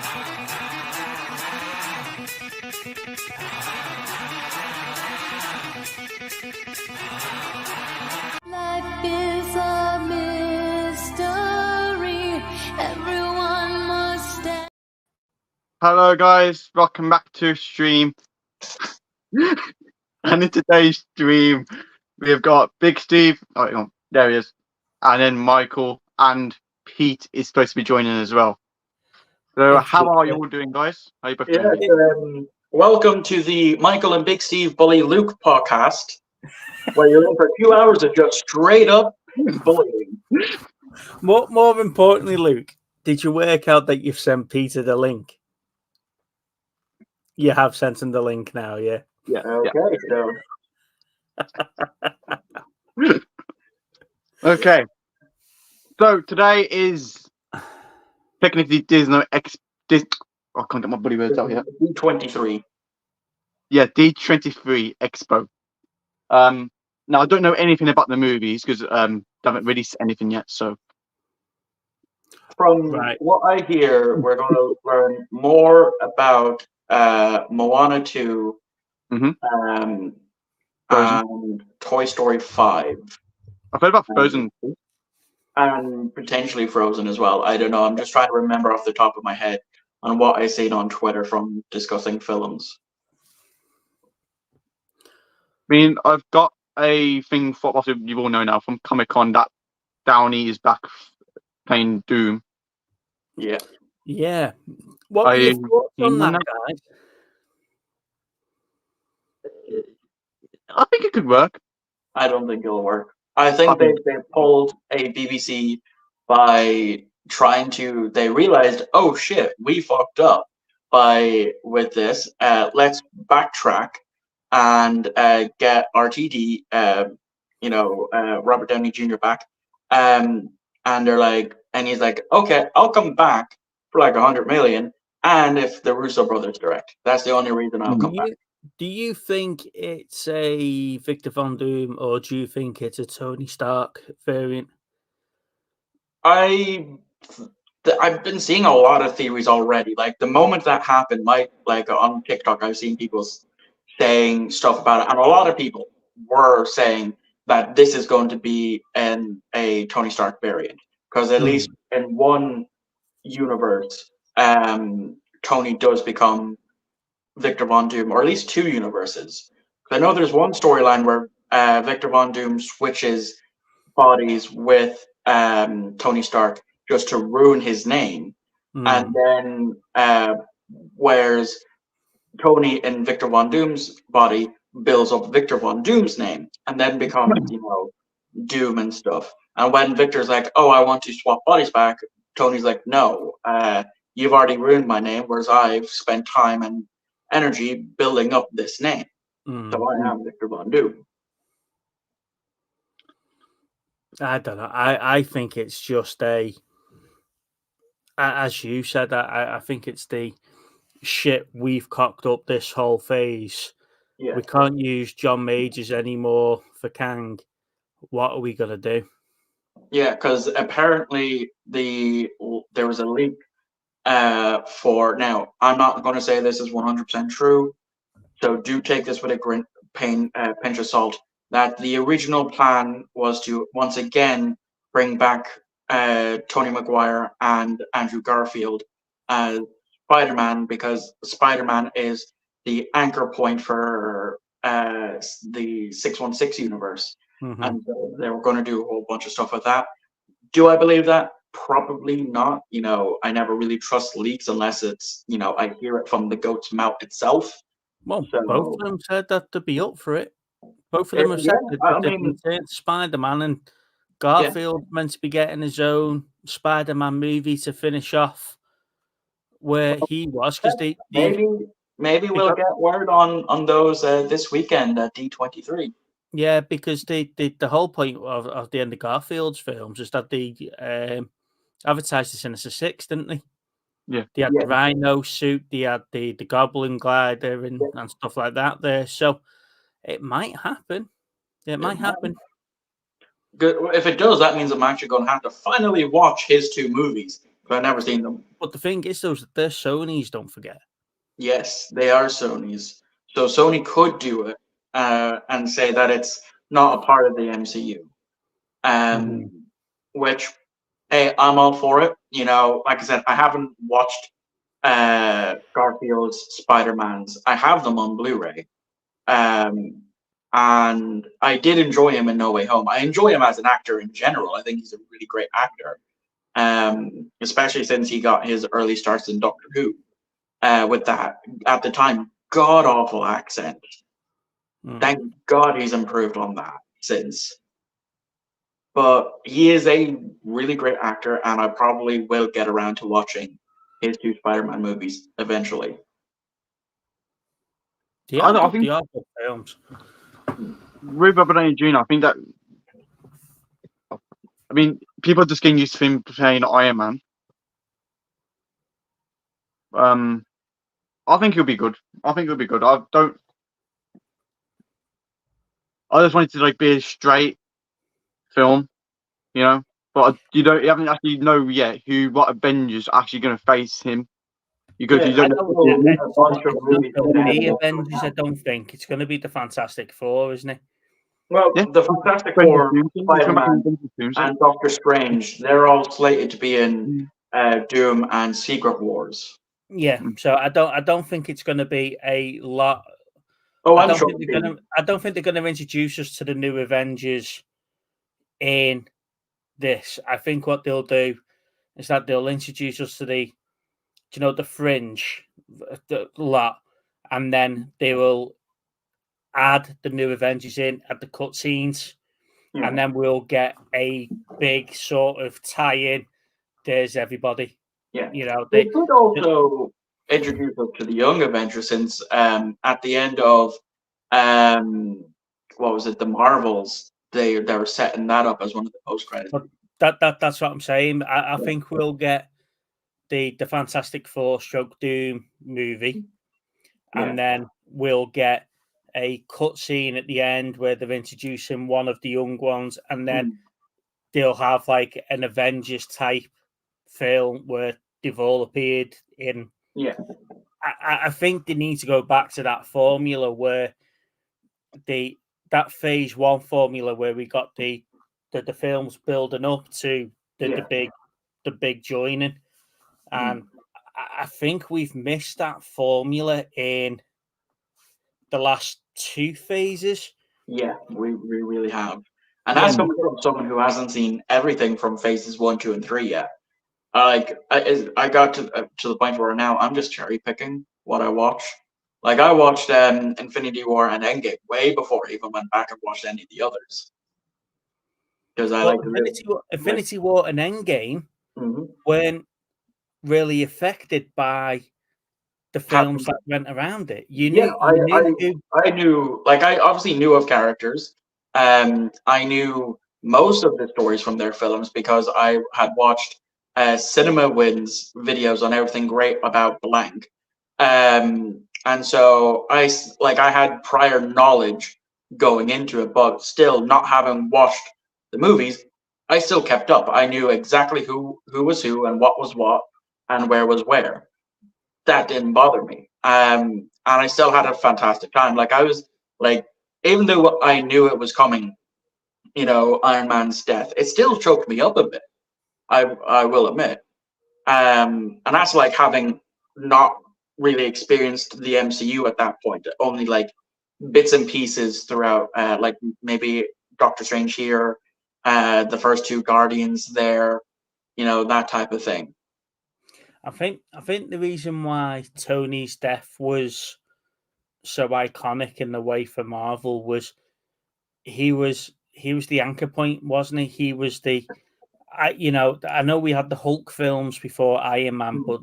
Life is a mystery. Everyone must stand. Hello guys, welcome back to stream. And in today's stream, we have got Big Steve. Oh, hang on, there he is. And then Michael and Pete is supposed to be joining as well. So, how are you all doing, guys? How are you both doing? Welcome to the Michael and Big Steve Bully Luke podcast, where you're in for 2 hours of just straight up bullying. More importantly, Luke, did you work out that you've sent Peter the link? You have sent him the link now, yeah? Yeah. Okay, so Okay. So today is technically Disney I can't get my bloody words out here. D23. Yeah, D23 Expo. Now I don't know anything about the movies because they haven't released anything yet. So From what I hear, we're going to learn more about Moana 2 and Toy Story 5. I've heard about Frozen. And potentially Frozen as well. I don't know. I'm just trying to remember off the top of my head on what I seen on Twitter from discussing films. I mean, I've got a thing for what you all know now from Comic-Con that Downey is back playing Doom. Yeah. Yeah. What are your thoughts on that, guys? I think it could work. I don't think it'll work. I think they pulled a BBC by trying to. They realized, oh shit, we fucked up with this. Let's backtrack and get RTD, Robert Downey Jr. back. And they're like, and he's like, okay, I'll come back for like $100 million, and if the Russo brothers direct, that's the only reason I'll come back. Do you think it's a Victor Von Doom, or do you think it's a Tony Stark variant? I've been seeing a lot of theories already. Like the moment that happened, like on TikTok, I've seen people saying stuff about it, and a lot of people were saying that this is going to be a Tony Stark variant, because at least in one universe, Tony does become Victor Von Doom, or at least two universes. I know there's one storyline where Victor Von Doom switches bodies with Tony Stark just to ruin his name, and then whereas Tony in Victor Von Doom's body builds up Victor Von Doom's name and then becomes Doom and stuff. And when Victor's like, "Oh, I want to swap bodies back," Tony's like, "No, you've already ruined my name, whereas I've spent time and energy building up this name. So I am Victor Von Doom." I don't know. I think it's just as you said, I think it's the shit we've cocked up this whole phase. Yeah. We can't use John Majors anymore for Kang. What are we going to do? Yeah, because apparently there was a leak for, now, I'm not going to say this is 100% true, so do take this with a pinch of salt, that the original plan was to once again bring back Tony Maguire and Andrew Garfield as Spider-Man, because Spider-Man is the anchor point for the 616 universe. And they were going to do a whole bunch of stuff with that. Do I believe that? Probably not. I never really trust leaks unless it's, I hear it from the goat's mouth itself. Well, both of them said that they'd be up for it. Both of them have said that they've returned Spider-Man, and Garfield meant to be getting his own Spider-Man movie to finish off where he was. Because maybe we'll get word on those this weekend at D23. Yeah, because the whole point of the end of Garfield's films is that they advertised the Sinister Six, didn't they? Yeah. They had the Rhino suit, they had the Goblin glider and stuff like that there. So it might happen. It might happen. Good. If it does, that means I'm actually going to have to finally watch his two movies, I've never seen them. But the thing is, they're Sony's. Don't forget. Yes, they are Sony's. So Sony could do it and say that it's not a part of the MCU. Which, hey, I'm all for it. You know, like I said, I haven't watched Garfield's Spider-Mans. I have them on Blu-ray. And I did enjoy him in No Way Home. I enjoy him as an actor in general. I think he's a really great actor. Especially since he got his early starts in Doctor Who. With that, at the time, god-awful accent. Thank God he's improved on that since. But he is a really great actor, and I probably will get around to watching his 2 Spider-Man movies eventually. I think good films. with Robert Downey Jr., I think that. I mean, people are just getting used to him playing Iron Man. I think he'll be good. I just wanted to like be a straight film, you know. But you haven't actually know yet what Avengers are actually going to face him. You don't know. It's not going to be Avengers. I don't think it's going to be the Fantastic Four, isn't it? Well, the Fantastic Four, Spider-Man, and Doctor Strange, they're all slated to be in Doom and Secret Wars. Yeah, so I don't think it's going to be a lot. Oh, I don't think they're going to introduce us to the new Avengers in this. I think what they'll do is that they'll introduce us to the Fringe, the lot, and then they will add the new Avengers in at the cutscenes, and then we'll get a big sort of tie-in. There's everybody. Yeah, you know, they could also introduce us to the Young Avengers, since at the end of what was it, the Marvels, they were setting that up as one of the post credits. That's what I'm saying. I think we'll get the Fantastic Four / Doom movie, and then we'll get a cutscene at the end where they're introducing one of the young ones, and then they'll have like an Avengers type film where they've all appeared in. Yeah, I think they need to go back to that formula where that phase 1 formula where we got the films building up to the big joining, and I think we've missed that formula in the last 2 phases. Yeah, we really have, and that's coming from someone who hasn't seen everything from phases 1, 2, and 3 yet. Like I got to the point where now I'm just cherry picking what I watch. Like I watched Infinity War and Endgame way before I even went back and watched any of the others. Because Infinity War and Endgame weren't really affected by the films that went around it. I knew, like I obviously knew of characters. I knew most of the stories from their films because I had watched Cinema Wins videos on everything great about blank. And so I had prior knowledge going into it, but still not having watched the movies, I still kept up. I knew exactly who was who and what was what and where was where. That didn't bother me. And I still had a fantastic time. Like I was like, even though I knew it was coming, Iron Man's death, it still choked me up a bit. I will admit. And that's like having not really experienced the MCU at that point, only like bits and pieces throughout, like maybe Doctor Strange here, the first 2 Guardians there, that type of thing. I think the reason why Tony's death was so iconic in the way for Marvel was he was the anchor point, wasn't he? He was I know we had the Hulk films before Iron Man, but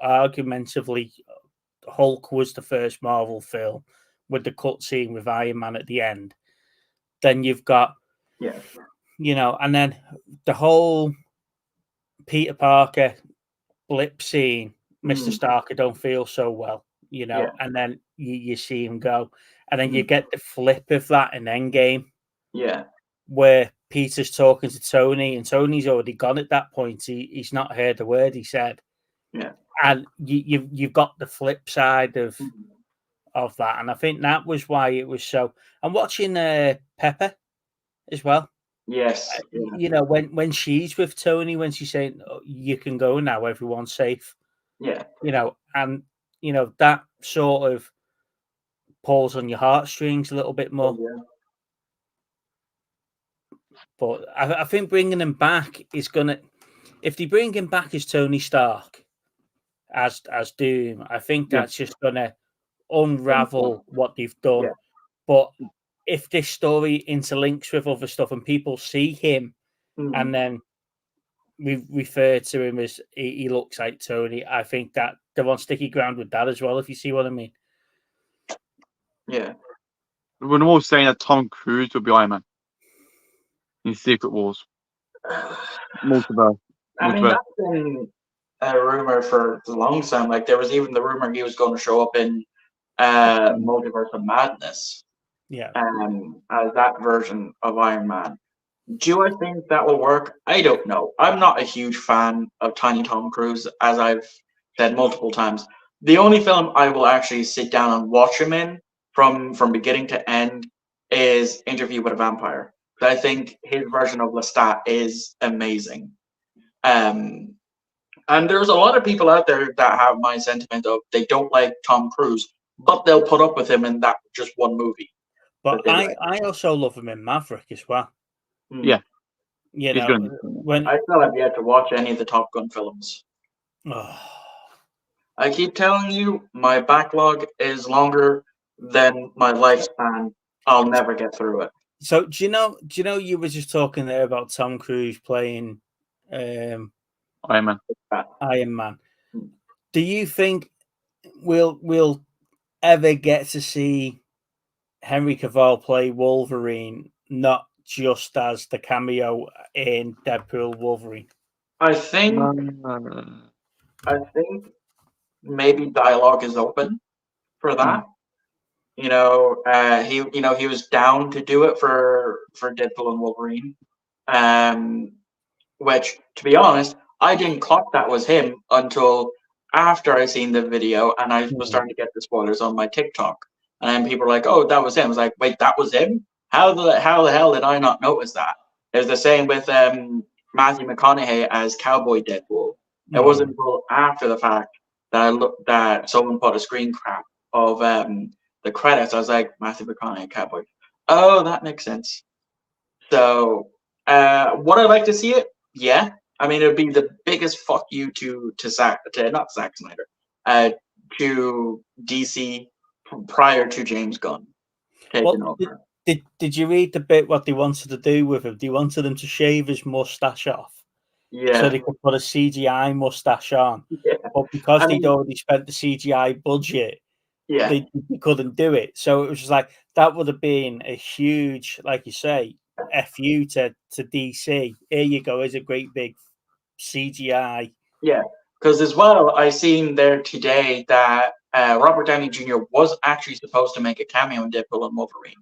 argumentatively, Hulk was the first Marvel film with the cutscene with Iron Man at the end. Then you've got, and then the whole Peter Parker blip scene, Mr. Stark, I don't feel so well, and then you see him go, and then you get the flip of that in Endgame, yeah, where Peter's talking to Tony, and Tony's already gone at that point. He's not heard a word he said. Yeah. And you've got the flip side of that, and I think that was why it was so. I'm watching Pepper as well. Yes. You know, when she's with Tony, when she's saying, oh, "You can go now, everyone's safe." Yeah. You know, and you know that sort of pulls on your heartstrings a little bit more. Yeah. But I think bringing him back is gonna. If they bring him back as Tony Stark, as Doom, I think Yeah. that's just gonna unravel what they've done. Yeah. But if this story interlinks with other stuff and people see him and then we refer to him as he looks like Tony, I think that they're on sticky ground with that as well, if you see what I mean. Yeah. We're all saying that Tom Cruise will be Iron Man in Secret Wars. Multiverse. I mean, that's been a rumor for the long time. Like, there was even the rumor he was going to show up in Multiverse of Madness. Yeah. As that version of Iron Man. Do I think that will work? I don't know. I'm not a huge fan of Tiny Tom Cruise, as I've said multiple times. The only film I will actually sit down and watch him in from beginning to end is Interview with a Vampire. I think his version of Lestat is amazing. And there's a lot of people out there that have my sentiment of they don't like Tom Cruise, but they'll put up with him in that just one movie. But I also love him in Maverick as well. Yeah. You know, when I still have yet to watch any of the Top Gun films. Oh. I keep telling you, my backlog is longer than my lifespan. I'll never get through it. So do you know you were just talking there about Tom Cruise playing Iron Man. Iron Man. Do you think we'll ever get to see Henry Cavill play Wolverine, not just as the cameo in Deadpool Wolverine? I think maybe dialogue is open for that. You know, he was down to do it for Deadpool and Wolverine. Which, to be honest, I didn't clock that was him until after I seen the video and I was starting to get the spoilers on my TikTok. And then people were like, "Oh, that was him." I was like, "Wait, that was him? How the hell did I not notice that?" It was the same with Matthew McConaughey as Cowboy Deadpool. It wasn't until after the fact that someone put a screen cap of the credits. I was like, Matthew McConaughey, Cowboy. Oh, that makes sense. So, would I like to see it? Yeah. I mean, it would be the biggest fuck you to not Zack Snyder, to DC prior to James Gunn taking over. Did you read the bit what they wanted to do with him? They wanted him to shave his mustache off. Yeah. So they could put a CGI mustache on. Yeah. But because they'd already spent the CGI budget, they couldn't do it. So it was just like, that would have been a huge, like you say, FU to DC. Here you go, here's a great big CGI. Yeah, because as well, I seen there today that Robert Downey Jr. was actually supposed to make a cameo in Deadpool and Wolverine.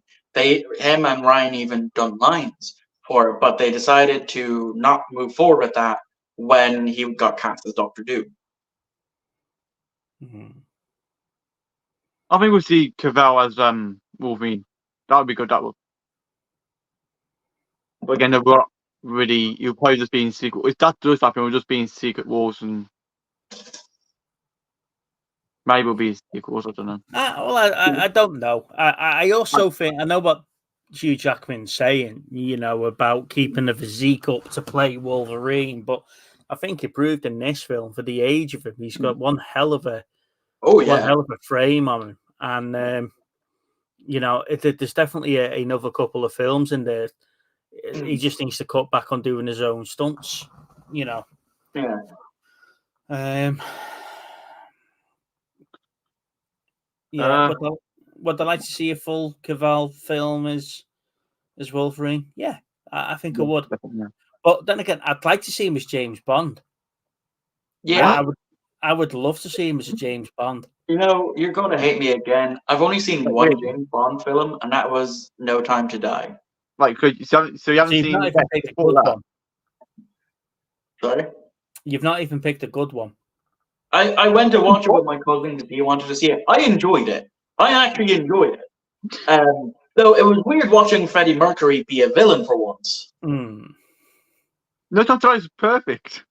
Him and Ryan even done lines for it, but they decided to not move forward with that when he got cast as Doctor Doom. I think we'll see Cavill as Wolverine. That would be good. That would. But again, we're not really. You'll probably just be in secret. If that does happen, we'll just be in Secret Wars and maybe we'll be in Secret Wars. I don't know. I don't know. I also think I know what Hugh Jackman's saying. You know, about keeping the physique up to play Wolverine, but I think he proved in this film for the age of him, he's got one hell of a frame on him, and you know, there's definitely another couple of films in there. He just needs to cut back on doing his own stunts, you know. Yeah. Yeah. Would I like to see a full Cavill film as Wolverine? Yeah, I think I would. Definitely. But then again, I'd like to see him as James Bond. Yeah. I would love to see him as a James Bond. You know, you're going to hate me again. I've only seen one James Bond film, and that was No Time to Die. Like, so you haven't So you've seen not even picked a before good that? one. Sorry. You've not even picked a good one. I went to watch it with my cousin because he wanted to see it. I enjoyed it. I actually enjoyed it. Though it was weird watching Freddie Mercury be a villain for once. Mm. No, sometimes it's perfect.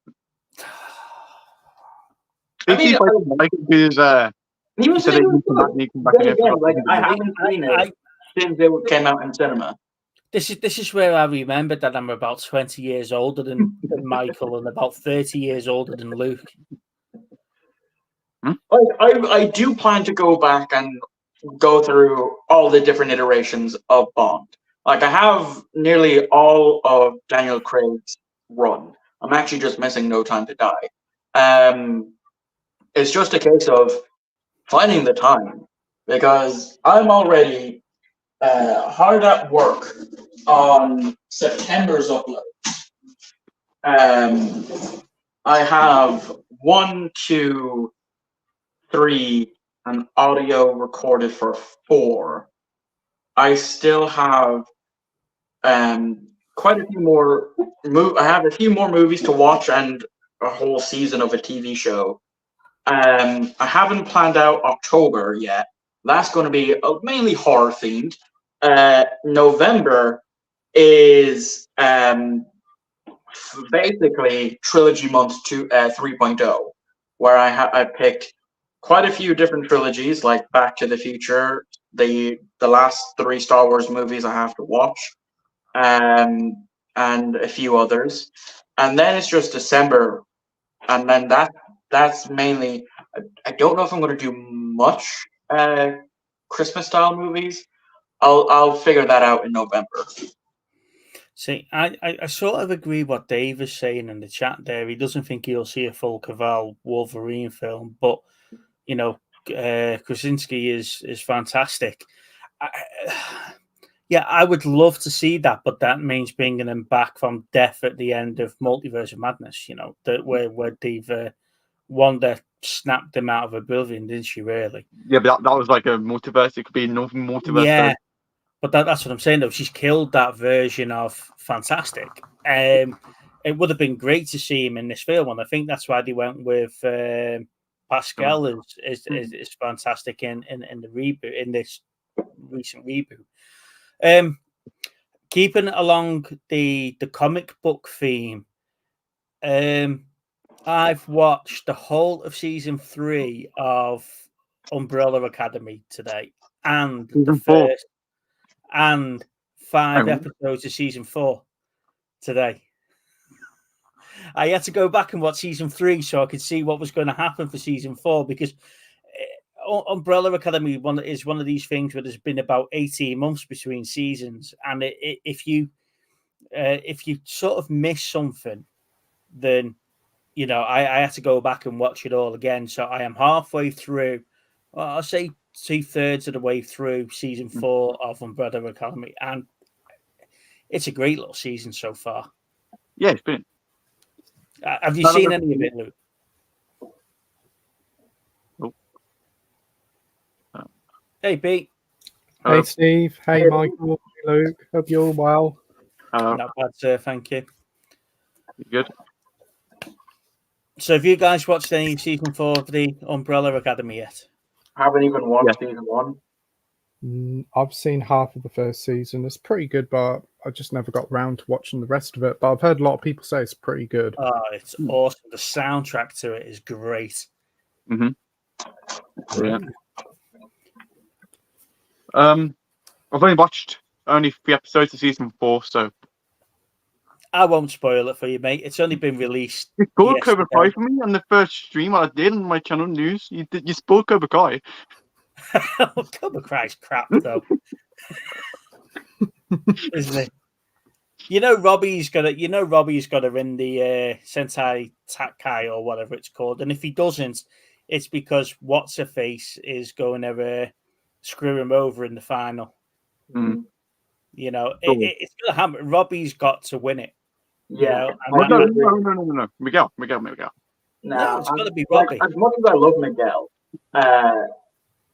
I mean, He was said that good. he come back Then in it for again, like I like, haven't seen it since it came out in cinema. This is where I remembered that I'm about 20 years older than Michael and about 30 years older than Luke. I do plan to go back and go through all the different iterations of Bond. Like I have nearly all of Daniel Craig's run. I'm actually just missing No Time to Die. It's just a case of finding the time because I'm already hard at work on September's upload. I have 1, 2, 3, an audio recorded for 4. I still have quite a few more. I have a few more movies to watch and a whole season of a TV show. I haven't planned out October yet. That's going to be mainly horror themed. November is basically trilogy month 3.0, where I picked quite a few different trilogies like Back to the Future, the last 3 Star Wars movies I have to watch, and a few others, and then it's just December, and then that's mainly. I don't know if I'm going to do much Christmas style movies. I'll figure that out in November. See, I sort of agree what Dave is saying in the chat there. He doesn't think he'll see a full Cavill Wolverine film, but you know, Krasinski is fantastic. Yeah, I would love to see that, but that means bringing him back from death at the end of Multiverse of Madness. You know, where they've Wanda snapped him out of oblivion, didn't she? Really? yeah, but that was like a multiverse. It could be another multiverse. Yeah, but that's what I'm saying. Though she's killed that version of Fantastic. It would have been great to see him in this film, and I think that's why they went with Pascal is fantastic in the reboot, in this recent reboot. Keeping along the comic book theme, I've watched the whole of season 3 of Umbrella Academy today, and the first and 5 episodes of season 4 today. I had to go back and watch season 3 so I could see what was going to happen for season 4, because Umbrella Academy is one of these things where there's been about 18 months between seasons, and if you sort of miss something, then you know I had to go back and watch it all again. So I am halfway through. Well, I'll say 2/3 of the way through season 4 of Umbrella Academy, and it's a great little season so far. Yeah, it's been. Have you seen any of it, Luke? Hey, Pete. Hey, Steve. Hey, Michael. Hey, Luke. Hope you're all well. Not bad, sir. Thank you. Good. So, have you guys watched any season 4 of the Umbrella Academy yet? Haven't even watched season 1. I've seen half of the first season. It's pretty good, but I just never got around to watching the rest of it. But I've heard a lot of people say it's pretty good. Oh, it's awesome. The soundtrack to it is great. Mm-hmm. Yeah. I've only watched 3 episodes of season 4, so I won't spoil it for you, mate. It's only been released. you spoiled Cobra Kai for me on the first stream I did on my channel news. You spoiled Cobra Kai. Cobra Kai's crap, though, isn't it? You know, Robbie's got to win the Sentai Takai or whatever it's called, and if he doesn't, it's because what's her face is going to screw him over in the final. You know, it's going to happen. Robbie's got to win it. Yeah. No. Miguel. No, it's got to be Robbie. As much as I love Miguel,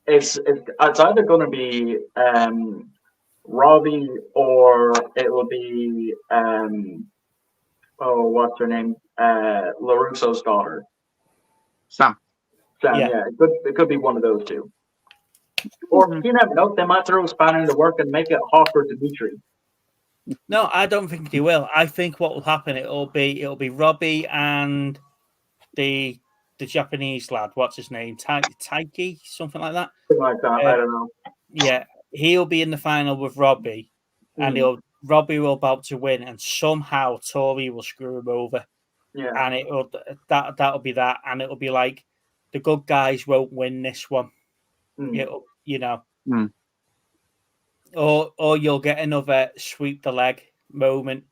it's either going to be Robbie, or it will be what's her name? LaRusso's daughter. Sam. Sam, Yeah. yeah. It could be one of those two. Or you never know, they might throw a spanner in the work and make it Hawk or Dimitri. No, I don't think they will. I think what will happen, it'll be Robbie and the Japanese lad. What's his name? Taiki, something like that. Something like that. I don't know. Yeah, he'll be in the final with Robbie, and Robbie will about to win, and somehow Tori will screw him over, Yeah. and that'll be that, and it'll be like the good guys won't win this one. It'll, or you'll get another sweep the leg moment,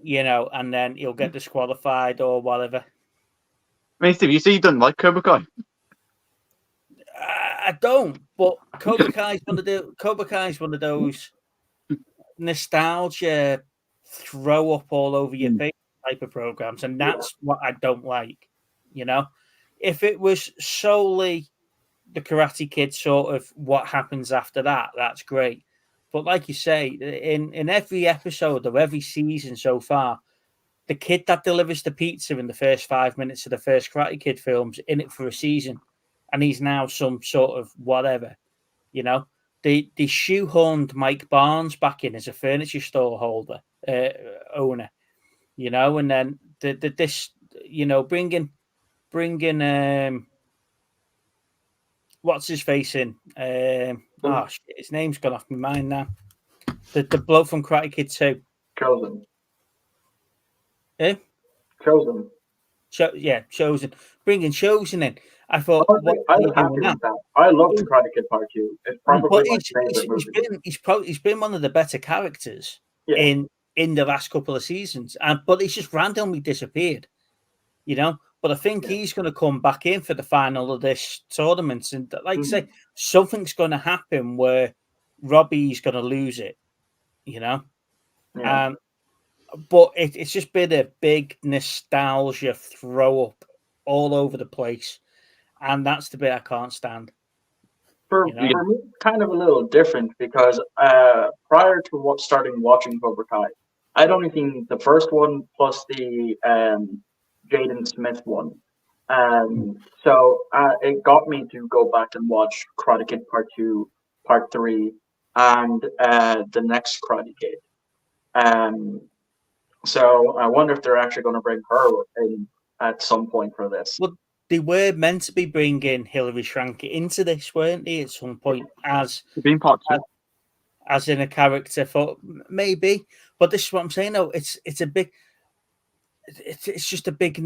and then he'll get disqualified or whatever. I mean, Steve, you say you don't like Cobra Kai. I don't, but Cobra Kai is one of those nostalgia throw up all over your face type of programs, and that's what I don't like. If it was solely the Karate Kid sort of what happens after that, that's great. But like you say, in every episode of every season so far, the kid that delivers the pizza in the first 5 minutes of the first Karate Kid film's in it for a season, and he's now some sort of whatever. They shoehorned Mike Barnes back in as a furniture store owner, and then this, bringing what's his face in? His name's gone off my mind now. The bloke from Karate Kid 2. Chosen. Eh? Chosen. Chosen. Bringing Chosen in. I thought, I was happy with that. I love the Karate Kid Part 2. It's probably my favorite movie. He's been one of the better characters in the last couple of seasons, but he's just randomly disappeared. But I think he's going to come back in for the final of this tournament, and like I say, something's going to happen where Robbie's going to lose it. But it's just been a big nostalgia throw up all over the place, and that's the bit I can't stand. For me, it's kind of a little different because prior to starting watching Cobra Kai, I'd only seen the first one plus the Jaden Smith one. So it got me to go back and watch Karate Kid Part 2, Part 3, and the next Karate Kid. So I wonder if they're actually going to bring her in at some point for this. Well, they were meant to be bringing Hilary Swank into this, weren't they, at some point, as being part 2, as in a character for maybe. But this is what I'm saying. No, it's a big. It's just a big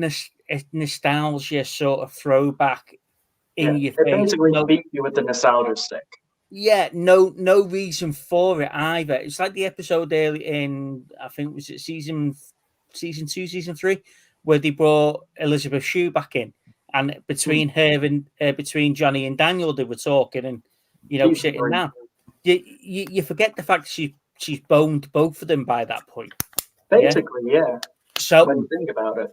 nostalgia sort of throwback in your face. It basically beat you with the nostalgia stick. Yeah, no reason for it either. It's like the episode early in, I think, was it season 2, season 3, where they brought Elizabeth Shue back in, and between her and between Johnny and Daniel, they were talking and sitting down. You forget the fact she's boned both of them by that point. Basically, yeah. So when you think about it.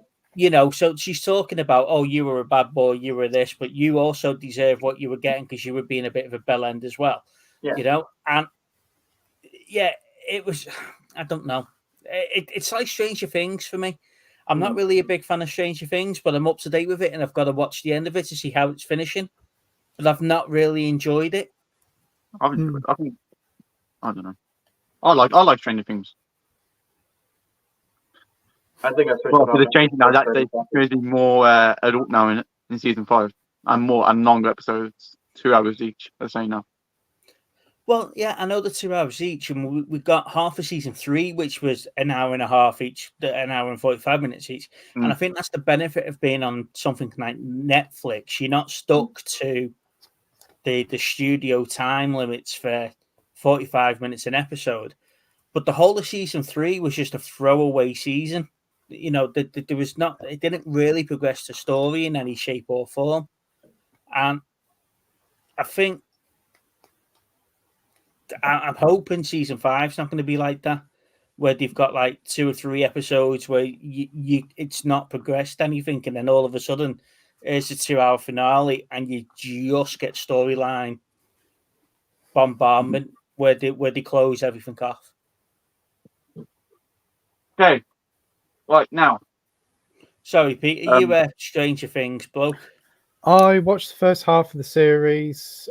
So she's talking about, oh, you were a bad boy, you were this, but you also deserve what you were getting because you were being a bit of a bell end as well. Yeah. And it was, I don't know. It's like Stranger Things for me. I'm not really a big fan of Stranger Things, but I'm up to date with it and I've got to watch the end of it to see how it's finishing. But I've not really enjoyed it. I don't know. I like Stranger Things. I think I switched they're changing now. That there's going to be more adult now in season 5 and longer episodes, 2 hours each. They're saying now. Well, yeah, I know the 2 hours each, and we got half of season 3, which was an hour and a half each, an hour and 45 minutes each. And I think that's the benefit of being on something like Netflix. You're not stuck to the studio time limits for 45 minutes an episode. But the whole of season 3 was just a throwaway season. There was not. It didn't really progress the story in any shape or form, and I think I'm hoping season 5's not going to be like that, where they've got like 2 or 3 episodes where it's not progressed anything, and then all of a sudden it's a 2-hour finale, and you just get storyline bombardment where they close everything off. Okay, right now. Sorry, Pete, are you a Stranger Things bloke? I watched the first half of the series.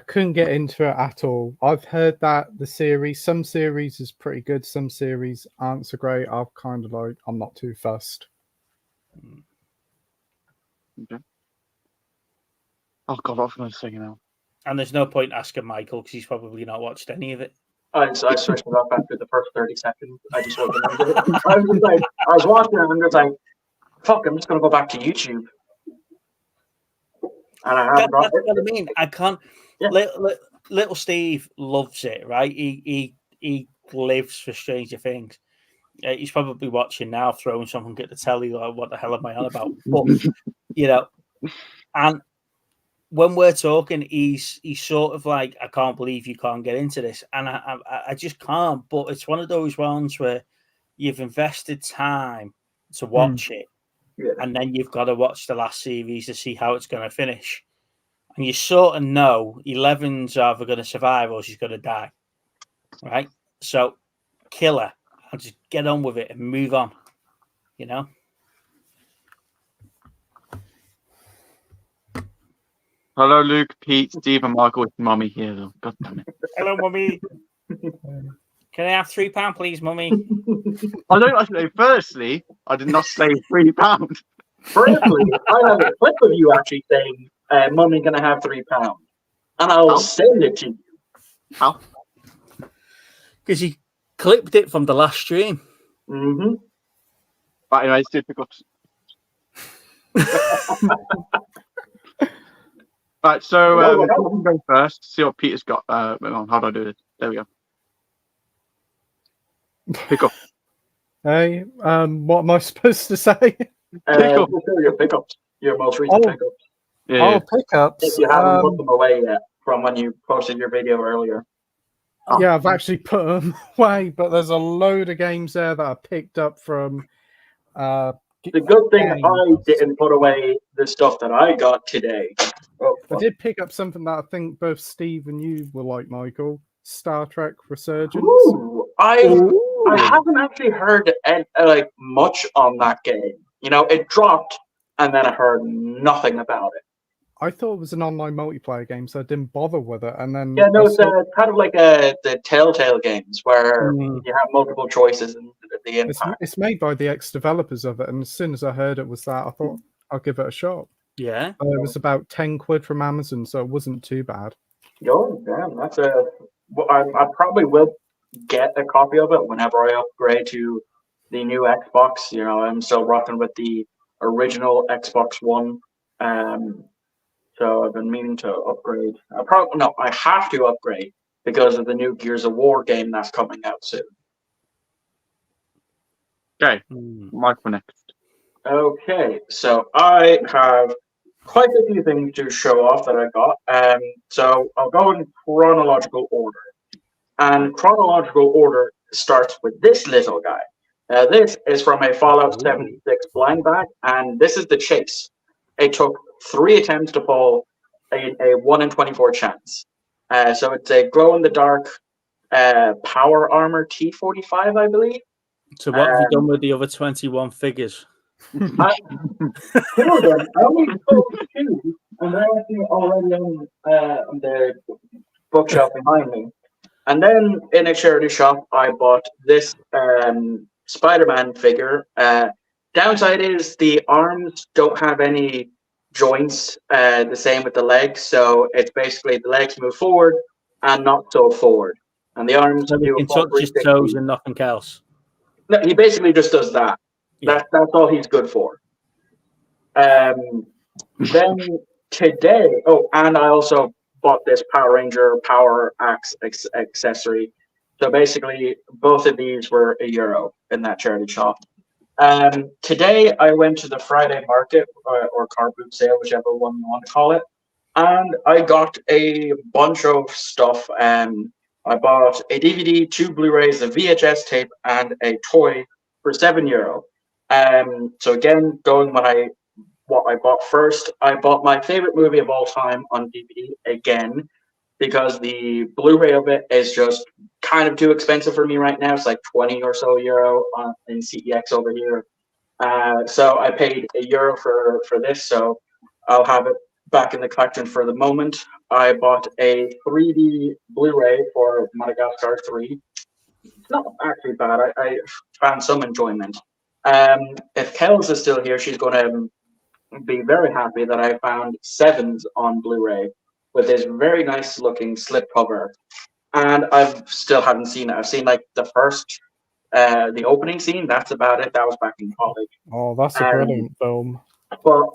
Couldn't get into it at all. I've heard that some series is pretty good, some series aren't so great. I'm not too fussed. Okay. Oh God, what was I going to say now? And there's no point asking Michael because he's probably not watched any of it. I switched it off after the first 30 seconds. I just wasn't into it. I was just like, I was watching it and just like, fuck, I'm just going to go back to YouTube. And I haven't got That's it. what I mean. I can't. Yeah. Little Steve loves it, right? He lives for Stranger Things. He's probably watching now, throwing something at the telly, like, what the hell am I on about? But, you know, and when we're talking, he's sort of like, I can't believe you can't get into this. And I just can't. But it's one of those ones where you've invested time to watch it. Yeah. And then you've got to watch the last series to see how it's going to finish. And you sort of know 11's either going to survive or she's going to die. Right? So kill her and just get on with it and move on. You know? Hello, Luke, Pete, Steve, and Michael. It's Mummy here, though. God damn it. Hello, Mummy. Can I have £3, please, Mummy? I don't actually. Firstly, I did not say £3. Firstly, I have a clip of you actually saying, Mummy going to have £3. And I'll How? send it to you. How? Because you clipped it from the last stream. Mm-hmm. But anyway, let's do pickups. Right, so we can go first. See what Peter's got. How do I do this? There we go. Pick up. Hey, what am I supposed to say? Pickup. Your pickups, your most recent pickups. Yeah. Pickups. If you haven't put them away yet from when you posted your video earlier. Yeah, I've actually put them away, but there's a load of games there that I picked up from. The good thing I didn't put away the stuff that I got today. Oh, I did pick up something that I think both Steve and you will like, Michael. Star Trek Resurgence. Ooh, I haven't actually heard like much on that game. You know, it dropped, and then I heard nothing about it. I thought it was an online multiplayer game, so I didn't bother with it. And then Yeah, no, it's kind of like the Telltale games where you have multiple choices and the impact. It's made by the ex-developers of it, and as soon as I heard it was that, I thought I'll give it a shot. Yeah. It was about 10 quid from Amazon, so it wasn't too bad. Oh, damn, that's a. Well, I probably will get a copy of it whenever I upgrade to the new Xbox. You know, I'm still rocking with the original Xbox One. So I've been meaning to upgrade. I have to upgrade because of the new Gears of War game that's coming out soon. Okay, Michael next. Okay, so I have quite a few things to show off that I got. So I'll go in chronological order. And chronological order starts with this little guy. This is from a Fallout 76 blind bag, and this is the chase. It took 3 attempts to pull a 1 in 24 chance. So it's a glow-in-the-dark power armor T45, I believe. So what have you done with the other 21 figures? I only sold 2, and they're actually already on the bookshelf behind me. And then in a charity shop, I bought this Spider-Man figure. Downside is the arms don't have any joints, the same with the legs. So it's basically the legs move forward and not so forward. And the arms So do he can touch his toes and nothing else. No, he basically just does that. Yeah. That's all he's good for. Then today, and I also bought this Power Ranger Power Axe accessory. So basically, both of these were €1 in that charity shop. Today, I went to the Friday market or car boot sale, whichever one you want to call it, and I got a bunch of stuff. I bought a DVD, 2 Blu-rays, a VHS tape, and a toy for €7. So again, going what I bought first, I bought my favorite movie of all time on DVD again, because the Blu-ray of it is just kind of too expensive for me right now. It's like 20 or so euro in CEX over here. So I paid €1 for this, so I'll have it back in the collection for the moment. I bought a 3D Blu-ray for Madagascar 3. It's not actually bad. I found some enjoyment. If Kels is still here, she's going to be very happy that I found Sevens on Blu-ray with this very nice looking slipcover. And I've still haven't seen it. I've seen like the first, the opening scene. That's about it. That was back in college. Oh, that's a brilliant film. But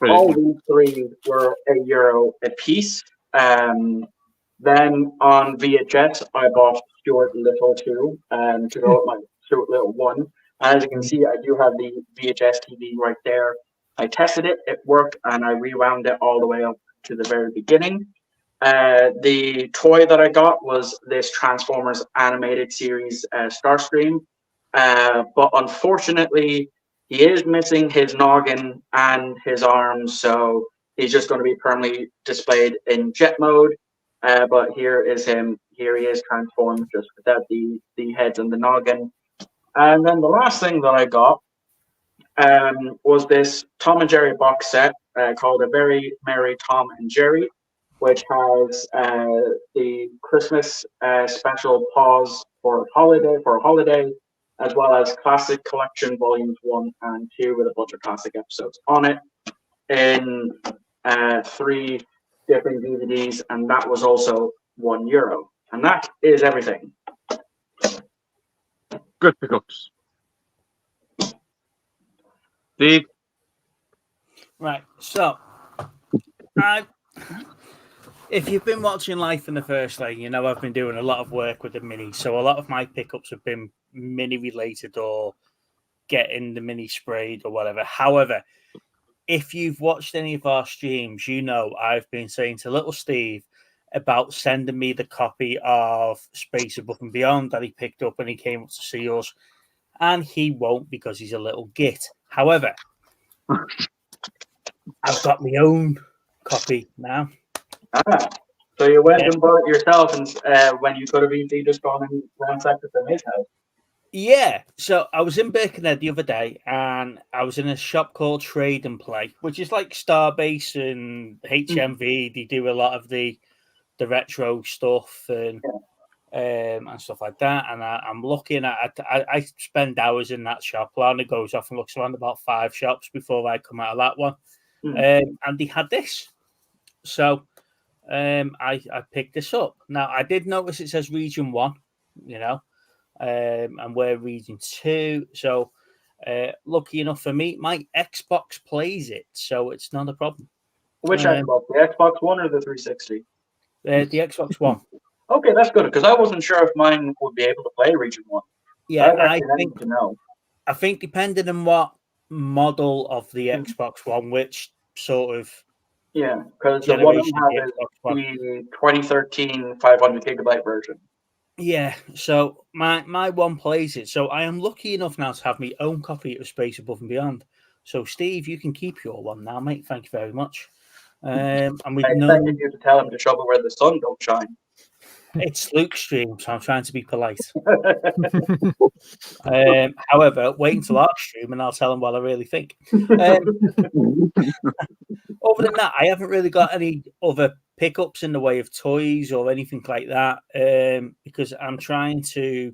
all Brilliant. these three were €1 a piece. Then on VHS, I bought Stuart Little 2 to go with my Stuart Little 1. As you can see, I do have the VHS TV right there. I tested it, it worked, and I rewound it all the way up to the very beginning. The toy that I got was this Transformers animated series, Starscream. But unfortunately, he is missing his noggin and his arms, so he's just going to be permanently displayed in jet mode. But here is him. Here he is transformed, just without the heads and the noggin. And then the last thing that I got was this Tom and Jerry box set called A Very Merry Tom and Jerry, which has the Christmas special pause for holiday, as well as classic collection volumes 1 and 2 with a bunch of classic episodes on it in 3 different DVDs, and that was also €1. And that is everything. Good pickups. Steve? Right. So, if you've been watching Life in the First Lane, you know I've been doing a lot of work with the mini. So a lot of my pickups have been mini related or getting the mini sprayed or whatever. However, if you've watched any of our streams, you know I've been saying to little Steve about sending me the copy of Space Above and Beyond that he picked up when he came up to see us. And he won't because he's a little git. However, I've got my own copy now. So you went and bought it yourself, and when you could have easily just gone and ransacked it from his house. Yeah, so I was in Birkenhead the other day, and I was in a shop called Trade and Play, which is like Starbase and HMV. They do a lot of the retro stuff and stuff like that. And I'm looking at, I spend hours in that shop. Lana goes off and looks around about 5 shops before I come out of that one. And they had this. So I picked this up. Now, I did notice it says Region 1, you know, and we're Region 2. So lucky enough for me, my Xbox plays it. So it's not a problem. Which Xbox? The Xbox One or the 360? The Xbox One. Okay, that's good, because I wasn't sure if mine would be able to play Region 1. Yeah, I think to know. I think depending on what model of the Xbox One, which sort of because the one I have is the 2013 500 gigabyte version. Yeah, so my one plays it. So I am lucky enough now to have my own copy of Space Above and Beyond. So Steve, you can keep your one now, mate. Thank you very much. And we expected you to tell him to show me where the sun don't shine. It's Luke's stream, so I'm trying to be polite. However, wait until our stream and I'll tell him what I really think. Other than that, I haven't really got any other pickups in the way of toys or anything like that because I'm trying to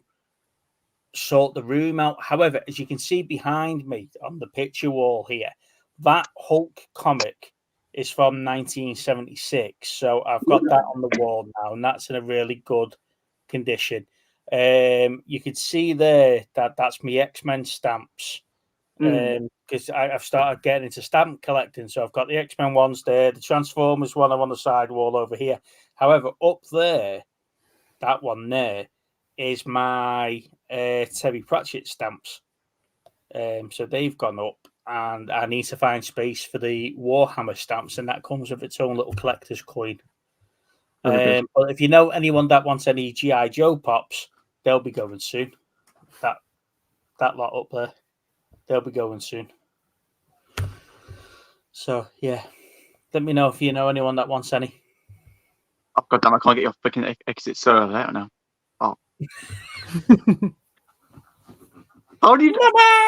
sort the room out. However, as you can see behind me on the picture wall here, that Hulk comic is from 1976. So I've got that on the wall now, and that's in a really good condition. You can see there that that's my X-Men stamps because I've started getting into stamp collecting. So I've got the X-Men ones there, the Transformers one I'm on the side wall over here. However, up there, that one there is my Terry Pratchett stamps. So they've gone up. And I need to find space for the Warhammer stamps, and that comes with its own little collector's coin. But if you know anyone that wants any G.I. Joe pops, they'll be going soon. That lot up there, they'll be going soon. So, yeah. Let me know if you know anyone that wants any. I God damn, I can't get your freaking exit server out now. Oh. How do you do?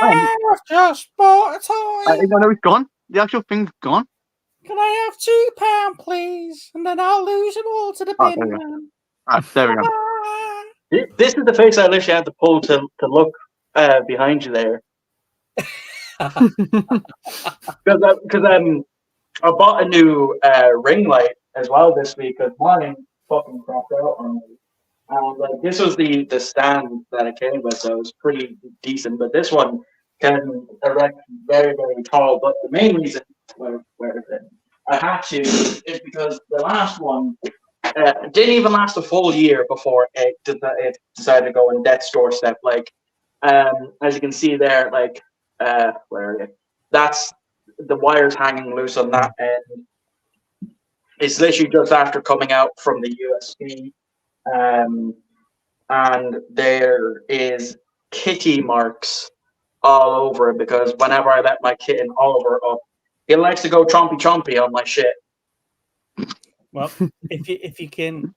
I've just bought a I toy. know it's gone. The actual thing's gone. Can I have £2, please? And then I'll lose them all to the Oh, bin there we go. man. Right, there we go. This is the face I literally had to pull to look behind you there. Because I bought a new ring light as well this week because mine fucking crapped out on me. And like this was the stand that it came with, so it was pretty decent. But this one can erect very, very tall. But the main reason where is it? I had to is because the last one didn't even last a full year before it decided to go in death's doorstep. Like as you can see there, like where are you? That's the wires hanging loose on that end. It's literally just after coming out from the USB. And there is kitty marks all over it because whenever I let my kitten Oliver up, he likes to go chompy chompy on my shit. Well, if you can,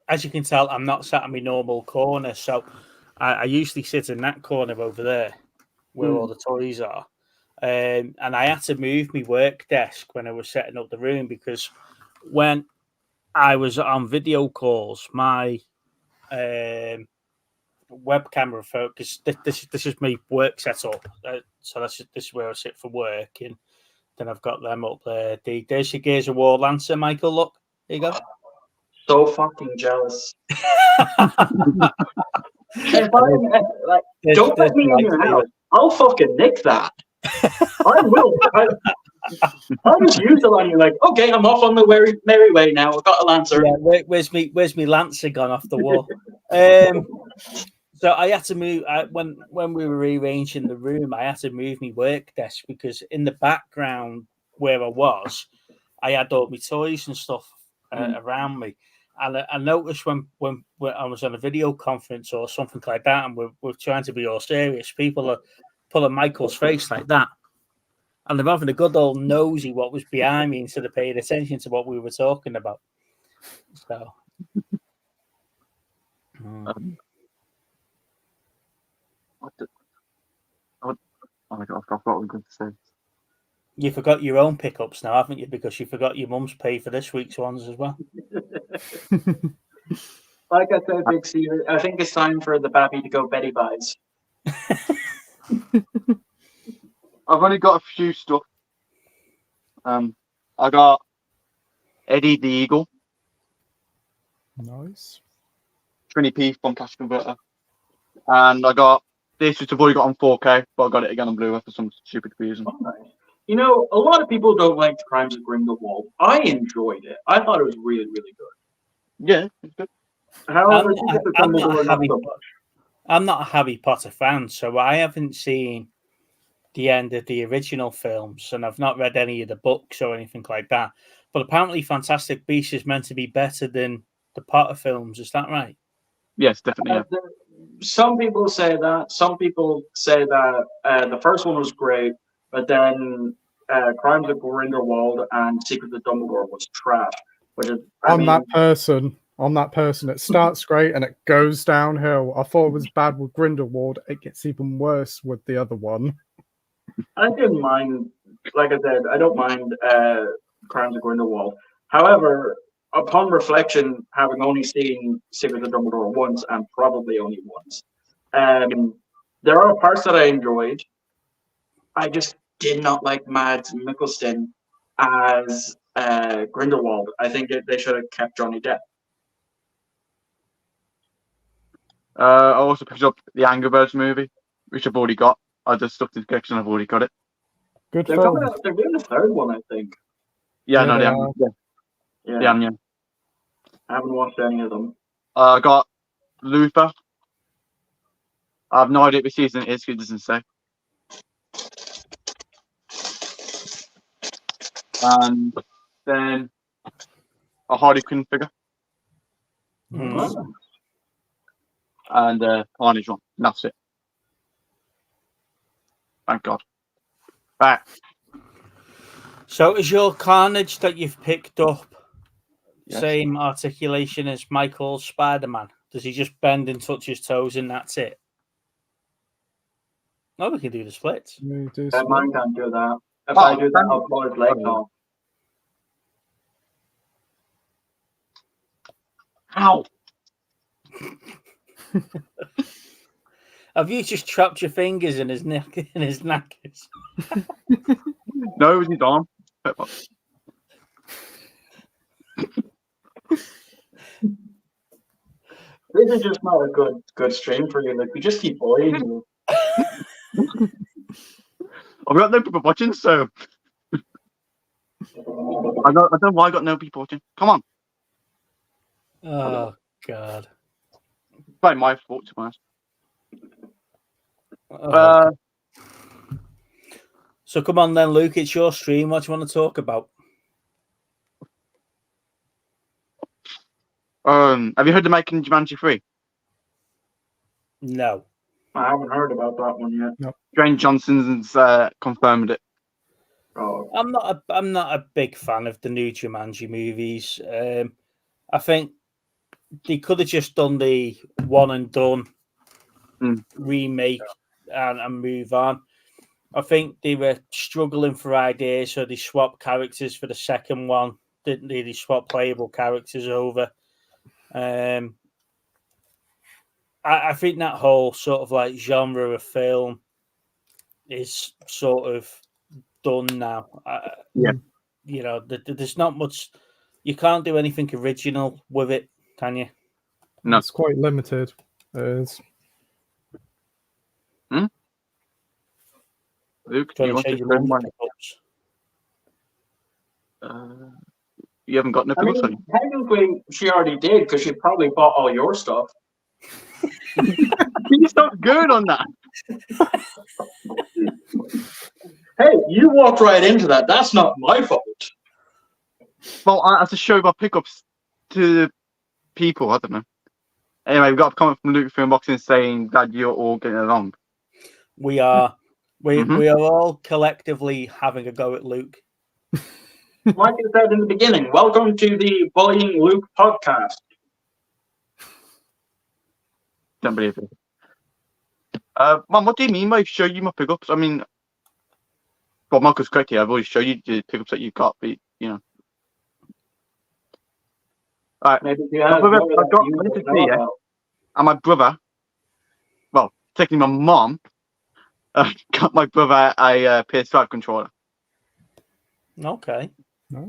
as you can tell, I'm not sat in my normal corner, so I usually sit in that corner over there where all the toys are. And I had to move my work desk when I was setting up the room because when I was on video calls, my web camera focus. This is my work setup. So this is where I sit for work, and then I've got them up there. There's your Gears of War Lancer, Michael. Look, there you go. So fucking jealous. Don't let me in your house. I'll fucking nick that. I will. I'll just use it on you. Like, okay, I'm off on the merry way now. I've got a Lancer. Yeah, where's me Lancer gone off the wall? So I had to move when we were rearranging the room. I had to move my work desk because in the background where I was, I had all my toys and stuff around me. And I noticed when I was on a video conference or something like that, and we're trying to be all serious, people are pulling Michael's face like that, and they're having a good old nosy what was behind me instead of paying attention to what we were talking about. So. Oh my god, I forgot what I was going to say. You forgot your own pickups now, haven't you? Because you forgot your mum's pay for this week's ones as well. Like I said, Big C, I think it's time for the babby to go Betty buys. I've only got a few stuff. I got Eddie the Eagle. Nice. 20p from Cash Converter. And I got this, which I've already got on 4K, but I got it again on Blu-ray for some stupid reason. Oh, nice. You know, a lot of people don't like The Crimes of Grindelwald. I enjoyed it. I thought it was really, really good. Yeah, it's good. However, I'm not a Harry Potter fan, so I haven't seen the end of the original films, and I've not read any of the books or anything like that. But apparently, Fantastic Beasts is meant to be better than the Potter films. Is that right? Yes, definitely. Yeah. Some people say that. Some people say that the first one was great, but then Crimes of Grindelwald and Secrets of Dumbledore was trash. Which is, that person, it starts great and it goes downhill. I thought it was bad with Grindelwald. It gets even worse with the other one. I didn't mind. Like I said, I don't mind Crimes of Grindelwald. However, upon reflection, having only seen Secrets of Dumbledore once and probably only once, there are parts that I enjoyed. I just did not like Mads Mikkelsen as Grindelwald. I think they should have kept Johnny Depp. I also picked up the Angry Birds movie, which I've already got. I just stuck to the collection. I've already got it. Good They're film. they're doing a third one, I think. Yeah, Yeah, no, they yeah, are. yeah. Yeah. I haven't watched any of them. I got Luther. I have no idea what season it is. It doesn't say. And then a Harley Quinn figure. Mm. And Carnage one. And that's it. Thank God. Right. So is your Carnage that you've picked up Yes. same articulation as Michael's Spider-Man? Does he just bend and touch his toes and that's it? No, we can do the splits. You do Mine can't do that. If Oh, I do that, thank- I'll pull his legs off. Ow! Have you just chopped your fingers in his neck in his knackers? No, it was his arm. This is just not a good stream for you. Like, we just keep bullying you. I've got no people watching, so I don't know why I got no people watching. Come on. Oh God. By my fault, to be honest. Oh. So come on then, Luke. It's your stream. What do you want to talk about? Have you heard of making Jumanji 3? No. I haven't heard about that one yet. Dwayne Johnson's confirmed it. Oh, I'm not a big fan of the new Jumanji movies. I think they could have just done the one and done remake and move on. I think they were struggling for ideas, so they swapped characters for the second one. Didn't they? They swapped playable characters over. I think that whole sort of like genre of film is sort of done now. Yeah. You know, there's not much. You can't do anything original with it, can you? No. It's quite limited. It's Luke, Trying you to want to change say your one? You haven't got no I people mean, technically, she already did because she probably bought all your stuff. He's not good on that. Hey, you walked right into that. That's not my fault. Well, I have to show my pickups to people. I don't know. Anyway, we've got a comment from Luke for unboxing saying that you're all getting along. We are. We Mhm. are all collectively having a go at Luke. Like I said in the beginning, welcome to the Bullying Luke podcast. Don't believe it. Mum, what do you mean by show you my pickups? I mean, well, Marcus correct here. I've always showed you the pickups that you've got, but you know. All right. Maybe you have brother, more that I've got- you I need to don't see, know yeah. about. And my brother, well, technically my mom, got my brother a PS5 controller. Okay.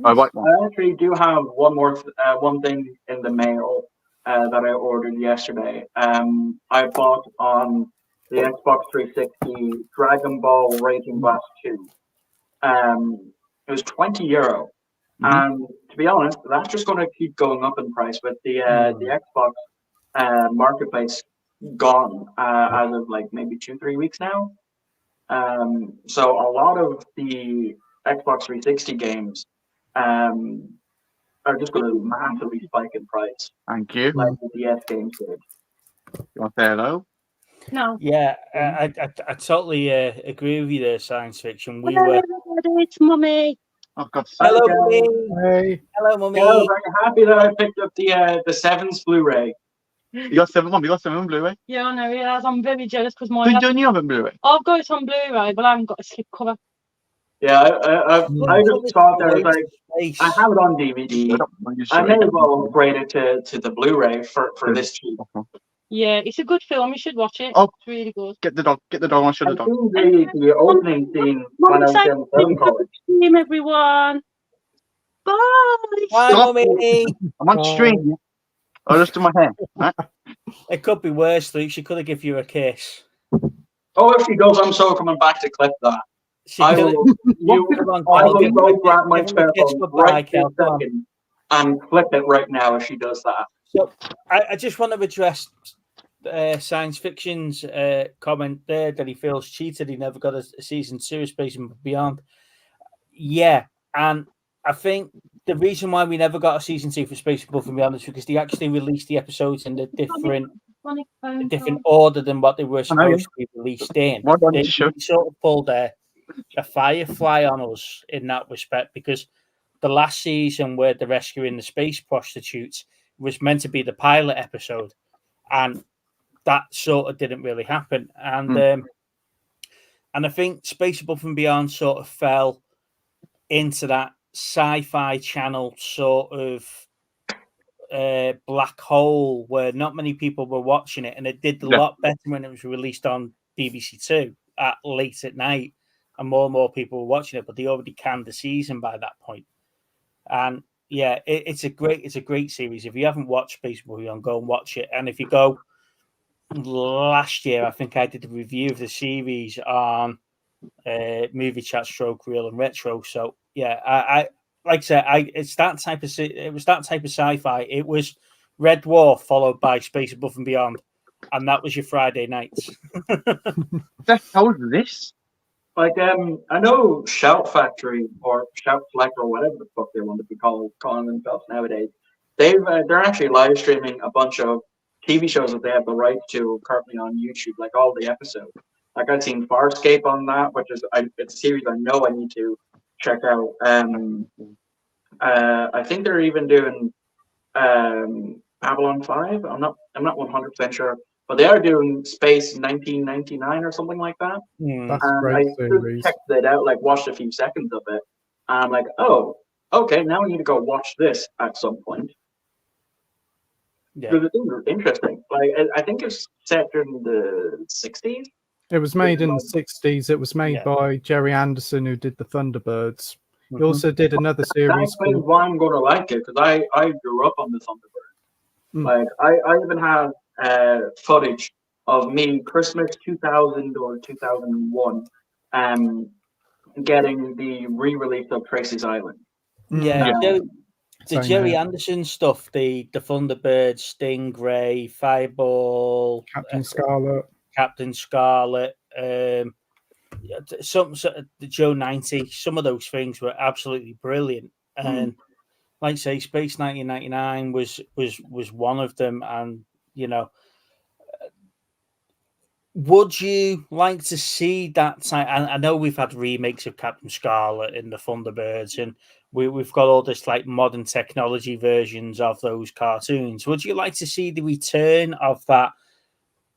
I white one. I actually do have one thing in the mail that I ordered yesterday. I bought on the Xbox 360 Dragon Ball Raging Blast 2. It was €20, and to be honest, that's just going to keep going up in price with the Xbox marketplace gone as of like maybe 2-3 weeks now. So a lot of the Xbox 360 games are just going to massively spike in price, Thank you. like the DS games did. You want to say hello? No. Yeah, I totally agree with you there, science fiction. We Hello, were. everybody, it's Mummy. Oh, God. Hello, guys. mummy. hey, Hello, mummy. Yeah, I was very happy that I picked up the Sevens Blu-ray. You got 7, Mum. You got 7 on Blu-ray. Yeah, I know, yeah, I'm very jealous because So don't you have a Blu-ray? I've got it on Blu-ray, but I haven't got a slipcover. Yeah, I just thought there was like I have it on DVD. I may as well upgrade it to the Blu-ray for this cheap. Yeah, it's a good film. You should watch it. Oh. It's really good. Get the dog. Get the dog. I'll show the I've dog. seen the opening scene when I was in film college. Team, everyone. Bye. Hi, Stop. mummy. I'm on stream. I just do my hair. Right? It could be worse, Luke. She could have given you a kiss. Oh, if she does, I'm so coming back to clip that. She I could will, Come on, I Kel, will give go her a grab my kiss- give her a kiss telephone goodbye, right Kel, this come on. second and clip it right now if she does that. So I just want to address science fiction's comment there that he feels cheated. He never got a season 2 of Space and Beyond. Yeah, and I think the reason why we never got a season 2 for Space Above and Beyond is because they actually released the episodes in a different order than what they were supposed to be released in. Why don't They you show? sort of pulled a firefly on us in that respect because the last season where they're rescuing the space prostitutes was meant to be the pilot episode, and that sort of didn't really happen. And I think Space Above and Beyond sort of fell into that sci-fi channel sort of black hole where not many people were watching it, and it did a lot better when it was released on BBC Two late at night, and more people were watching it. But they already canned the season by that point. And yeah, it's a great series. If you haven't watched Space Above and Beyond, go and watch it. And if you go, last year I think I did a review of the series on Movie Chat Stroke Real and Retro. So yeah, I like I said, it's that type of it was that type of sci-fi. It was Red Dwarf followed by Space Above and Beyond, and that was your Friday nights. The hell is this? Like, I know Shout Factory or Shout Select or whatever the fuck they want to be calling themselves nowadays. They're actually live streaming a bunch of TV shows that they have the rights to currently on YouTube, like all the episodes. Like I've seen Farscape on that, which is it's a series I know I need to check out. I think they're even doing Babylon 5. I'm not 100% sure, but they are doing Space 1999 or something like that. That's a great series. I checked it out, like watched a few seconds of it. And I'm like, oh, okay, now we need to go watch this at some point. Yeah, Because it's interesting. Like I think it's set in the 60s. It was made in the 60s. It was made by Jerry Anderson, who did the Thunderbirds. He also did another That series explains called... why I'm going to like it, because I grew up on the Thunderbirds. Like I even have footage of me Christmas 2000 or 2001, getting the re-release of Tracy's Island. Yeah, the Jerry Anderson stuff, the Thunderbird, Stingray, Fireball, Captain Scarlet, the Joe 90, some of those things were absolutely brilliant. And like I say, Space 1999 was one of them. And you know, would you like to see that type? I know we've had remakes of Captain Scarlet and the Thunderbirds, and we've got all this like modern technology versions of those cartoons. Would you like to see the return of that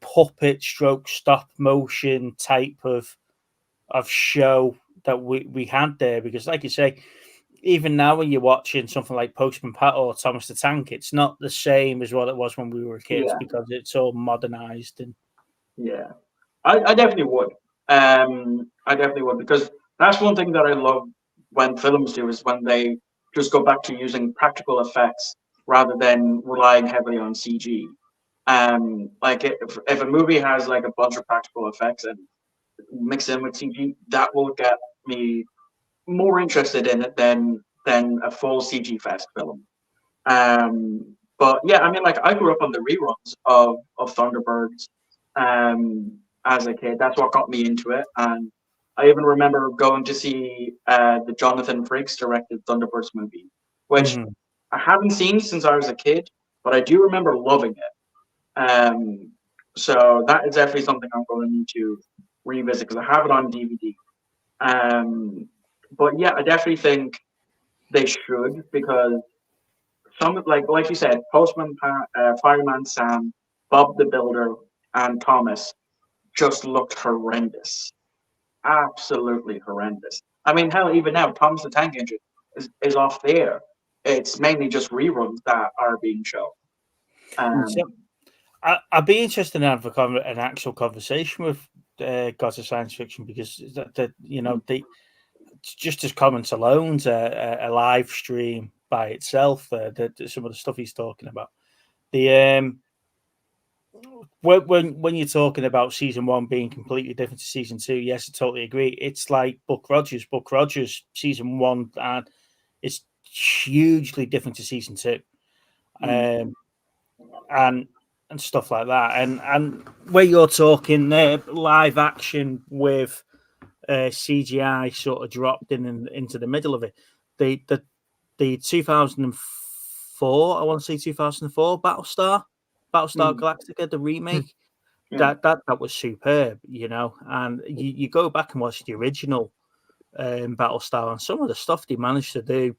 puppet stroke stop motion type of show that we had there? Because like you say, even now when you're watching something like Postman Pat or Thomas the Tank, it's not the same as what it was when we were kids, because it's all modernized. And I definitely would. I definitely would, because that's one thing that I love when films do, is when they just go back to using practical effects rather than relying heavily on CG. Like if a movie has like a bunch of practical effects and mix in with CG, that will get me more interested in it than a full CG fest film. But yeah, I mean, like I grew up on the reruns of Thunderbirds as a kid. That's what got me into it, and I even remember going to see the Jonathan Frakes directed Thunderbirds movie, which I haven't seen since I was a kid, but I do remember loving it. So that is definitely something I'm going to need to revisit, because I have it on DVD. But yeah, I definitely think they should, because some, like you said, Postman Pat, Fireman Sam, Bob the Builder, and Thomas just looked horrendous. Absolutely horrendous. I mean, hell, even now, Thomas the Tank Engine is off there. It's mainly just reruns that are being shown. I'd be interested in having an actual conversation with Gods of Science Fiction, because just as comments alone's a live stream by itself. Some of the stuff he's talking about. The when you're talking about season 1 being completely different to season 2, yes, I totally agree. It's like Buck Rogers. Buck Rogers season 1 and it's hugely different to season 2, and stuff like that. And where you're talking live action with CGI sort of dropped into the middle of it. The 2004, I want to say 2004 Battlestar Galactica, the remake, that was superb, and you go back and watch the original Battlestar, and some of the stuff they managed to do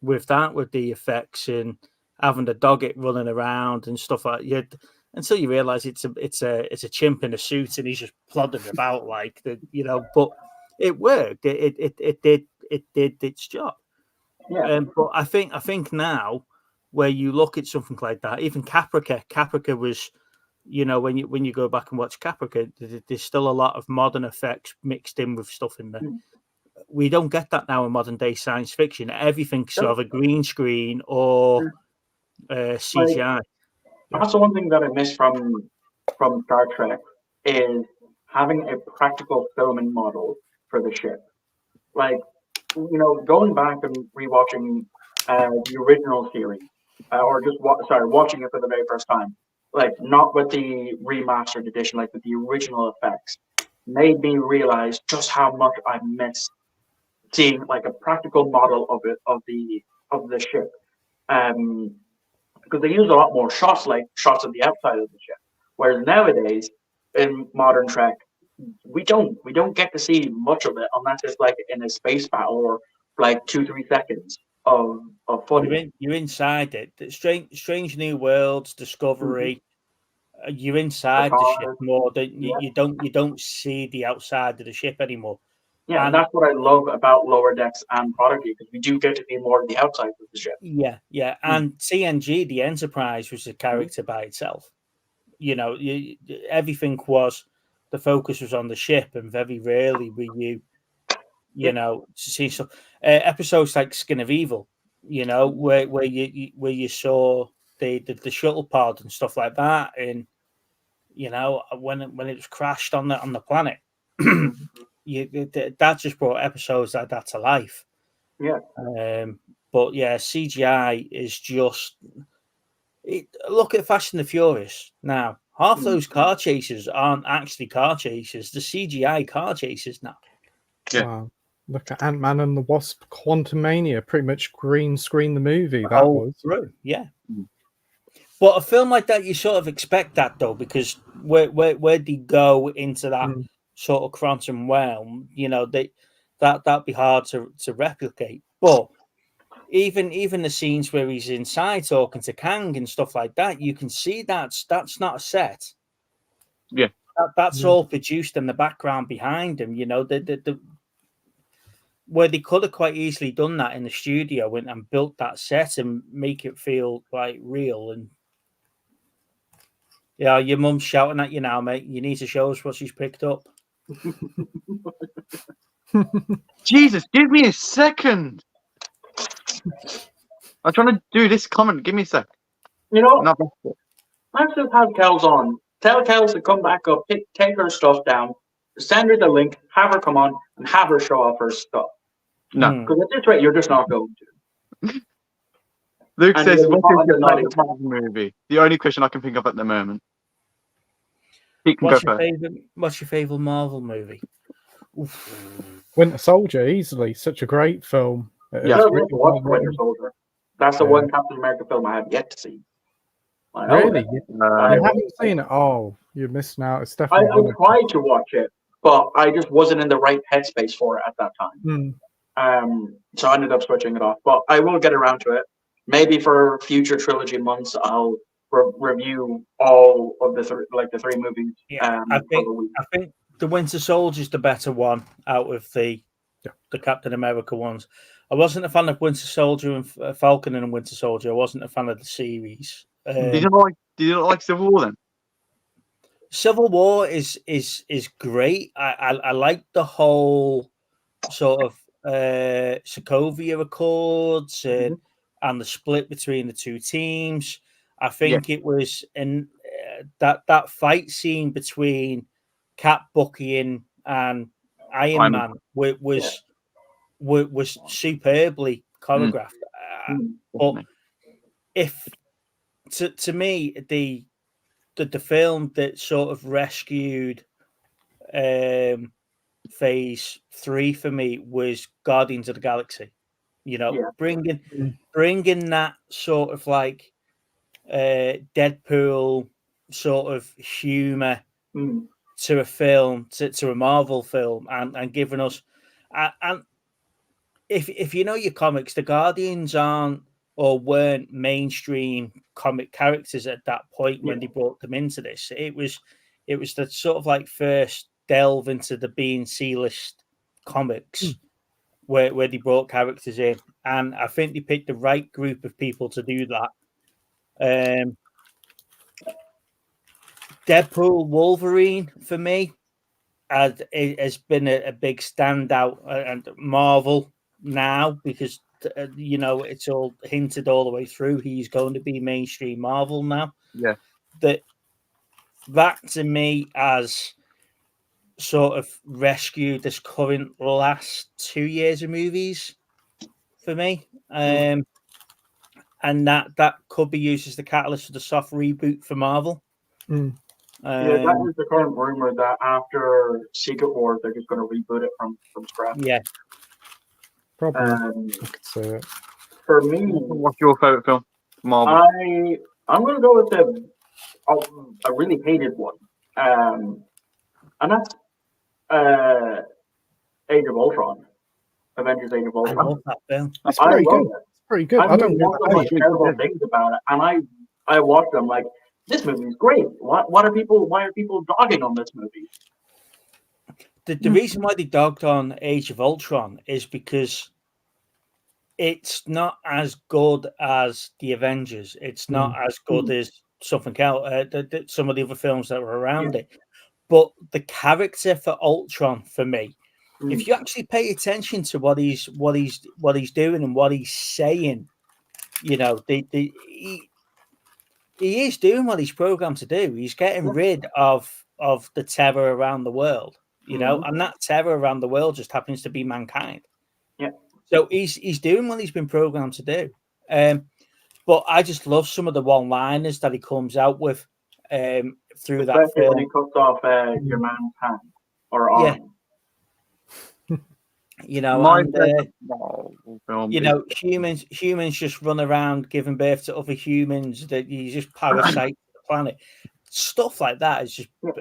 with that, with the effects and having the dog it running around and stuff like that. Until you realise it's a chimp in a suit and he's just plodding about like the but it worked. It did its job. Yeah. But I think now where you look at something like that, even Caprica was, when you go back and watch Caprica, there's still a lot of modern effects mixed in with stuff in there. Mm. We don't get that now in modern day science fiction. Everything's sort of a green screen or CGI. That's the one thing that I miss from Star Trek is having a practical filming model for the ship. Like, going back and rewatching the original series, or just watching it for the very first time, like not with the remastered edition, like with the original effects, made me realize just how much I miss seeing like a practical model of the ship. Because they use a lot more shots, like shots of the outside of the ship. Whereas nowadays, in modern Trek, we don't get to see much of it unless it's like in a space battle or like 2-3 seconds of footage. You're inside it. Strange New Worlds, Discovery. You're inside the ship more. You don't see the outside of the ship anymore. Yeah, and that's what I love about Lower Decks and Prodigy, because we do get to see more of the outside of the ship. Yeah. And TNG, the Enterprise, was a character by itself. Everything was, the focus was on the ship, and very rarely were you to see some episodes like Skin of Evil, where you saw the shuttle pod and stuff like that, and when it was crashed on the planet. That just brought episodes like that to life. Yeah. But yeah, CGI is just. Look at Fast and the Furious now. Half those car chases aren't actually car chases; the CGI car chases now. Yeah. Wow. Look at Ant-Man and the Wasp: Quantumania, pretty much green screen the movie. That was through, yeah. But a film like that, you sort of expect that though, because where they go into that sort of quantum realm, that'd be hard to replicate. But even the scenes where he's inside talking to Kang and stuff like that, you can see that's not a set. Yeah, that's all produced in the background behind him. Where they could have quite easily done that in the studio and built that set and make it feel like real. And yeah, your mum's shouting at you now, mate. You need to show us what she's picked up. Jesus, give me a second. I'm trying to do this comment. Give me a sec. Let's just have Kels on. Tell Kels to come back up, take her stuff down, send her the link, have her come on, and have her show off her stuff. No. Because at this rate, you're just not going to. Luke says, what is your favorite Marvel movie? The only question I can think of at the moment. What's your favorite Marvel movie? Winter Soldier, easily. Such a great film. Yeah, really watch Winter Soldier. That's the one Captain America film I have yet to see. Really? You haven't seen it? Oh, you're missing out. It's definitely. I tried to watch it, but I just wasn't in the right headspace for it at that time. So I ended up switching it off. But I will get around to it. Maybe for future trilogy months, I'll review all of the three movies. Yeah, I think the Winter Soldier is the better one out of the Captain America ones. I wasn't a fan of Winter Soldier and Falcon and Winter Soldier. I wasn't a fan of the series. Did you not like Civil War then? Civil War is great. I like the whole sort of Sokovia Accords and the split between the two teams. I think it was in that fight scene between Cap, Bucky, and Iron Man was superbly choreographed. But if to me the film that sort of rescued phase 3 for me was Guardians of the Galaxy. Bringing that sort of like Deadpool sort of humor to a film, to a Marvel film, and giving us and if you know your comics, the Guardians aren't or weren't mainstream comic characters at that point when they brought them into this. It was the sort of like first delve into the B and C list comics where they brought characters in, and I think they picked the right group of people to do that. Deadpool Wolverine for me has been a big standout, and Marvel now, because it's all hinted all the way through he's going to be mainstream Marvel now. Yeah. That to me has sort of rescued this current last 2 years of movies for me. And that could be used as the catalyst for the soft reboot for Marvel. Mm. Yeah, that is the current rumor that after Secret Wars, they're just going to reboot it from scratch. Yeah, Probably. I could see it. For me, what's your favorite film? Marvel. I'm going to go with a really hated one, and that's Age of Ultron, Avengers: Age of I Ultron. love that film. That's pretty good. It. It's pretty good. I don't know like terrible things about it, and I watched them like, this movie is great. Why are people dogging on this movie? The reason why they dogged on Age of Ultron is because it's not as good as the Avengers. It's not as good as something else. Some of the other films that were around it. But the character for Ultron, for me, if you actually pay attention to what he's doing and what he's saying, he is doing what he's programmed to do. He's getting rid of the terror around the world, and that terror around the world just happens to be mankind. Yeah. So he's doing what he's been programmed to do. But I just love some of the one-liners that he comes out with through especially that film. When he cuts off your man's hand or arm. Humans just run around giving birth to other humans. That you just parasite the planet. Stuff like that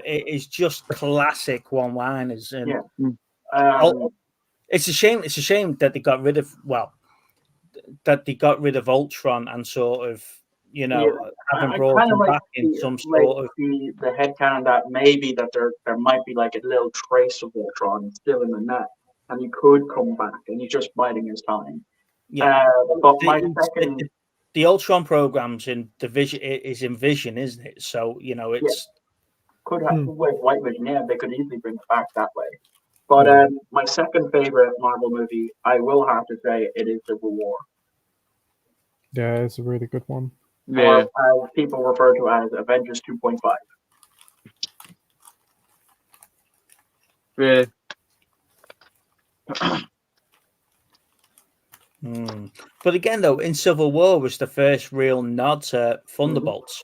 is just classic one-liners. And it's a shame. It's a shame that they got rid of Ultron and sort of haven't brought him back in some sort of the headcanon that maybe that there might be like a little trace of Ultron still in the net, and he could come back, and he's just biding his time. Yeah, but the Ultron programs in the Vision is in Vision, isn't it? So it's could have White Vision. Yeah, they could easily bring it back that way. But my second favorite Marvel movie, I will have to say, it is Civil War. Yeah, it's a really good one. Or as people refer to as Avengers 2.5. Really? But again, though, in Civil War was the first real nod to Thunderbolts.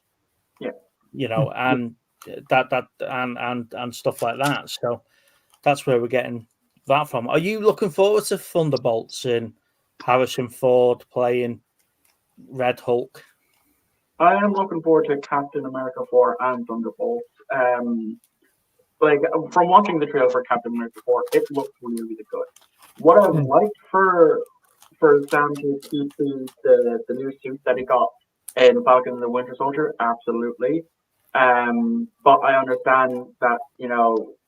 And that and stuff like that. So that's where we're getting that from. Are you looking forward to Thunderbolts and Harrison Ford playing Red Hulk? I am looking forward to Captain America 4 and Thunderbolts. Like from watching the trailer for Captain America 4, it looks really, really good. What I would like for Sam to keep the new suit that he got in Falcon and the Winter Soldier, absolutely. But I understand that,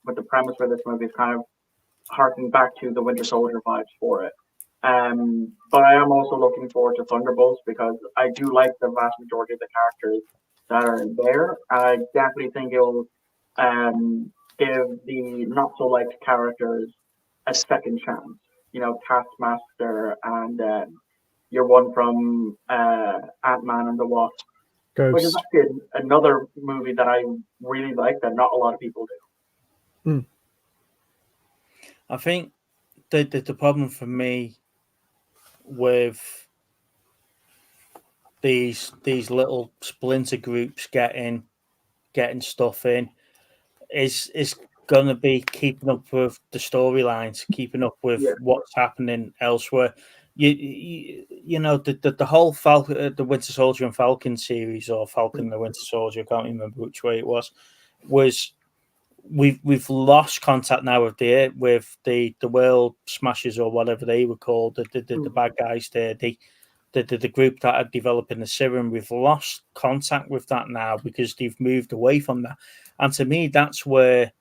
with the premise for this movie is kind of harking back to the Winter Soldier vibes for it. But I am also looking forward to Thunderbolts because I do like the vast majority of the characters that are there. I definitely think it will give the not so liked characters a second chance. Taskmaster and your one from Ant-Man and the Wasp, which is actually another movie that I really like that not a lot of people do. I think the problem for me with these little splinter groups getting stuff in is going to be keeping up with the storylines, keeping up with what's happening elsewhere. The whole Falcon, the Winter Soldier and Falcon series, or Falcon and the Winter Soldier, I can't remember which way it was we've lost contact now with the World Smashers or whatever they were called, the bad guys there, the group that are developing the serum. We've lost contact with that now because they've moved away from that. And to me, that's where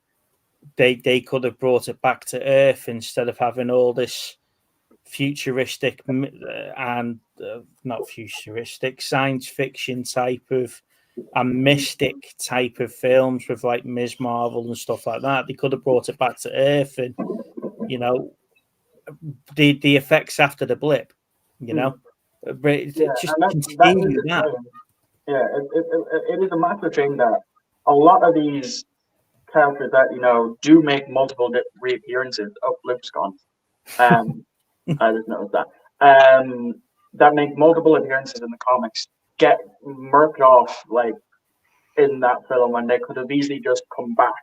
they could have brought it back to Earth instead of having all this futuristic and not futuristic, science fiction type of and mystic type of films with like Ms. Marvel and stuff like that. They could have brought it back to Earth and, you know, the effects after the blip, you know, but just continue that. Yeah, it is a massive shame that a lot of these characters that, you know, do make multiple reappearances. Oh, Luke's gone. I just noticed that. That make multiple appearances in the comics get murked off like in that film, and they could have easily just come back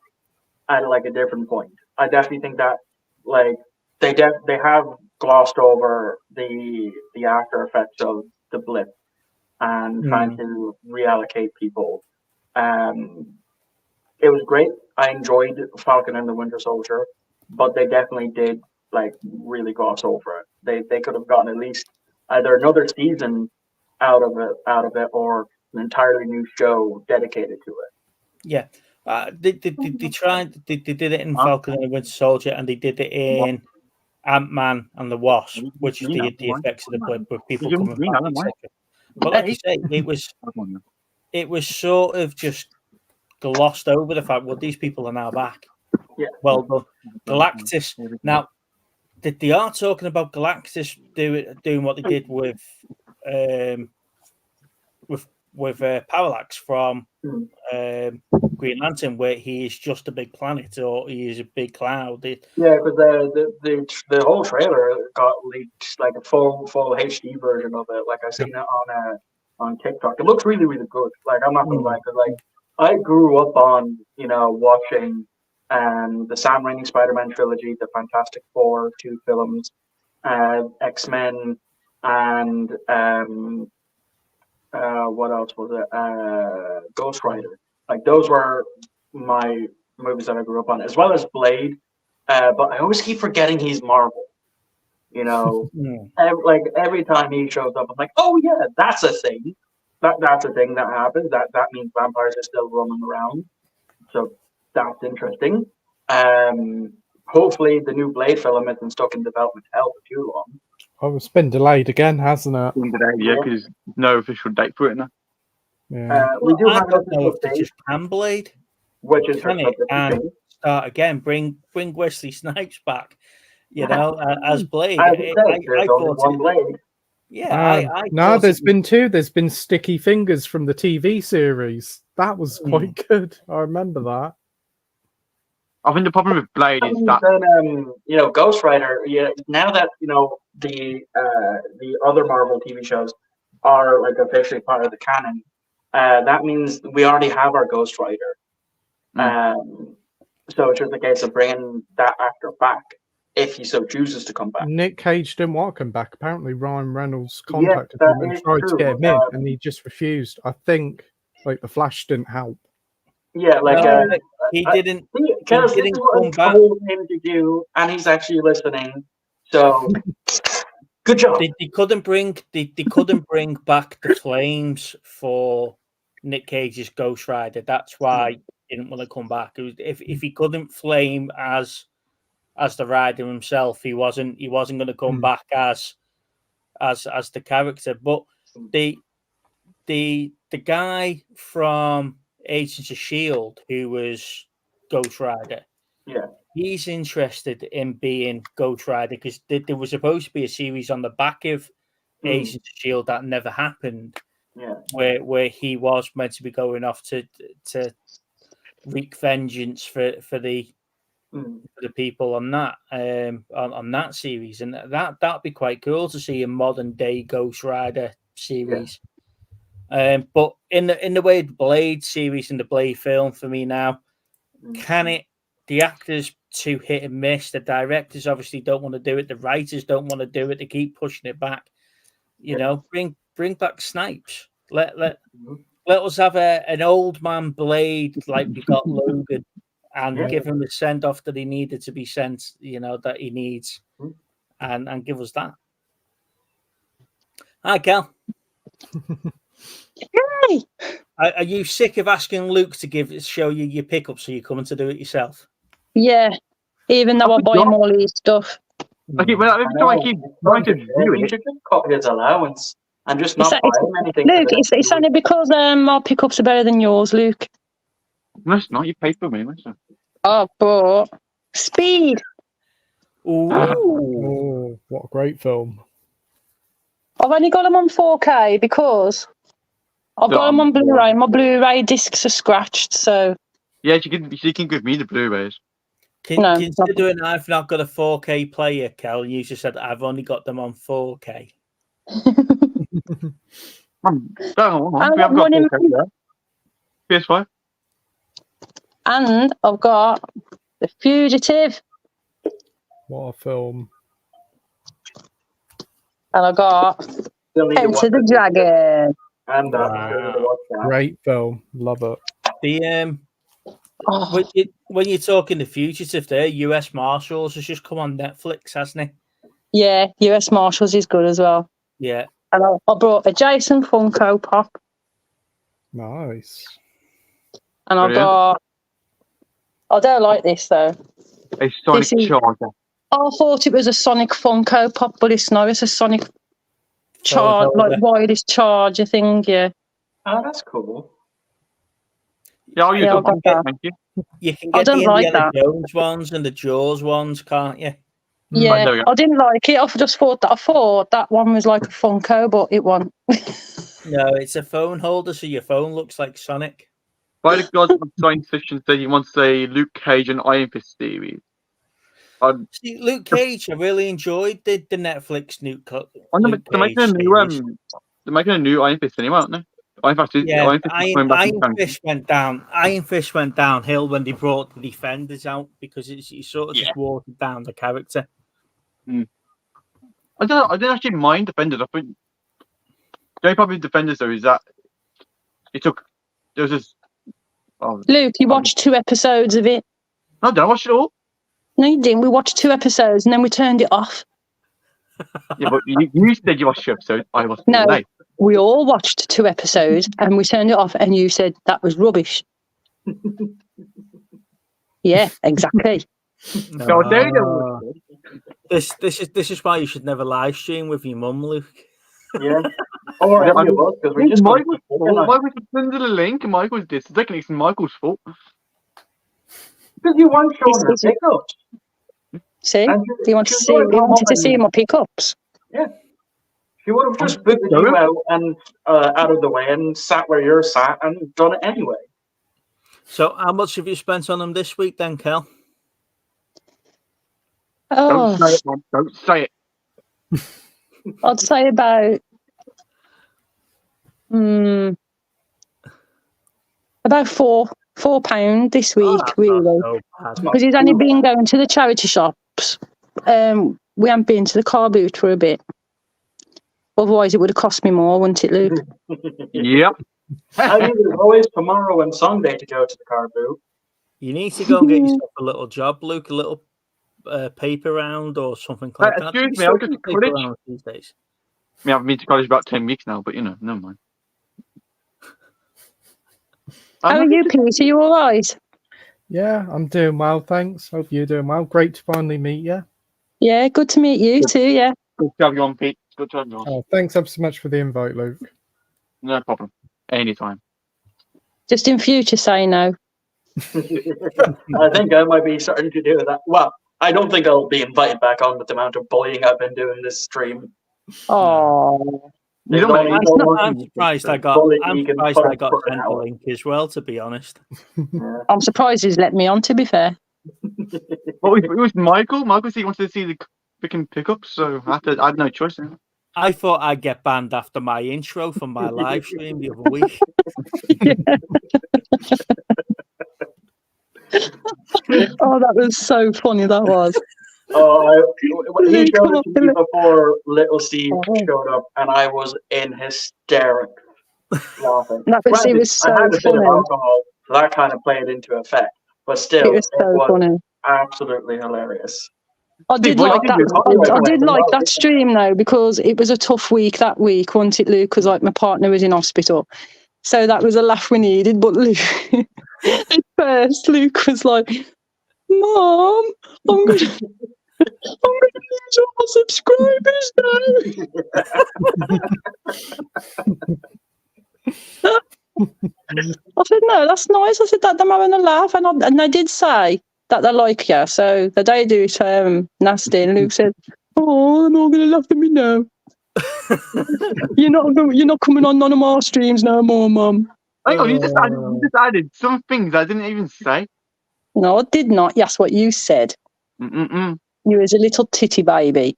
at like a different point. I definitely think that like they have glossed over the after effects of the blip and trying to reallocate people. It was great. I enjoyed Falcon and the Winter Soldier, but they definitely did like really gloss over it. They could have gotten at least either another season out of it or an entirely new show dedicated to it. Yeah. They tried. They did it in Falcon and the Winter Soldier, and they did it in Ant-Man and the Wasp, which the effects of the blip with people coming back, etc. But like you say, it was sort of just glossed over the fact, well, these people are now back. Yeah. Well, the Galactus. Now, they are talking about Galactus doing what they did with Parallax from Green Lantern, where he is just a big planet or he is a big cloud. Yeah, because the whole trailer got leaked, like a full HD version of it. Like I've seen it on TikTok. It looks really, really good. Like I'm not gonna lie, because like I grew up on, you know, watching the Sam Raimi Spider-Man trilogy, the Fantastic Four 2 films, X-Men, and what else was it? Ghost Rider. Like those were my movies that I grew up on, as well as Blade. But I always keep forgetting he's Marvel. You know, every time he shows up, I'm like, oh yeah, that's a thing. That's a thing that happens. That means vampires are still roaming around. So that's interesting. Hopefully the new Blade film isn't stuck in development hell for too long. Oh, it's been delayed again, hasn't it? Yeah, because there's no official date for it now. Yeah. We do have don't know if they just can Blade, which is can it, and start again. Bring Wesley Snipes back. You know, as Blade. I thought one Blade. Yeah, no, there's been two. There's been Sticky Fingers from the TV series. That was quite good. I remember that. I think the problem with Blade is that you know, Ghost Rider. Yeah, now that you know the other Marvel TV shows are like officially part of the canon, that means we already have our Ghost Rider. So it's just a case of bringing that actor back if he so chooses to come back. Nick Cage didn't want to come back. Apparently, Ryan Reynolds contacted him and tried to get him in, and he just refused. I think like the Flash didn't help. Yeah, like he didn't. Because this is what I told him to do, and he's actually listening. So, good job. They couldn't bring. They couldn't bring back the flames for Nick Cage's Ghost Rider. That's why he didn't want to come back. It was, if he couldn't flame as the rider himself, he wasn't going to come back as the character. But the guy from Agents of S.H.I.E.L.D. who was Ghost Rider, he's interested in being Ghost Rider because there was supposed to be a series on the back of Agents of S.H.I.E.L.D. that never happened. Where he was meant to be going off to wreak vengeance for the people on that on that series, and that'd be quite cool to see a modern day Ghost Rider series. But in the way the Blade series and the Blade film for me now, can it? The actors too hit and miss. The directors obviously don't want to do it. The writers don't want to do it. They keep pushing it back. You know, bring back Snipes. Let us have an old man Blade like we got Logan and give him the send off that he needed to be sent, that he needs, and give us that. Hi, Cal. Yay! Are you sick of asking Luke to show you your pickup, so you're coming to do it yourself? Yeah, even though I buy him all his stuff. Okay, well, every time I keep trying to do You it. should just cut his allowance and just not buy him anything. Luke, it's only because my pickups are better than yours, Luke. No, it's not. You pay for me, listen. Oh, but Speed. Ooh. Oh, what a great film. I've only got them on 4K because I've got them on Blu-ray. My Blu-ray discs are scratched, so... Yeah, you can give me the Blu-rays. Considering I've not got a 4K player, Cal, you just said I've only got them on 4K. We haven't got 4K there. PS5. And I've got The Fugitive. What a film. And I got Enter the Dragon. And Great film. Love it. The when you're talking The Fugitive there, US Marshals has just come on Netflix, hasn't it? Yeah, US Marshals is good as well. Yeah. And I brought a Jason Funko Pop. Nice. And I got... I don't like this, though. A Sonic Charger. I thought it was a Sonic Funko Pop, but it's not. It's a Sonic charge, like wireless charger thing, yeah. Oh, that's cool. Yeah, I'll use that. Thank you. You can get the Indiana Jones ones and the Jaws ones, can't you? Yeah, I didn't like it. I just thought that one was like a Funko, but it wasn't. No, it's a phone holder, so your phone looks like Sonic. By the gods of science fiction said he wants a Luke Cage and Iron Fist series. See, Luke Cage, I really enjoyed the Netflix Luke Cage. They're making a new Iron Fist anyway, aren't they? Iron Fist went down. Iron Fist went downhill when they brought the Defenders out because it sort of just watered down the character. I didn't actually mind Defenders. I think the only problem with Defenders though is that there was this. Luke, you watched 2 episodes of it. No, did I watch it all? No, you didn't. We watched 2 episodes and then we turned it off. Yeah, but you said you watched 2 episodes. I watched No, all day. we all watched 2 episodes and we turned it off, and you said that was rubbish. Yeah, exactly. This is why you should never live stream with your mum, Luke. Yeah. Or because we just why was it send the link? Michael's this. Technically, it's Michael's fault. Because you weren't showing her pickups. See? Do you want to see? You wanted to see my pickups? Yeah. She would have just booted you out and out of the way and sat where you're sat and done it anyway. So, how much have you spent on them this week, then, Kel? Oh, Don't say it, man. Don't say it. I'd say about £4 this week, really. Because he's only been going to the charity shops. We haven't been to the car boot for a bit. Otherwise, it would have cost me more, wouldn't it, Luke? Yep. I think there's always tomorrow and Sunday to go to the car boot. You need to go and get yourself a little job, Luke, a little paper round or something like that. Excuse me, I'll go to college these days. I mean, I've been to college about 10 weeks now, but never mind. How are you, Pete? Are you all right? Yeah, I'm doing well, thanks. Hope you're doing well. Great to finally meet you. Yeah, good to meet you too, yeah. Good to have you on, Pete. Good to have you on. Oh, thanks ever so much for the invite, Luke. No problem. Anytime. Just in future, say no. I think I might be starting to do that. Well, I don't think I'll be invited back on with the amount of bullying I've been doing this stream. Oh. I'm surprised I got sent the link as well, to be honest. I'm surprised he's let me on, to be fair. Well, it was Michael. Michael said he wanted to see the freaking pickups, so I had no choice then. I thought I'd get banned after my intro from my live stream the other week. Oh, that was so funny, that was. Oh, he showed it to me before little Steve showed up, and I was in hysterics laughing. It was so I had a bit funny. of alcohol, so that kind of played into effect. but still, It was so funny. absolutely hilarious. I did what like did that. you do? I did like that stream though, because it was a tough week that week, wasn't it, Luke? Because like my partner was in hospital, so that was a laugh we needed. But Luke, at first, Luke was like, "Mom, I'm gonna lose all my subscribers now." I said, "No, that's nice." I said that they're having a laugh, and they did say that they like you, so they do it nasty. And Luke said, "Oh, they're not going to laugh at me now. You're not coming on none of my streams no more, Mum." Hang on, you just added some things I didn't even say. No, I did not. That's what you said. Mm-mm-mm. You was a little titty baby.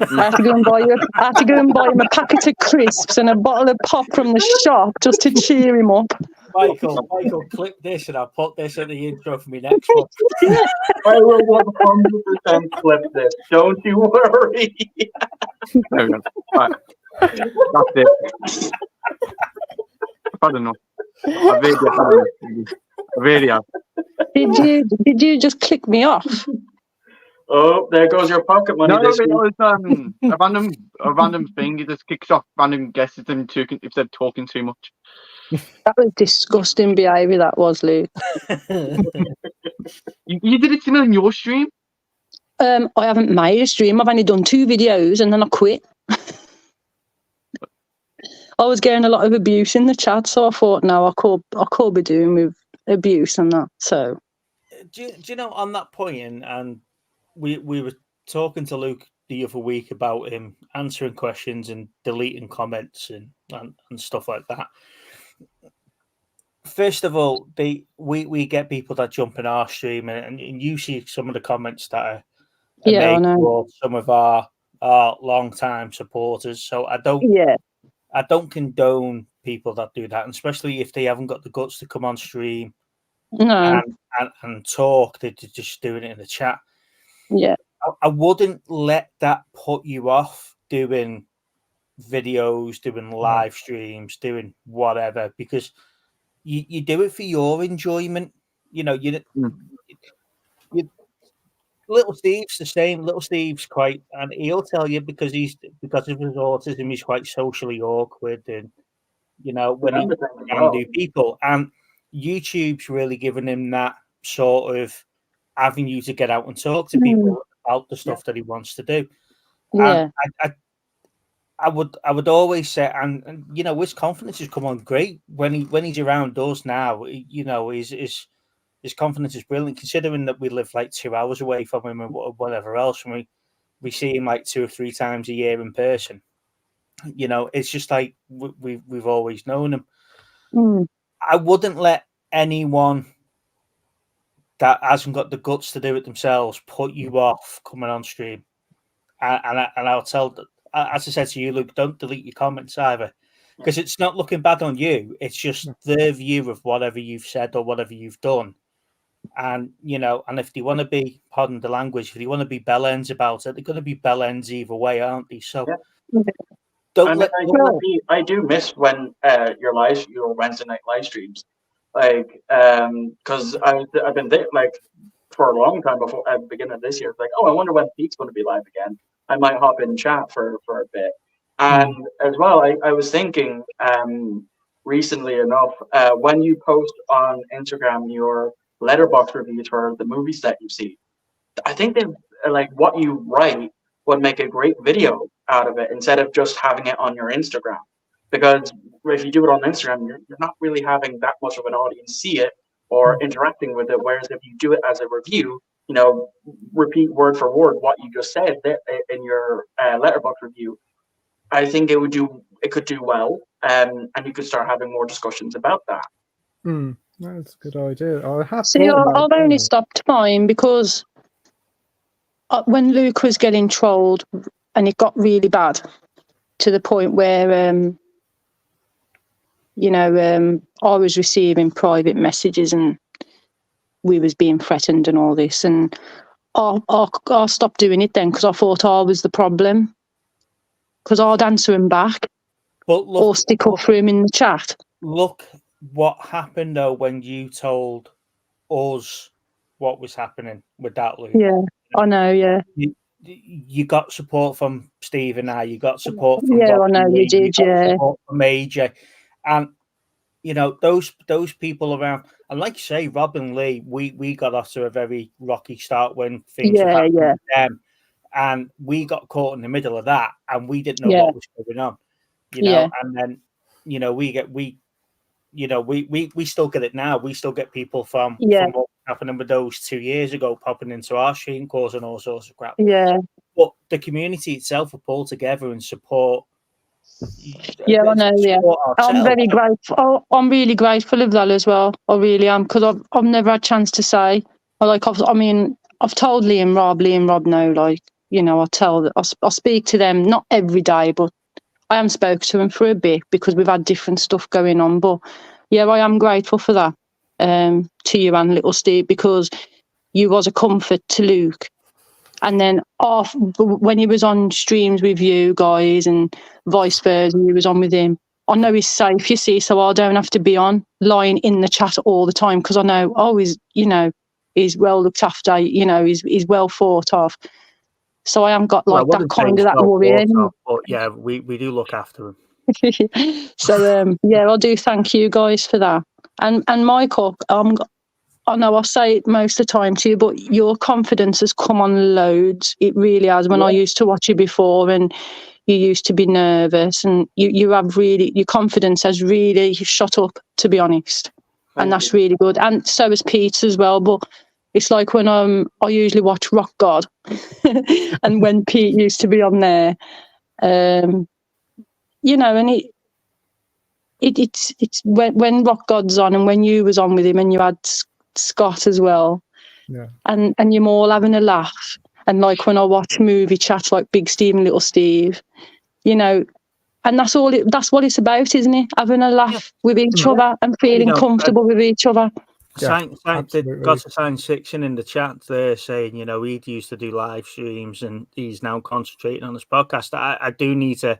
I had to go and buy him a packet of crisps and a bottle of pop from the shop just to cheer him up. Michael, clip this and I'll put this at the intro for me next one. Yeah. I will 100% clip this. Don't you worry. There we go. Right. That's it. I've had enough. I really have. Did you just click me off? Oh, there goes your pocket money. No, This it week. was a random thing. It just kicks off random guesses and if they're talking too much. That was disgusting behaviour. That was, Luke. You did it similar in your stream. I haven't made a stream. I've only done 2 videos and then I quit. I was getting a lot of abuse in the chat, so I thought, no, I could be doing with abuse and that. So, do you know, on that point, and we were talking to Luke the other week about him answering questions and deleting comments and stuff like that. First of all, we get people that jump in our stream, and you see some of the comments that are yeah, I made know. towards some of our long-time supporters. So I don't condone people that do that, and especially if they haven't got the guts to come on stream No, and talk. They're just doing it in the chat. yeah, I wouldn't let that put you off doing videos, doing live streams, doing whatever, because you do it for your enjoyment. You know, you Little Steve's the same. Little Steve's quite, and he'll tell you because of his autism, he's quite socially awkward, and you know when he can do people, and YouTube's really given him that sort of avenue to get out and talk to people about the stuff that he wants to do. yeah. And I would always say, and you know, his confidence has come on great when he's around us now. You know, his confidence is brilliant, considering that we live like 2 hours away from him and whatever else. When we see him like 2 or 3 times a year in person, you know, it's just like we've always known him. I wouldn't let anyone that hasn't got the guts to do it themselves put you off coming on stream. And I'll tell, as I said to you, Luke, don't delete your comments either, because it's not looking bad on you. It's just their view of whatever you've said or whatever you've done. And, you know, and if they want to be, pardon the language, if they want to be bellends about it, they're going to be bellends either way, aren't they? So I do miss when your Wednesday night live streams, like, because I've been there like for a long time before at the beginning of this year. It's like, oh, I wonder when Pete's going to be live again. I might hop in chat for a bit. And as well, I was thinking recently enough, when you post on Instagram your letterbox reviews for the movies that you see, I think that like what you write would make a great video out of it instead of just having it on your Instagram. Because if you do it on Instagram, you're not really having that much of an audience see it or interacting with it. Whereas if you do it as a review, you know, repeat word for word what you just said there in your letterbox review, I think it could do well, and you could start having more discussions about that. That's a good idea. I've only stopped mine because when Luke was getting trolled, and it got really bad to the point where, you know, I was receiving private messages and we was being threatened and all this, and I stopped doing it then because I thought I was the problem, because I'd answer him back or stick up for him in the chat. Look what happened though when you told us what was happening with that, Luke. Yeah, I know. Yeah, You got support from Steve and I. You got support from yeah, Rob I know and you Lee, did. got Yeah, support from AJ, and those people around. And like you say, Rob and Lee, we got off to a very rocky start when things were yeah, happening yeah, with them, and we got caught in the middle of that, and we didn't know yeah, what was going on. yeah, And then we still get it now. We still get people from yeah, what was happening with those 2 years ago popping into our stream, causing all sorts of crap. yeah. But the community itself will pull together and support. Yeah, I know. Yeah, I'm very grateful. I'm really grateful of that as well. I really am, because I've never had a chance to say. I've told Lee and Rob know. Like, I speak to them not every day, but I am spoke to them for a bit because we've had different stuff going on. But yeah, I am grateful for that. To you and little Steve, because you was a comfort to Luke. And then when he was on streams with you guys and vice versa, he was on with him. I know he's safe, you see, so I don't have to be on lying in the chat all the time, because I know, he's well looked after, he's well thought of. So I haven't got that kind of that worry. But yeah, we do look after him. So I do thank you guys for that. And Michael, I know I say it most of the time to you, but your confidence has come on loads. It really has. When I used to watch you before and you used to be nervous, and you have really, your confidence has really shot up, to be honest. And that's really good. And so has Pete's as well. But it's like when I usually watch Rock God and when Pete used to be on there, and it's when Rock God's on and when you was on with him and you had Scott as well, and you're all having a laugh, and like when I watch movie chats like Big Steve and Little Steve, and that's what it's about, isn't it? Having a laugh with each other and feeling comfortable with each other. Got a science fiction in the chat there saying, he used to do live streams and he's now concentrating on his podcast. I do need to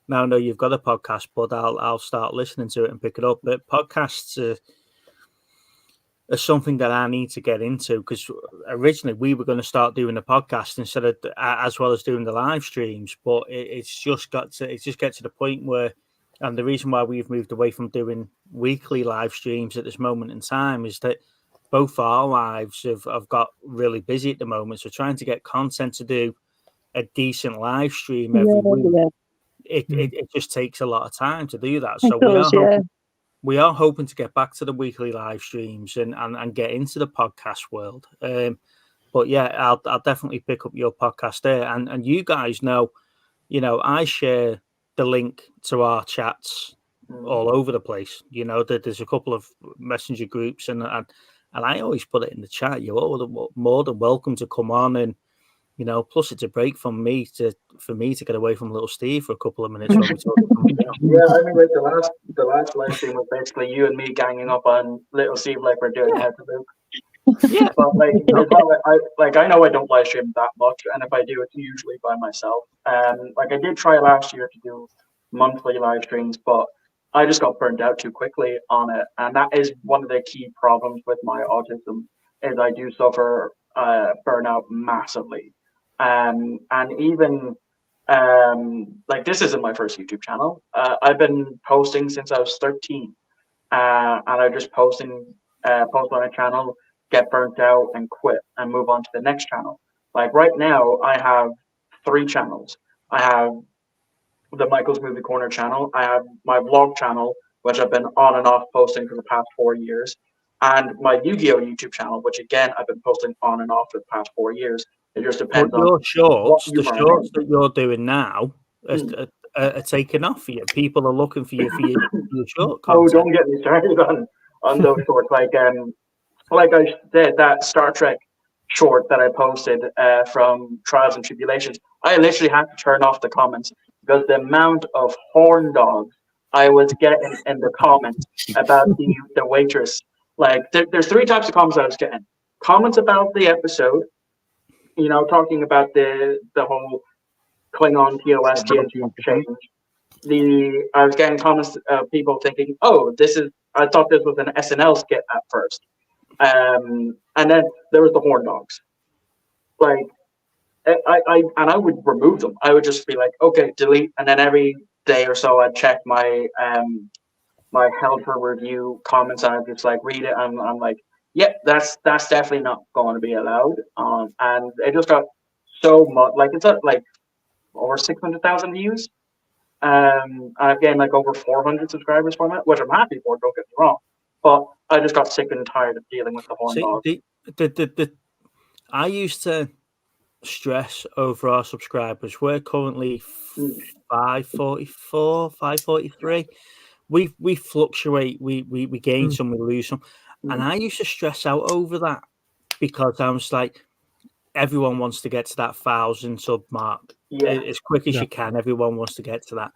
now know you've got a podcast, but I'll start listening to it and pick it up. But podcasts are something that I need to get into, because originally we were going to start doing the podcast instead of as well as doing the live streams, but it just gets to the point where, and the reason why we've moved away from doing weekly live streams at this moment in time is that both our lives have got really busy at the moment. So trying to get content to do a decent live stream every week, it just takes a lot of time to do that. So we are hoping to get back to the weekly live streams and get into the podcast world. But yeah, I'll definitely pick up your podcast there. And you guys know, I share the link to our chats all over the place. There's a couple of messenger groups and I always put it in the chat. You're all more than welcome to come on, and plus it's a break for me to get away from little Steve for a couple of minutes. Yeah, I mean, like the last live stream was basically you and me ganging up on little Steve like we're doing now to Luke. Yeah, but it's not I know I don't live stream that much, and if I do, it's usually by myself. I did try last year to do monthly live streams, but I just got burnt out too quickly on it, and that is one of the key problems with my autism, is I do suffer burnout massively. And even this isn't my first YouTube channel. I've been posting since I was 13, and I just post on a channel, get burnt out, and quit, and move on to the next channel. Like right now, I have 3 channels. I have the Michael's Movie Corner channel. I have my vlog channel, which I've been on and off posting for the past 4 years, and my Yu-Gi-Oh YouTube channel, which again I've been posting on and off for the past 4 years. It just depends on your shorts. The shorts that you're doing now are taking off for you. People are looking for you for your short content. Oh, don't get me started on those shorts. Like I said, that Star Trek short that I posted from Trials and Tribulations, I literally had to turn off the comments because the amount of horn dogs I was getting in the comments about the waitress. There's 3 types of comments I was getting. Comments about the episode, talking about the whole Klingon TOS change. I was getting comments of people thinking, "Oh, I thought this was an SNL skit at first." And then there was the horn dogs. Like I would remove them. I would just be like, okay, delete, and then every day or so I'd check my my held for review comments, and I'd just like read it, and I'm like, yep, that's definitely not going to be allowed. And it just got so much, like it's like over 600,000 views. I've gained like over 400 subscribers from it, which I'm happy for. Don't get me wrong, but I just got sick and tired of dealing with the horn See, dog. I used to stress over our subscribers. We're currently 544, 543. We fluctuate. We gain some, we lose some, and I used to stress out over that because I was like, everyone wants to get to that 1,000 sub mark as quick as you can. Everyone wants to get to that,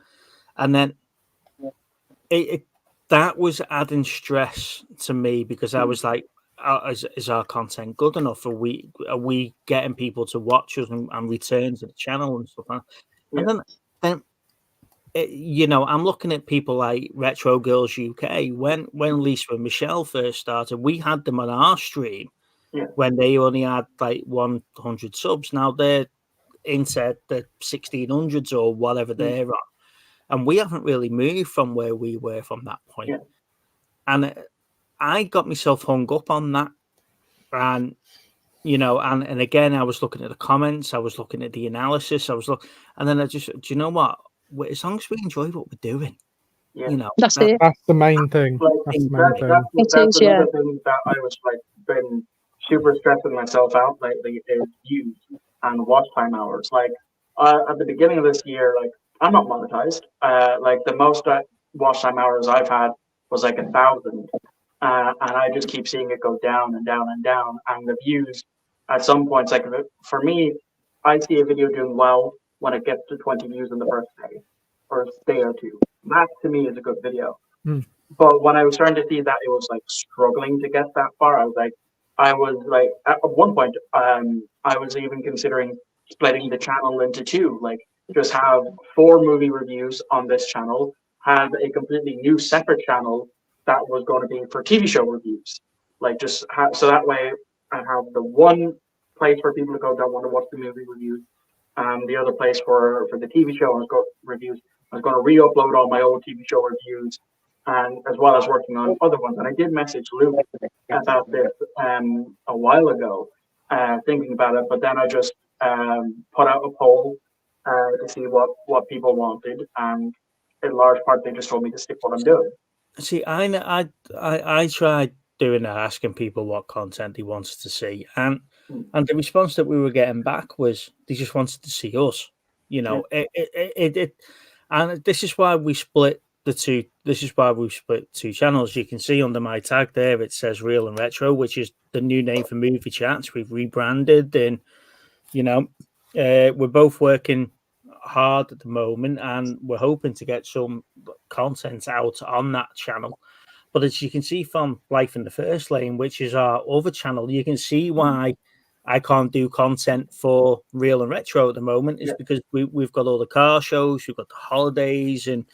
and then that was adding stress to me because I was like, is our content good enough? Are we getting people to watch us and return to the channel and stuff? And then you know, I'm looking at people like Retro Girls UK. When Lisa and Michelle first started, we had them on our stream when they only had like 100 subs. Now they're into the 1600s or whatever they're on, and we haven't really moved from where we were from that point. And I got myself hung up on that, and you know, and again, I was looking at the comments, I was looking at the analysis, and then I just, do you know what? As long as we enjoy what we're doing, you know, that's it. That's the main thing. Like, That's the main thing. That's another thing that I was like been super stressing myself out lately is views and watch time hours. Like at the beginning of this year, like I'm not monetized. Like the most watch time hours I've had was like 1,000, and I just keep seeing it go down and down and down. And the views at some points, like for me, I see a video doing well when it gets to 20 views in the first day or two. That to me is a good video. But when I was starting to see that it was like struggling to get that far, I was like at one point, I was even considering splitting the channel into two, like just have 4 movie reviews on this channel, have a completely new separate channel that was going to be for TV show reviews, like just so that way I have the one place for people to go that want to watch the movie reviews, the other place for the TV show reviews. I was going to re-upload all my old TV show reviews, and as well as working on other ones. And I did message Luke about this a while ago, thinking about it. But then I just put out a poll to see what people wanted, and in large part they just told me to stick what I'm doing. See, I tried doing that, asking people what content they wanted to see, and the response that we were getting back was they just wanted to see us. You know, and this is why we split the two. This is why we split 2 channels. You can see under my tag there it says Real and Retro, which is the new name for Movie Chats. We've rebranded, and you know, we're both working hard at the moment, and we're hoping to get some content out on that channel. But as you can see from Life in the First Lane, which is our other channel, you can see why I can't do content for Real and Retro at the moment. Is because we've got all the car shows, we've got the holidays, and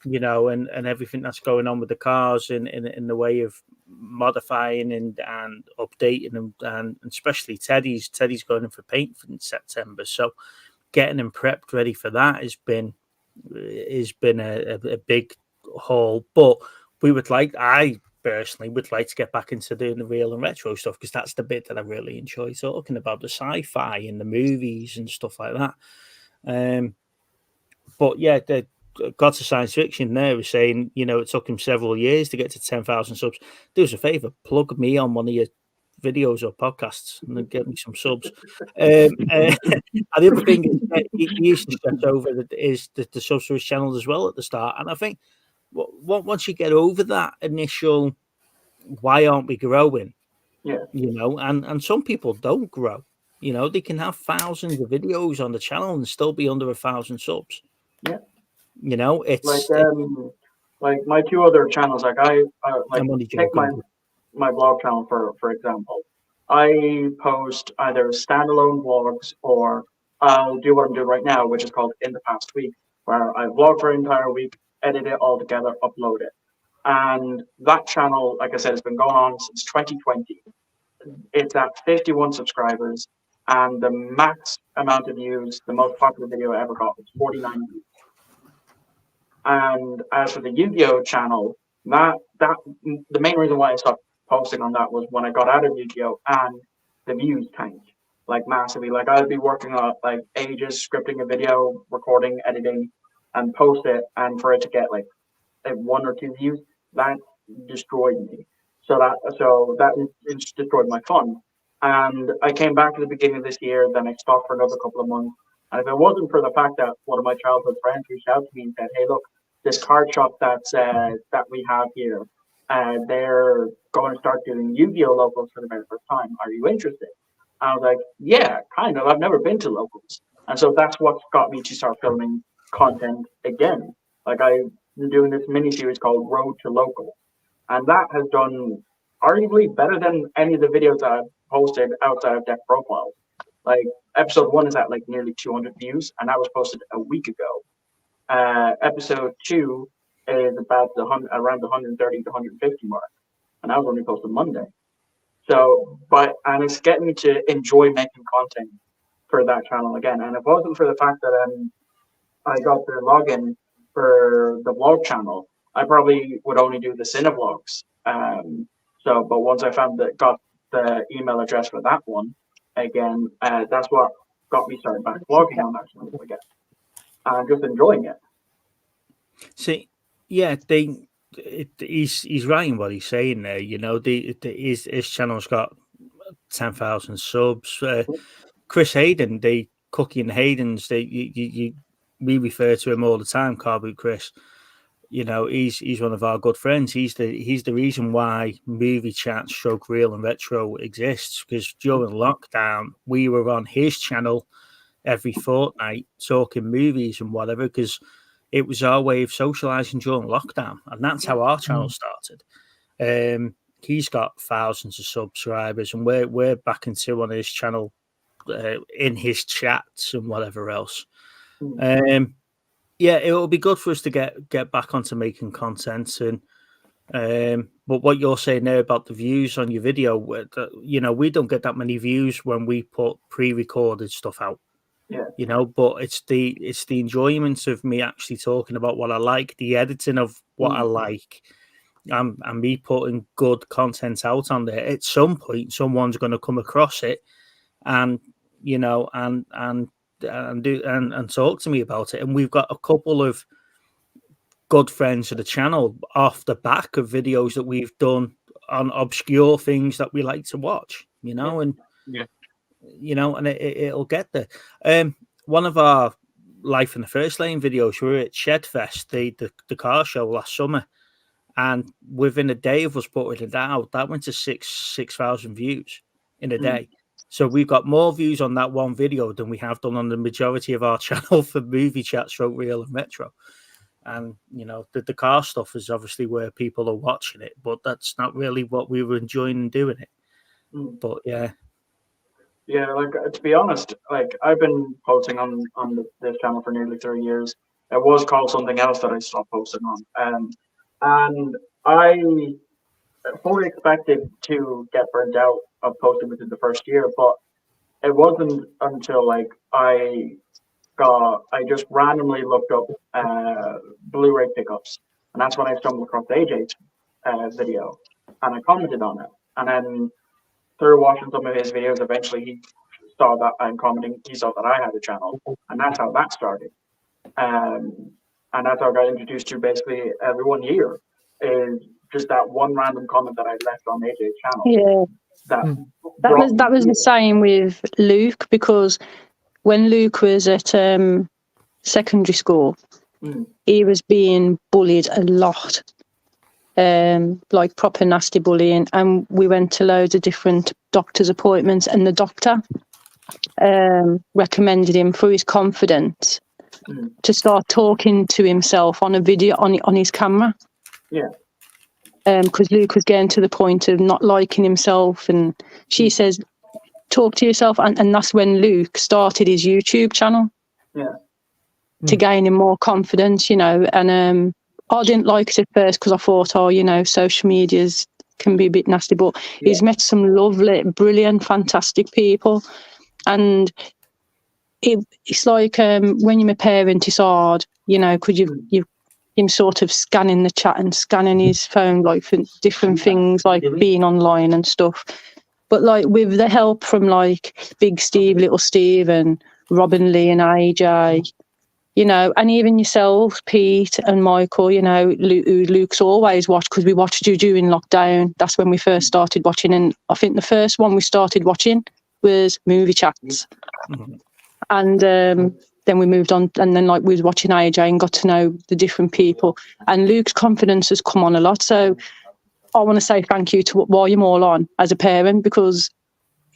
you know, and everything that's going on with the cars in the way of modifying and updating them, and especially Teddy's going in for paint in September. So getting him prepped ready for that has been a big haul. But I personally would like to get back into doing the Real and Retro stuff, because that's the bit that I really enjoy talking about, the sci-fi and the movies and stuff like that. But yeah, the Gods of Science Fiction there was saying, you know, it took him several years to get to 10,000 subs. Do us a favor, plug me on one of your videos or podcasts and then get me some subs. And the other thing is, he used to stress over is the subs to his channel as well at the start. And I think once you get over that initial, why aren't we growing? Yeah. You know, and some people don't grow. You know, they can have thousands of videos on the channel and still be under 1,000 subs. Yeah. You know, it's like my 2 other channels. Like I like take joking. my blog channel for example. I post either standalone vlogs, or I'll do what I'm doing right now, which is called In the Past Week, where I vlog for an entire week, edit it all together, upload it. And that channel, like I said, has been going on since 2020. It's at 51 subscribers, and the max amount of views, the most popular video I ever got, was 49 views. And as for the Yu-Gi-Oh channel, the main reason why I stopped posting on that was when I got out of Yu-Gi-Oh and the views tanked like massively. Like I'd be working on like ages scripting a video, recording, editing, and post it, and for it to get like 1 or 2 views, that destroyed me. So that destroyed my fun. And I came back at the beginning of this year, then I stopped for another couple of months. And if it wasn't for the fact that one of my childhood friends reached out to me and said, "Hey, look, this card shop that we have here, they're going to start doing Yu-Gi-Oh locals for the very first time. Are you interested?" I was like, "Yeah, kind of. I've never been to locals." And so that's what got me to start filming content again. Like I've been doing this mini series called Road to Local, and that has done arguably better than any of the videos that I've posted outside of Deck Profiles. Like episode 1 is at like nearly 200 views, and that was posted a week ago. Episode 2 is about around the 130 to 150 mark, and that was only posted Monday. So, and it's getting me to enjoy making content for that channel again. And if it wasn't for the fact that I got the login for the vlog channel, I probably would only do the Cinevlogs. But once I got the email address for that one, again, that's what got me started back vlogging on that channel again. And I'm just enjoying it. See, yeah, he's right in what he's saying there. You know, his channel's got 10,000 subs. Chris Hayden, Cookie and Hayden's, we refer to him all the time, Car Boot Chris. You know, he's one of our good friends. He's the reason why Movie Chat, Stroke Real and Retro exists, because during lockdown we were on his channel every fortnight talking movies and whatever, because it was our way of socializing during lockdown, and that's how our channel started. He's got thousands of subscribers, and we're back into on his channel in his chats and whatever else. Yeah, it will be good for us to get back onto making content. And but what you're saying there about the views on your video, you know, we don't get that many views when we put pre-recorded stuff out. Yeah. You know, but it's the enjoyment of me actually talking about what I like, the editing of what I like, and me putting good content out on there. At some point, someone's going to come across it, and you know, and talk to me about it. And we've got a couple of good friends of the channel off the back of videos that we've done on obscure things that we like to watch. You know, and you know, and it'll get there. One of our Life in the First Lane videos, we were at Shedfest, the car show last summer, and within a day of us putting it out, that went to 6,000 views in a day. So we've got more views on that one video than we have done on the majority of our channel for Movie Chat, Stroke Real and Retro. And you know, the car stuff is obviously where people are watching it, but that's not really what we were enjoying doing it. But yeah. Yeah, like to be honest, like I've been posting on this channel for nearly 3 years. It was called something else that I stopped posting on, and I fully expected to get burnt out of posting within the first year, but it wasn't until like I just randomly looked up Blu-ray pickups, and that's when I stumbled across AJ's video, and I commented on it, and then through watching some of his videos, eventually he saw that and commenting, he saw that I had a channel, and that's how that started. And that's how I got introduced to basically everyone here, is just that one random comment that I left on AJ's channel. Yeah, that was the same with Luke, because when Luke was at secondary school, he was being bullied a lot. Like proper nasty bullying, and we went to loads of different doctor's appointments, and the doctor recommended him for his confidence to start talking to himself on a video on his camera. Yeah. Because Luke was getting to the point of not liking himself, and she says, talk to yourself, and that's when Luke started his YouTube channel. Yeah. To gain him more confidence, you know, and I didn't like it at first because I thought, oh, you know, social medias can be a bit nasty, but he's met some lovely, brilliant, fantastic people. And it's like when you're a parent, it's hard, you know, because you've him sort of scanning the chat and scanning his phone, like for different things, like being online and stuff. But like with the help from like Big Steve, Little Steve, and Robin Lee and AJ, you know, and even yourselves, Pete and Michael, you know, Luke's always watched because we watched you during lockdown. That's when we first started watching. And I think the first one we started watching was Movie Chats. Mm-hmm. And then we moved on, and then like we was watching AJ and got to know the different people. And Luke's confidence has come on a lot. So I want to say thank you to William all on as a parent, because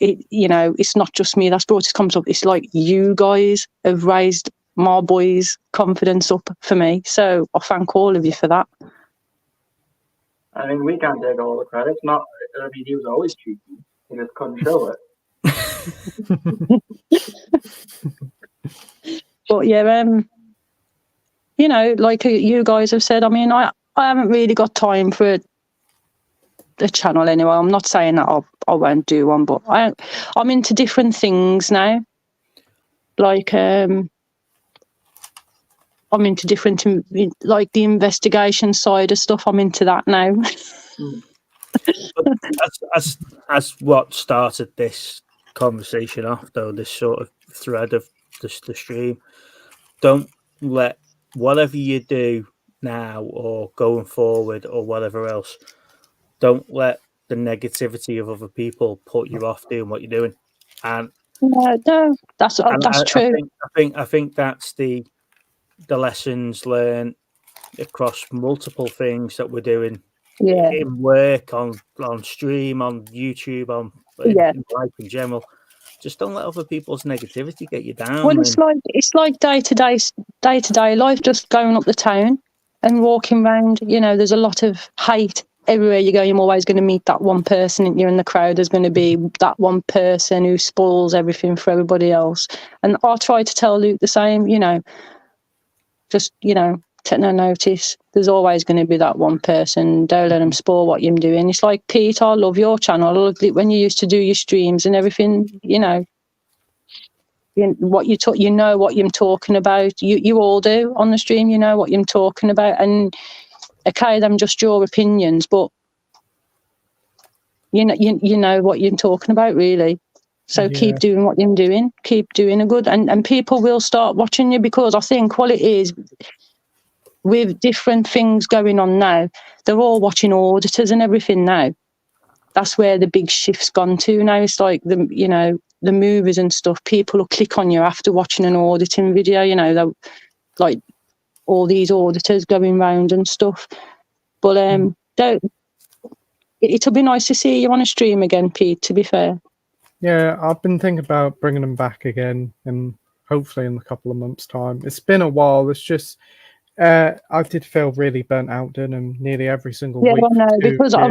you know, it's not just me that's brought this confidence up. It's like you guys have raised my boy's confidence up for me. So I thank all of you for that. I mean, we can't take all the credit. Not, I mean, he was always cheeky. He just couldn't show it. But yeah, you know, like you guys have said, I mean, I haven't really got time for a channel anyway. I'm not saying that I won't do one, but I'm into different things now. Like I'm into different, like the investigation side of stuff. I'm into that now. as what started this conversation off, though, this sort of thread of the stream, don't let whatever you do now or going forward or whatever else, don't let the negativity of other people put you off doing what you're doing. And no, that's true. I think that's the lessons learned across multiple things that we're doing. Yeah. In work, on stream, on YouTube, in life in general. Just don't let other people's negativity get you down. Well, it's like day to day life, just going up the town and walking around. You know, there's a lot of hate everywhere you go. You're always going to meet that one person, and you're in the crowd. There's going to be that one person who spoils everything for everybody else. And I try to tell Luke the same. You know, just, you know, take no notice. There's always going to be that one person. Don't let them spoil what you're doing. It's like, Pete, I love your channel. I love it when you used to do your streams and everything. You know, what you know what you're talking about. You all do on the stream. You know what you're talking about, and okay, them just your opinions, but you know what you're talking about, really. So keep doing what you're doing. Keep doing a good, and people will start watching you, because I think what it is, with different things going on now, they're all watching auditors and everything now. That's where the big shift's gone to now. It's like the movies and stuff. People will click on you after watching an auditing video. You know, like all these auditors going round and stuff. But it'll be nice to see you on a stream again, Pete. To be fair. Yeah, I've been thinking about bringing them back again, and hopefully in a couple of months' time. It's been a while. It's just. I did feel really burnt out doing them nearly every single week. Yeah, I know, because I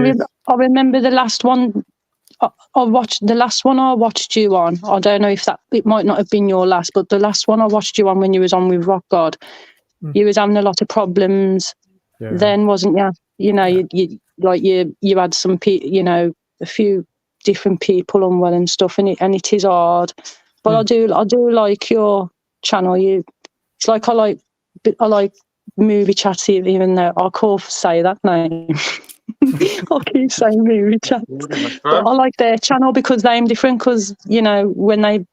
remember the last one I watched. The last one I watched you on. I don't know if it might not have been your last, but the last one I watched you on when you was on with Rock God, you was having a lot of problems. Yeah. Then, wasn't you? You know, you had some a few different people unwell and stuff, and it is hard. But I do like your channel. It's like I like Movie Chat, even though I can't say that name. I keep saying Movie Chat. But I like their channel because they're different. Because, you know, when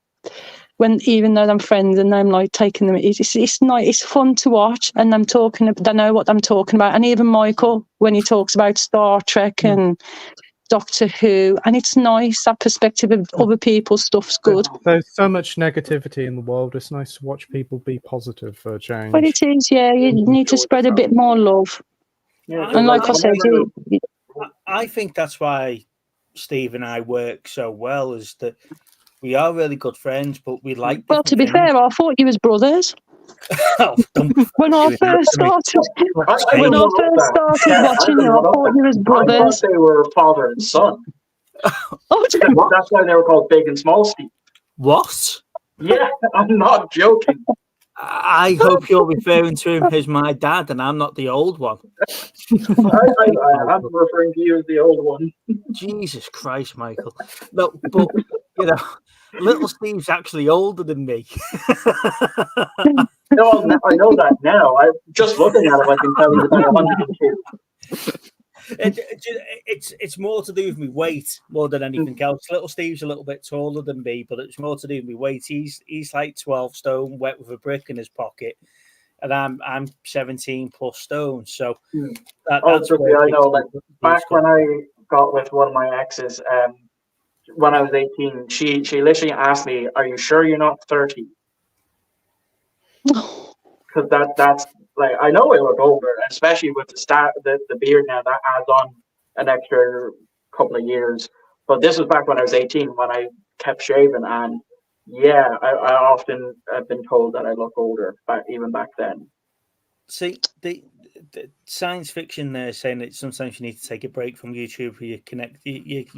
even though I'm friends and I'm like taking them, it's nice, it's fun to watch, and I'm talking. They know what I'm talking about. And even Michael, when he talks about Star Trek and Doctor Who, and it's nice, that perspective of other people's stuff's good. There's so much negativity in the world. It's nice to watch people be positive for a change. But it is, yeah. You need to spread a bit more love. Yeah, and like I said, I think that's why Steve and I work so well, is that we are really good friends, but we like. Well, to be fair, I thought you was brothers. When I first started watching you, I thought you was brothers. I thought they were father and son. That's why they were called Big and Small Steve. What? Yeah, I'm not joking. I hope you're referring to him as my dad, and I'm not the old one. I'm referring to you as the old one. Jesus Christ, Michael. No, but you know, little Steve's actually older than me. No, I know that now. I'm just looking at him. I can tell he's about 102. It's more to do with my weight more than anything else. Little Steve's a little bit taller than me, but it's more to do with my weight. He's like 12 stone, wet with a brick in his pocket, and I'm 17 plus stone. So that's where I know. Like back when I got with one of my exes, when I was 18, she literally asked me, "Are you sure you're not 30?" Because that's like, I know I look older, especially with the beard now, that adds on an extra couple of years. But this was back when I was 18, when I kept shaving, and yeah, I often have been told that I look older, even back then. See, the science fiction there saying that sometimes you need to take a break from YouTube for your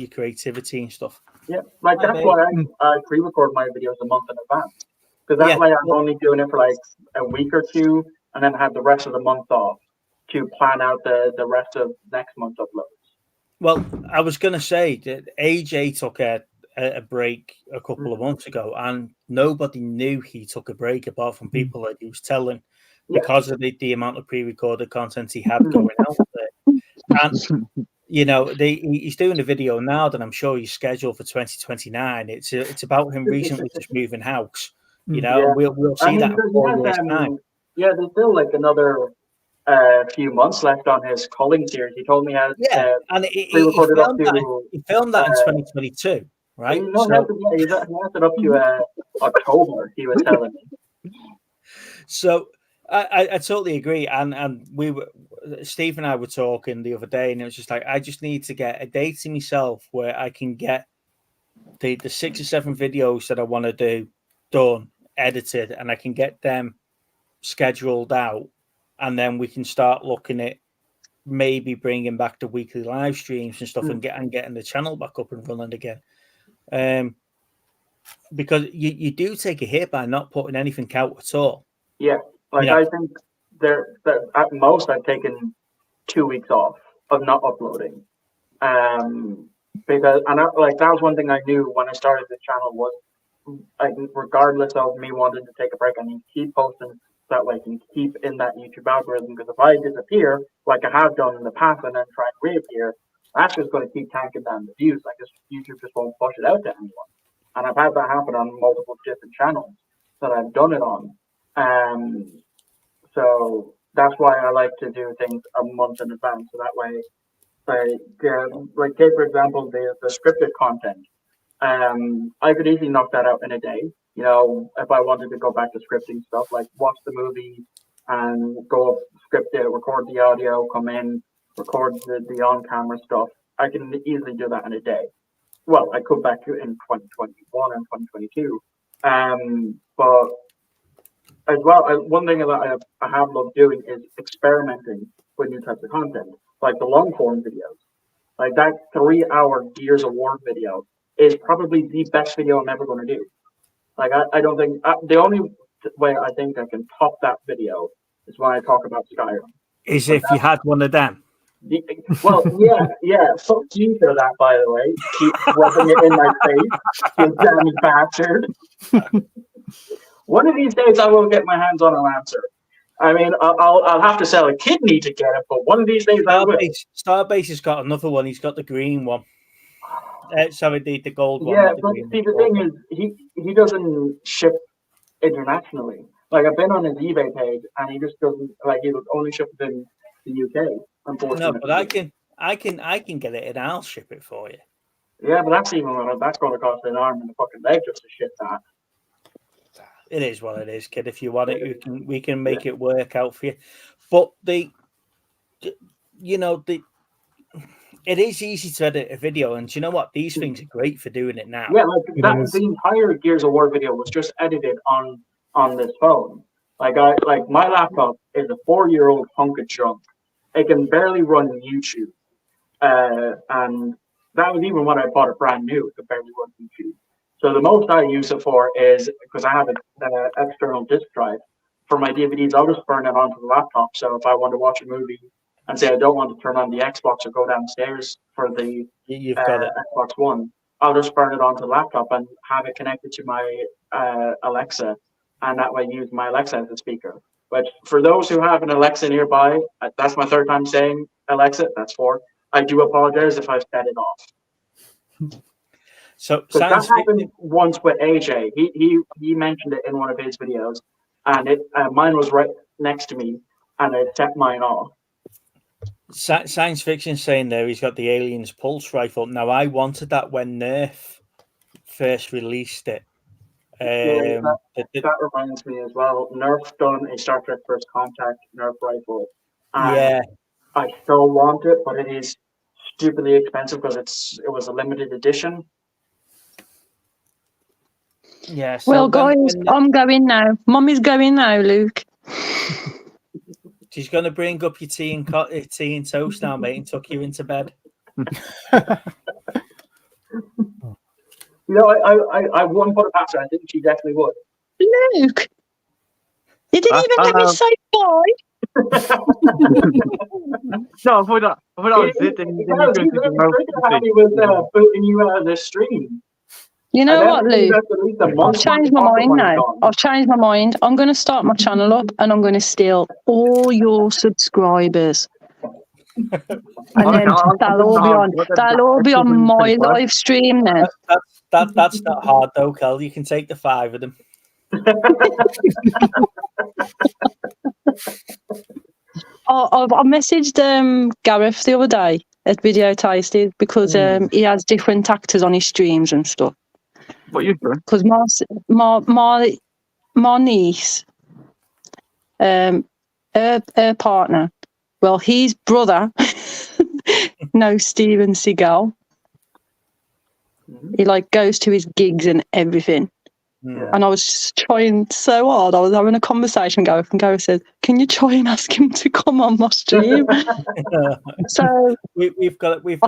creativity and stuff. Yeah, like that's why I pre-record my videos a month in advance. Because that way I'm only doing it for like a week or two, and then have the rest of the month off to plan out the rest of next month's uploads. Well, I was going to say that AJ took a break a couple of months ago, and nobody knew he took a break apart from people that he was telling, because of the amount of pre-recorded content he had going out there. And you know, he's doing a video now that I'm sure he's scheduled for 2029. It's about him recently just moving house. You know, we'll see that in 4 years' time. Yeah, there's still like another few months left on his culling series. He told me how. And he filmed that in 2022, right? He has it up to October. He was telling me. So I totally agree, and Steve and I were talking the other day, and it was just like, I just need to get a day to myself where I can get the 6 or 7 videos that I want to do done, edited, and I can get them scheduled out, and then we can start looking at maybe bringing back the weekly live streams and stuff, and getting the channel back up and running again. Because you do take a hit by not putting anything out at all. Yeah, like I think at most I've taken 2 weeks off of not uploading. Because that was one thing I knew when I started the channel was, like, regardless of me wanting to take a break, I need to keep posting so that way I can keep in that YouTube algorithm. Because if I disappear, like I have done in the past, and then try and reappear, that's just going to keep tanking down the views. Like, YouTube just won't push it out to anyone. And I've had that happen on multiple different channels that I've done it on. So that's why I like to do things a month in advance. So that way, like take for example the scripted content. I could easily knock that out in a day. You know, if I wanted to go back to scripting stuff, like watch the movie and go up, script it, record the audio, come in, record the on-camera stuff, I can easily do that in a day. Well, I could back in 2021 and 2022. But as well, one thing that I have loved doing is experimenting with new types of content, like the long form videos. Like that 3-hour Gears of War video is probably the best video I'm ever going to do. Like I don't think the only way I think I can top that video is when I talk about Skyrim. Is if you had one of them. Well, yeah. Fuck you for that, by the way. Keep rubbing it in my face, you damn bastard. One of these days, I will get my hands on a Lancer. I mean, I'll have to sell a kidney to get it, but one of these days I will. Starbase has got another one. He's got the green one. Sorry, the gold one. Yeah, but see, the thing is, he doesn't ship internationally. Like, I've been on his eBay page, and he just doesn't, like, he only ships in the UK, unfortunately. No, but I can get it, and I'll ship it for you. Yeah, but that's going to cost an arm and a fucking leg just to ship that. It is what it is, kid. If you want it, we can make it work out for you. But it is easy to edit a video, and you know what? These things are great for doing it now. Yeah, like the entire Gears of War video was just edited on this phone. Like my laptop is a 4-year-old hunk of junk. It can barely run YouTube, and that was even when I bought it brand new. It could barely run YouTube. So the most I use it for is because I have an external disk drive. for my DVDs, I'll just burn it onto the laptop. So if I want to watch a movie and say I don't want to turn on the Xbox or go downstairs for the You've got it. Xbox One, I'll just burn it onto the laptop and have it connected to my Alexa, and that way use my Alexa as a speaker. But for those who have an Alexa nearby, that's my third time saying Alexa. That's 4. I do apologize if I've set it off. So Because that science fiction. happened once with AJ. He mentioned it in one of his videos, and mine was right next to me, and it set mine off. Science fiction saying there he's got the Alien's pulse rifle. Now I wanted that when Nerf first released it. That reminds me as well. Nerf done a Star Trek First Contact Nerf rifle. And yeah, I still want it, but it is stupidly expensive because it was a limited edition. yeah. So Well, guys, I'm going now. Mummy's going now, Luke. She's going to bring up your tea and toast now, mate, and tuck you into bed. You know, I wouldn't put it past her. I think she definitely would. Luke, you didn't even let me say bye. No, I thought that was it. Then you were going to do I'm happy with booting you out of this stream. You know what, Luke? I've changed my mind now. I've changed my mind. I'm going to start my channel up and I'm going to steal all your subscribers. And then they'll all be on my live stream then. That's not hard though, Kel. You can take the 5 of them. I messaged Gareth the other day at Video Tasted because he has different actors on his streams and stuff. What you doing? Because my niece, her partner, well, his brother knows Steven Seagal. He goes to his gigs and everything. Yeah. And I was just trying so hard. I was having a conversation with Gareth, and Gareth said, "Can you try and ask him to come on my stream?" So I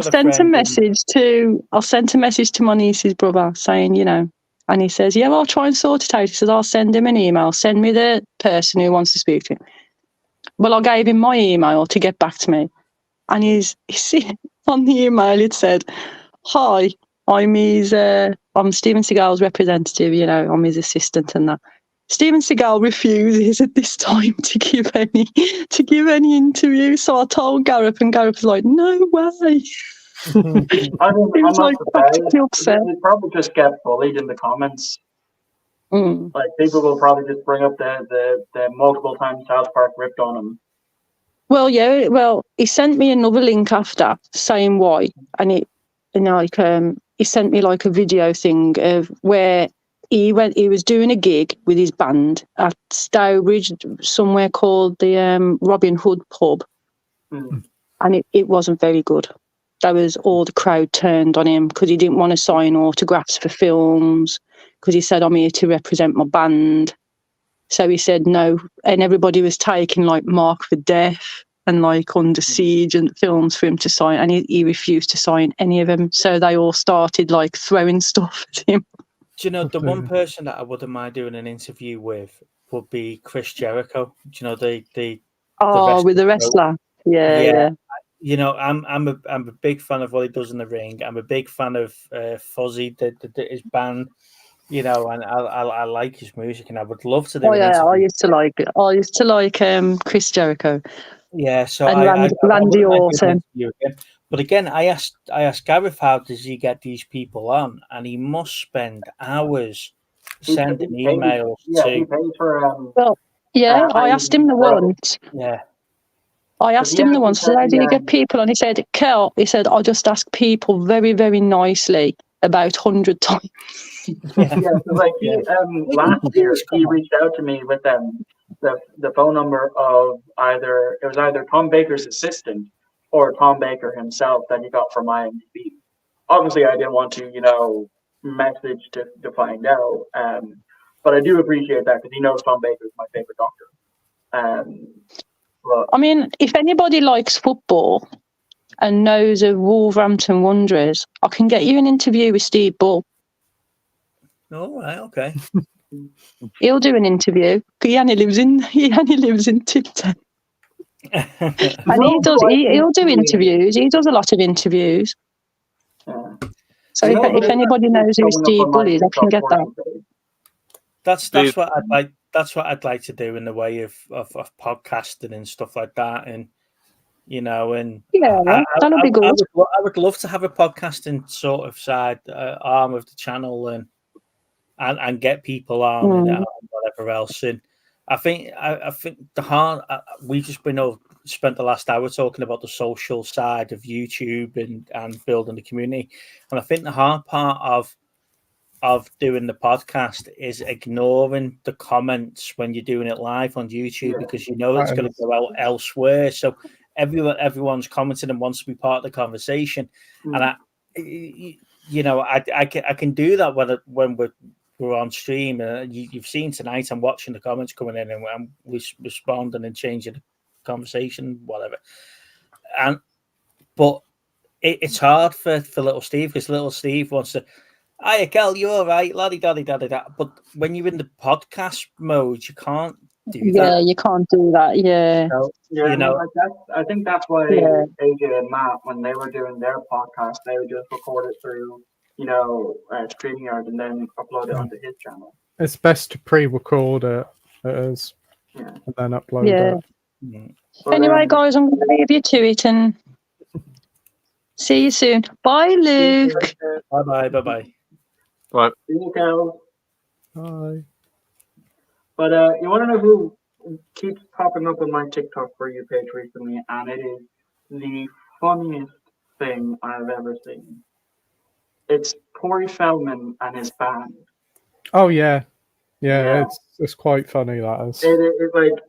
sent a message to my niece's brother saying, and he says, "Yeah, well, I'll try and sort it out." He says, "I'll send him an email. Send me the person who wants to speak to him." Well, I gave him my email to get back to me, and he's on the email it said, "Hi, I'm Steven Seagal's representative, I'm his assistant and that." Steven Seagal refuses at this time to give any interview. So I told Gareth, and Gareth was like, "No way." I mean, he was practically upset. They probably just get bullied in the comments. People will probably just bring up the multiple times South Park ripped on him. Well, yeah. Well, he sent me another link after saying why, and he sent me a video thing of where he was doing a gig with his band at Stowbridge, somewhere called the Robin Hood pub, and it wasn't very good. That was all the crowd turned on him because he didn't want to sign autographs for films because he said, "I'm here to represent my band." So he said no, and everybody was taking Mark for Death and Under Siege and films for him to sign, and he refused to sign any of them. So they all started throwing stuff at him. Do you know the one person that I wouldn't mind doing an interview with would be Chris Jericho? Do you know with the wrestler? Yeah. I'm a big fan of what he does in the ring. I'm a big fan of Fuzzy, his band. And I like his music, and I would love to do. Oh yeah, I used to like Chris Jericho. Yeah, so Randy Orton. But again, I asked Gareth, how does he get these people on? And he must spend hours sending emails to. He pays for. I asked him the once. Yeah. I asked him the once, how do you get people on? He said, "Kel," he said, "I just ask people very, very nicely about 100 times." Last year he reached out to me with the phone number of either Tom Baker's assistant or Tom Baker himself that he got from IMDb. Obviously, I didn't want to, message to find out, but I do appreciate that because he knows Tom Baker is my favorite doctor. I mean, if anybody likes football and knows of Wolverhampton Wanderers, I can get you an interview with Steve Bull. Oh, right, okay. He'll do an interview. He only lives in Tipton. And he'll do interviews. He does a lot of interviews. Yeah. So You know, if anybody knows who coming up Steve on my Bull is, I can TikTok get for that. you, Dave. That's what I'd like. That's what I'd like to do in the way of podcasting and stuff like that, and and Yeah, that'll be good. I would love to have a podcasting sort of side arm of the channel and get people on and whatever else. And I think the hard we've just spent the last hour talking about the social side of YouTube and building the community, and I think the hard part of doing the podcast is ignoring the comments when you're doing it live on YouTube, because it's going to go out elsewhere. So everyone's commenting and wants to be part of the conversation, and I can do that when we're on stream. You've seen tonight, I'm watching the comments coming in and I'm responding and changing the conversation, whatever. But it's hard for little Steve, because little Steve wants to. Hiya, Kel, you all right? Laddie, daddy, daddy, da. But when you're in the podcast mode, you can't do that. Yeah, you can't do that. Yeah. So, I think that's why AJ and Matt, when they were doing their podcast, they would just record it through, StreamYard and then upload it onto his channel. It's best to pre-record it and then upload it. But, anyway, guys, I'm going to leave you to it and see you soon. Bye, Luke. Bye bye. Right. See you, Kel. Bye. But you want to know who keeps popping up on my TikTok For You page recently, and it is the funniest thing I've ever seen. It's Corey Feldman and his band. Oh yeah. It's quite funny, that is. It's like,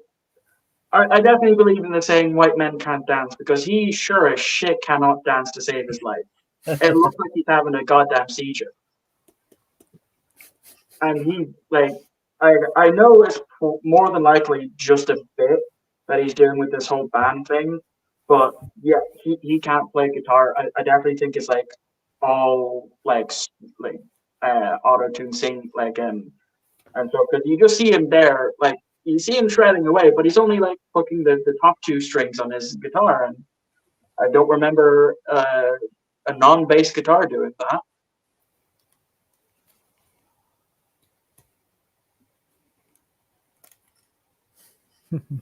I definitely believe in the saying white men can't dance, because he sure as shit cannot dance to save his life. It looks like he's having a goddamn seizure. And he, I know it's more than likely just a bit that he's doing with this whole band thing, but yeah, he can't play guitar. I definitely think it's all auto tune sing and so, because you just see him there, you see him shredding away, but he's only hooking the top two strings on his guitar, and I don't remember a non-bass guitar doing that.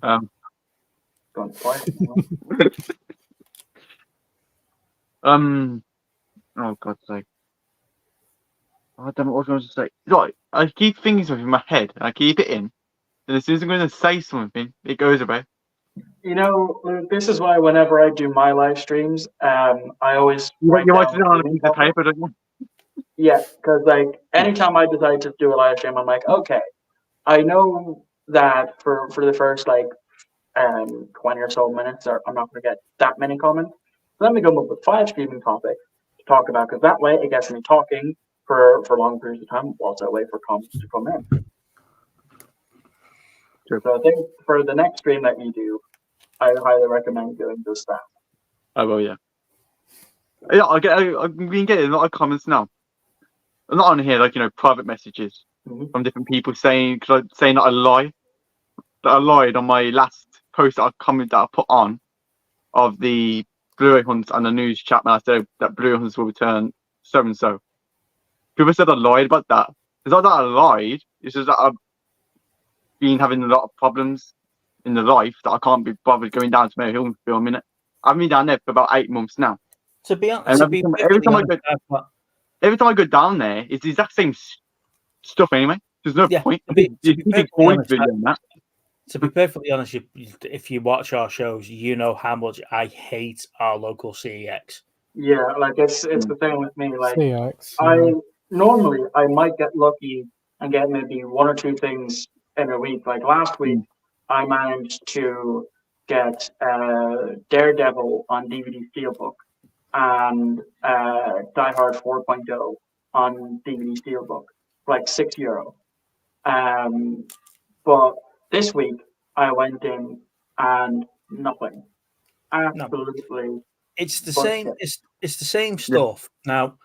Gone quiet. Oh God's sake! I don't know what I was going to say. Right, I keep thinking something in my head, and I keep it in. And as soon as I'm going to say something, it goes away. This is why whenever I do my live streams, I always you write it on a piece of paper, don't you? Yeah, because anytime I decide to do a live stream, I'm like, okay, I know that for the first 20 or so minutes, I'm not going to get that many comments. So let me come up with 5 streaming topics to talk about, because that way it gets me talking for long periods of time whilst I wait for comments to come in. Sure. So I think for the next stream that you do, I highly recommend doing just that. I will, yeah. Yeah, I've been getting a lot of comments now. Not on here, private messages from different people saying that I lie. That I lied on my last post that I put on of the Blu-ray hunts and the news chat, and I said that Blu-ray hunts will return so and so. People said I lied about that. It's not that I lied. It's just that I've been having a lot of problems in the life that I can't be bothered going down to Mayo Hill and filming it. I've been down there for about 8 months now. To be honest, every time I go down there, it's the exact same stuff anyway. There's no point. To be perfectly honest, if you watch our shows, you know how much I hate our local CEX. Yeah, it's the thing with me. CX, normally I might get lucky and get maybe 1 or 2 things in a week. Like last week, I managed to get Daredevil on DVD Steelbook and Die Hard 4.0 on DVD Steelbook for €6. But this week I went in and nothing. Absolutely. It's the same. It's the same stuff. Now,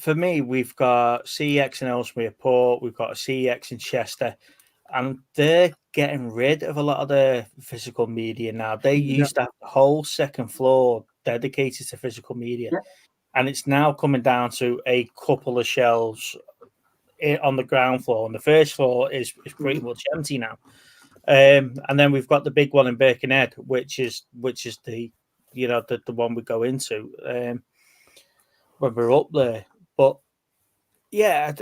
for me, we've got CEX in Ellesmere Port, we've got a CEX in Chester, and they're getting rid of a lot of the physical media now. They used to have the whole second floor dedicated to physical media, and it's now coming down to a couple of shelves on the ground floor, and the first floor is pretty much empty now. And then we've got the big one in Birkenhead, which is the the one we go into when we're up there. But yeah,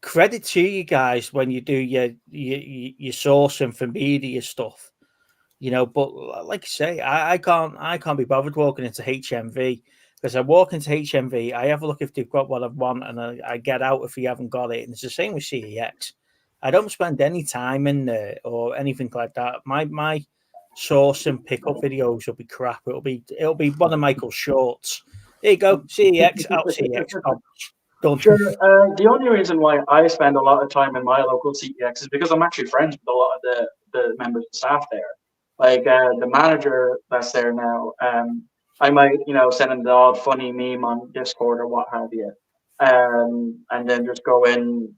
credit to you guys when you do your sourcing for media stuff, But like I say, I can't be bothered walking into HMV, because I walk into HMV, I have a look if they've got what I want, and I get out if you haven't got it. And it's the same with CEX. I don't spend any time in there or anything like that. My source and pickup videos will be crap. It'll be one of Michael's shorts. There you go, CEX out CEX. Done. Sure. The only reason why I spend a lot of time in my local CEX is because I'm actually friends with a lot of the members of staff there. Like the manager that's there now, I might, send him the odd funny meme on Discord or what have you. And then just go in,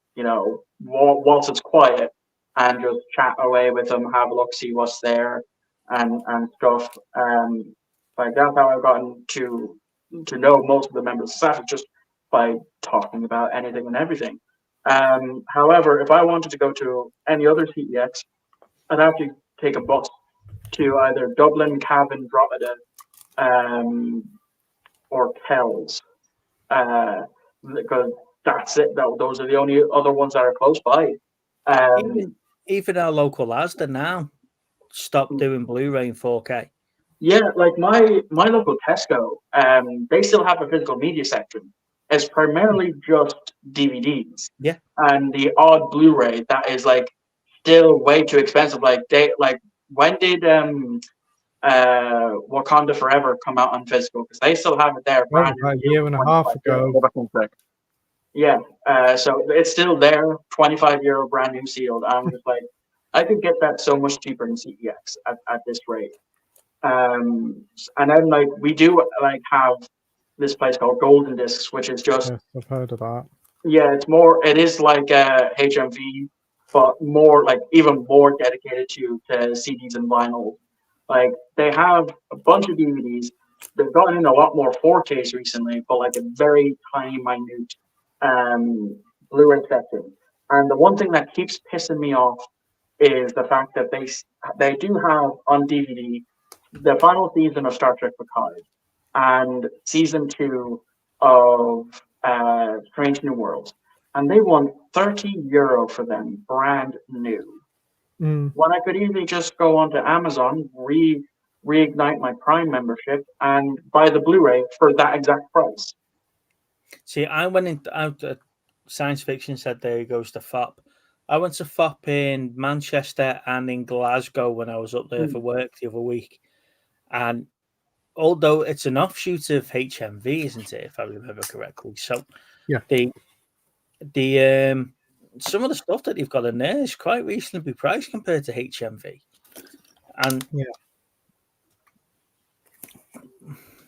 whilst it's quiet, and just chat away with them, have a look, see what's there, and stuff. Like that's how I've gotten to know most of the members of staff, just by talking about anything and everything. However, if I wanted to go to any other CEX, I'd have to take a bus to either Dublin, Cavan, Drogheda, or Kells, because that's it. Those are the only other ones that are close by. Even our local Asda now stopped doing Blu-ray in 4K. Yeah, like my local Tesco, they still have a physical media section. It's primarily just DVDs. Yeah. And the odd Blu-ray that is like still way too expensive. Like when did Wakanda Forever come out on physical? Because they still have it there. About a year and a half ago. Yeah. So it's still there, €25 brand new sealed. I'm just like, I could get that so much cheaper in CEX at this rate. And then like we do like have this place called Golden Discs, which is just I've heard of that. Yeah, it is like HMV, but even more dedicated to CDs and vinyl. Like they have a bunch of DVDs. They've gotten in a lot more 4Ks recently, but like a very tiny, minute Blu-ray section. And the one thing that keeps pissing me off is the fact that they do have on DVD the final season of Star Trek Picard and season 2 of Strange New Worlds, and they want €30 for them, brand new. When I could easily just go onto Amazon, reignite my Prime membership, and buy the Blu-ray for that exact price. See, I went out. Science Fiction said there goes to FOP. I went to FOP in Manchester and in Glasgow when I was up there for work the other week. And although it's an offshoot of HMV, isn't it, if I remember correctly? So yeah, the some of the stuff that you've got in there is quite reasonably priced compared to HMV. And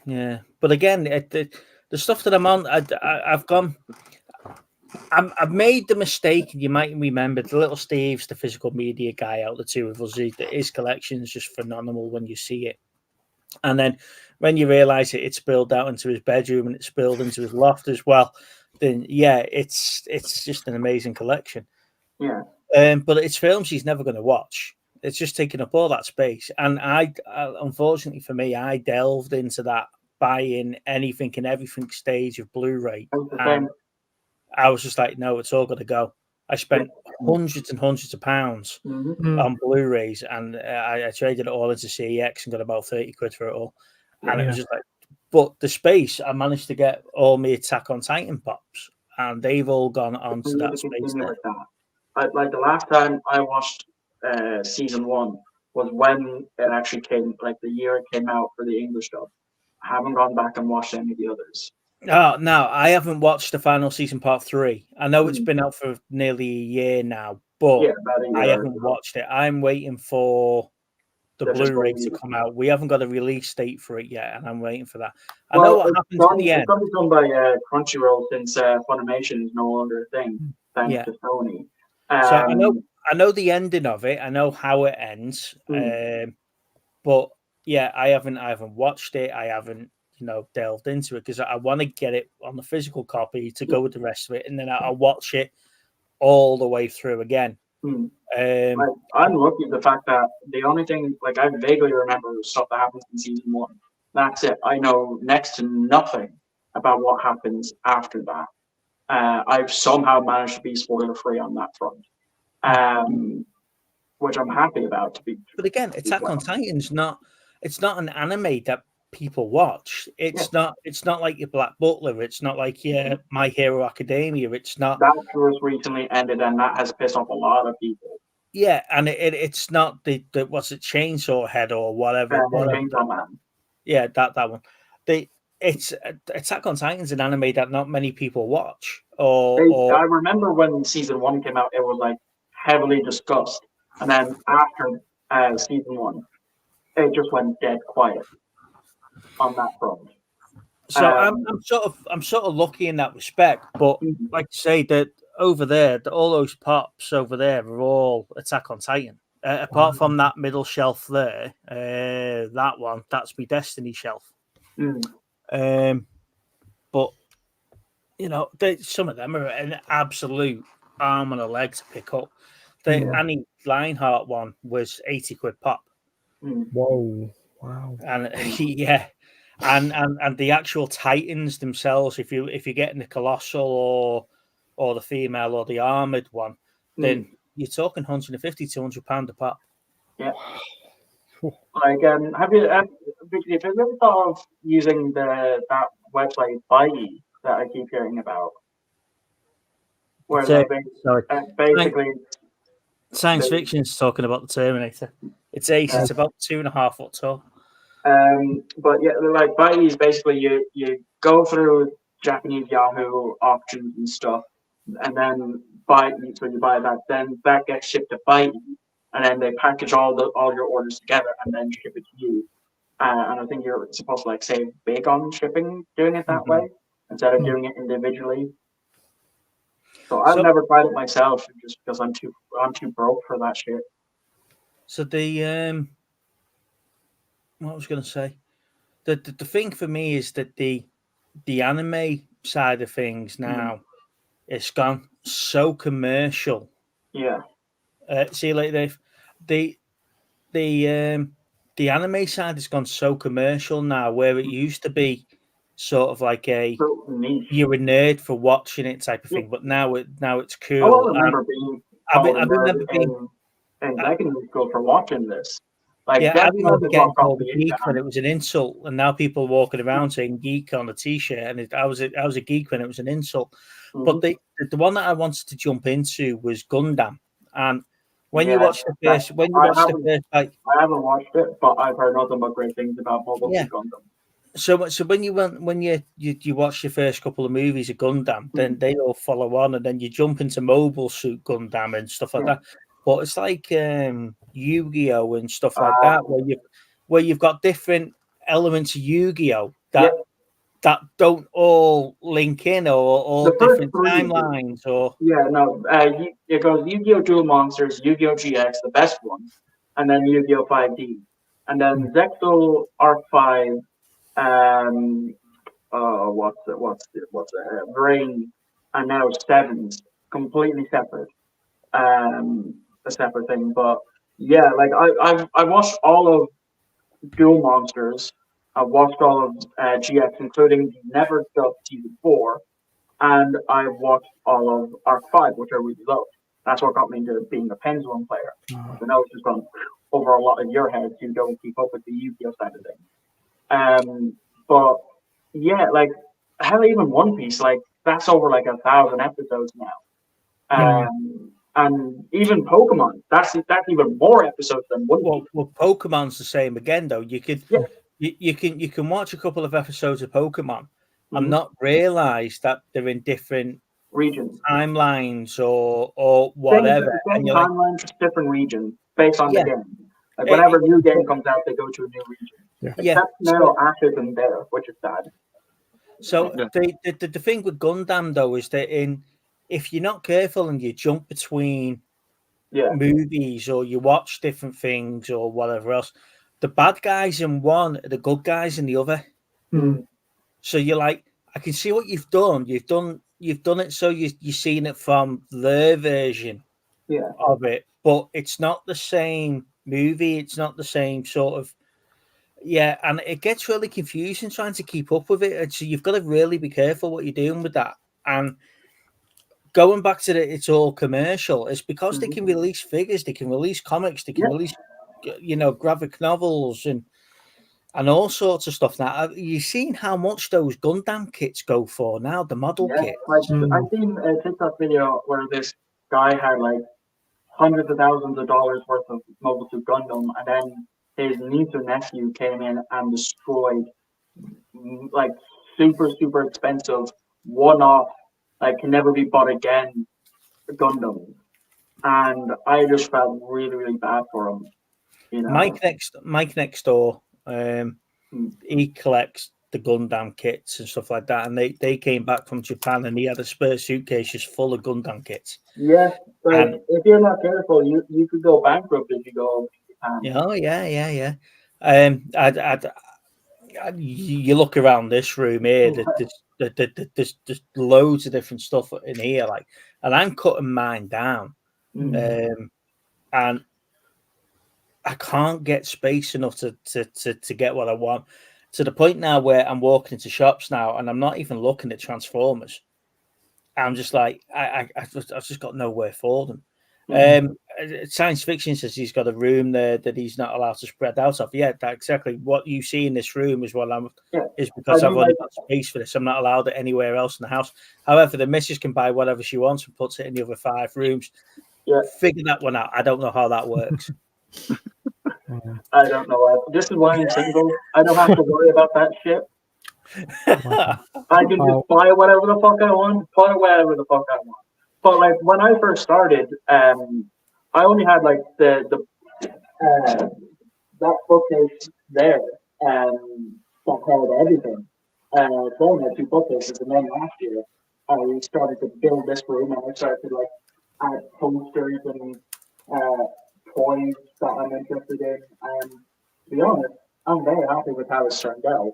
yeah, but again, the stuff that I'm on, I've made the mistake, and you might remember the little Steve's the physical media guy out the two of us. His collection is just phenomenal when you see it. And then when you realise it's spilled out into his bedroom and it's spilled into his loft as well, then yeah, it's just an amazing collection. Yeah. But it's films he's never going to watch. It's just taking up all that space. And I unfortunately for me, I delved into that buying anything and everything stage of Blu-ray. And I was just like, no, it's all got to go. I spent hundreds and hundreds of pounds on Blu-rays, and I traded it all into CEX and got about £30 for it all. And it was just like, but the space, I managed to get all my Attack on Titan pops, and they've all gone onto that space there. Like the last time I watched season 1 was when it actually came, like the year it came out for the English dub. I haven't gone back and watched any of the others. Oh, no, I haven't watched the final season, part 3. I know it's been out for nearly a year now, but I haven't watched it. I'm waiting for the The Blu-ray physical to come out. We haven't got a release date for it yet, and I'm waiting for that. I Well, know what happens at the It's end. going to be done by Crunchyroll since Funimation is no longer a thing, thanks Yeah. to Sony. So I know the ending of it. I know how it ends. But yeah, I haven't watched it. I haven't delved into it because I want to get it on the physical copy to go with the rest of it, and then I'll watch it all the way through again. I'm lucky the fact that the only thing, like, I vaguely remember stuff that happens in season 1. That's it. I know next to nothing about what happens after that. I've somehow managed to be spoiler free on that front, which I'm happy about. But again, Attack on Titan's it's not an anime that people watch. It's not like your Black Butler. It's not like your My Hero Academia. It's not. That just recently ended, and that has pissed off a lot of people. Yeah, and it's not the what's it, Chainsaw Head or whatever. Chainsaw Man. Yeah, that one. It's Attack on Titan's an anime that not many people watch. I remember when season 1 came out, it was like heavily discussed, and then after season 1, it just went dead quiet on that front. So I'm sort of lucky in that respect, but like I say, that over there, all those pops over there are all Attack on Titan. Apart from that middle shelf there, that one, that's my Destiny shelf. But some of them are an absolute arm and a leg to pick up. The Annie Lionheart one was 80 quid pop. Whoa! Wow! And yeah. And the actual Titans themselves, if you're getting the colossal or the female or the armored one, then you're talking 150, 200 £200 a pop. Yeah. Like, have you ever thought of using that website Buyee that I keep hearing about? Where basically science fiction is talking about the Terminator. It's Ace. It's about 2.5 foot tall. But yeah, like Buyee is basically you go through Japanese Yahoo auctions and stuff, and then you buy that, then that gets shipped to Buyee, and then they package all your orders together and then ship it to you. And I think you're supposed to save big on shipping doing it that way instead of doing it individually. So I've never tried it myself just because I'm too broke for that shit. So what I was going to say, the thing for me is that the anime side of things now, it's gone so commercial. Yeah. See, like the anime side has gone so commercial now, where it used to be sort of like you're a nerd for watching it type of thing, but now it's cool. I remember being in secondary school for watching this. I remember getting called a geek when it was an insult, and now people are walking around saying "geek" on a T-shirt, and I was a geek when it was an insult. But the one that I wanted to jump into was Gundam, and when you watch the first, I haven't watched it, but I've heard nothing but great things about Mobile Suit Gundam. So when you watch the first couple of movies of Gundam, then they all follow on, and then you jump into Mobile Suit Gundam and stuff like that. But it's like Yu-Gi-Oh and stuff like that, where you've got different elements of Yu-Gi-Oh that don't all link in or all different timelines. It goes Yu-Gi-Oh Duel Monsters, Yu-Gi-Oh GX, the best one, and then Yu-Gi-Oh 5D, and then Zexal Arc 5. Brain, and now Sevens, completely separate. A separate thing, but yeah, like I watched all of Duel Monsters. I've watched all of GX, including the Never Dubbed Season 4, and I've watched all of Arc 5, which I really loved. That's what got me into being a Pendulum player. I know it's just gone over a lot of your heads who don't keep up with the Yu-Gi-Oh side of things. But yeah, like hell, even One Piece, like that's over 1,000 episodes now. And even Pokemon, that's even more episodes than One Piece. Well, Pokemon's the same again, though. You can watch a couple of episodes of Pokemon and not realize that they're in different regions, timelines, or whatever. Same timeline, just different regions based on the game. Like whenever a new game comes out, they go to a new region. Yeah. Except now Ash isn't there, which is sad. So the thing with Gundam though is that if you're not careful and you jump between movies or you watch different things or whatever else, the bad guys in one are the good guys in the other. So you're like, I can see what you've done. You've done it so you're seeing it from their version of it, but it's not the same movie. It's not the same sort of and it gets really confusing trying to keep up with it. And so you've got to really be careful what you're doing with that. And going back to it's all commercial. It's because they can release figures, they can release comics, they can release, graphic novels and all sorts of stuff. Now, you've seen how much those Gundam kits go for now, the model kit. Like, I've seen a TikTok video where this guy had like hundreds of thousands of dollars worth of Mobile Suit Gundam, and then his niece or nephew came in and destroyed like super expensive one-off, like can never be bought again Gundam, and I just felt really bad for him. Mike next door, he collects the Gundam kits and stuff like that, and they came back from Japan and he had a spare suitcase just full of Gundam kits. Yeah, like if you're not careful, you could go bankrupt if you go to Japan. Oh yeah. You look around this room here. There's loads of different stuff in here, like, and I'm cutting mine down, and I can't get space enough to get what I want. To the point now where I'm walking into shops now, and I'm not even looking at Transformers. I'm just like, I've just got nowhere for them. Science Fiction says he's got a room there that he's not allowed to spread out of. Yeah, that's exactly what you see in this room is what is because I've only got space for this. I'm not allowed it anywhere else in the house. However, the missus can buy whatever she wants and puts it in the other 5 rooms. Figure that one out. I don't know how that works. I don't know. This is why I'm single. I don't have to worry about that shit. I can just buy whatever the fuck I want, put it wherever the fuck I want. But like when I first started, I only had like that bookcase there, that held everything. So I had 2 bookcases, and then last year I started to build this room, and I started to like add posters and toys that I'm interested in. And to be honest, I'm very happy with how it's turned out.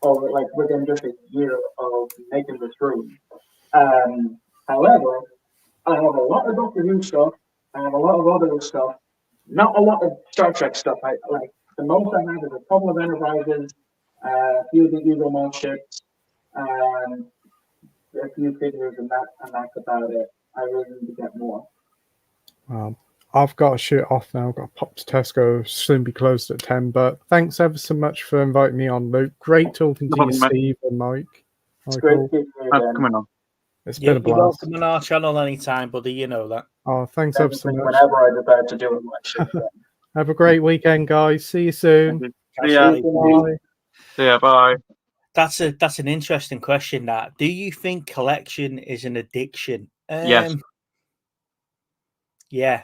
Over like within just a year of making this room. However, I have a lot of Doctor Who stuff. I have a lot of other stuff. Not a lot of Star Trek stuff. I like the most I have is a couple of Enterprises, a few of the Eagle ships, a few figures, and that's about it. I really need to get more. I've got to shoot off now. I've got to pop to Tesco. Soon be closed at 10. But thanks ever so much for inviting me on, Luke. Great talking to you, Steve and Mike. It's great to coming on. It's been a blast. You're welcome on our channel anytime, buddy. You know that. Oh, thanks ever so much. Whenever I decide to do it. Have a great weekend, guys. See you soon. See ya. Bye. See ya. Bye. That's an interesting question. That do you think collection is an addiction? Yes. Yeah.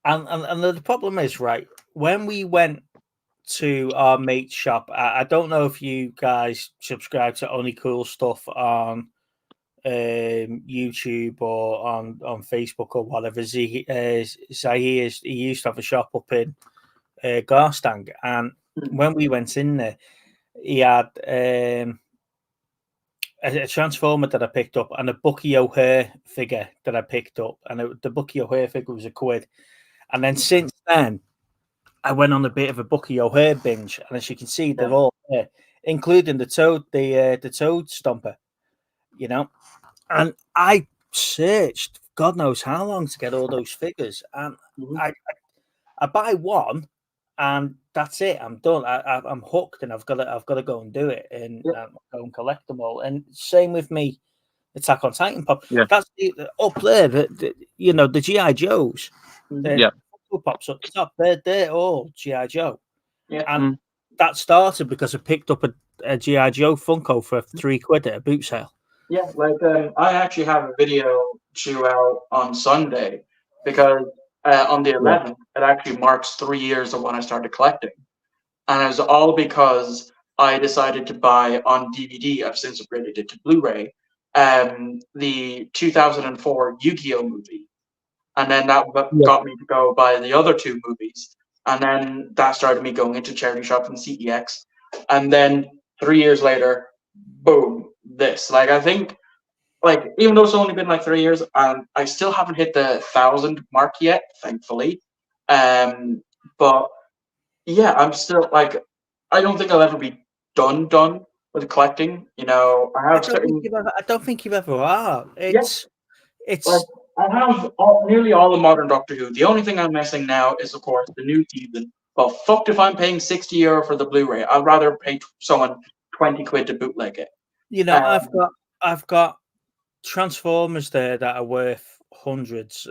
And the problem is, right, when we went to our mate's shop, I don't know if you guys subscribe to Only Cool Stuff on YouTube or on Facebook or whatever. He used to have a shop up in Garstang, and when we went in there, he had a Transformer that I picked up and a Bucky O'Hare figure that I picked up, and the Bucky O'Hare figure was £1. And then since then, I went on a bit of a Bucky O'Hare binge, and as you can see, they're all there, including the Toad Stomper, And I searched God knows how long to get all those figures, and I buy one, and that's it. I'm done. I'm hooked, and I've got to go and do it, and go and collect them all. And same with me, Attack on Titan pop. Yeah. That's up there. The GI Joes. Pops up the top. They're all GI Joe. Yeah. And that started because I picked up a GI Joe Funko for £3 at a boot sale. Yeah, like I actually have a video due out on Sunday because on the 11th, it actually marks 3 years of when I started collecting. And it was all because I decided to buy on DVD, I've since upgraded it to Blu-ray, the 2004 Yu-Gi-Oh movie. And then that got me to go buy the other 2 movies. And then that started me going into charity shop and CEX. And then 3 years later, boom, this. Like, I think, like, even though it's only been like 3 years, I still haven't hit the 1,000 mark yet, thankfully. But yeah, I'm still like, I don't think I'll ever be done with collecting. You know, I have certain. I don't think you ever are. It's Like, I have nearly all of modern Doctor Who. The only thing I'm missing now is, of course, the new season. Well, fucked if I'm paying €60 for the Blu-ray. I'd rather pay someone 20 quid to bootleg it. You know, I've got Transformers there that are worth hundreds,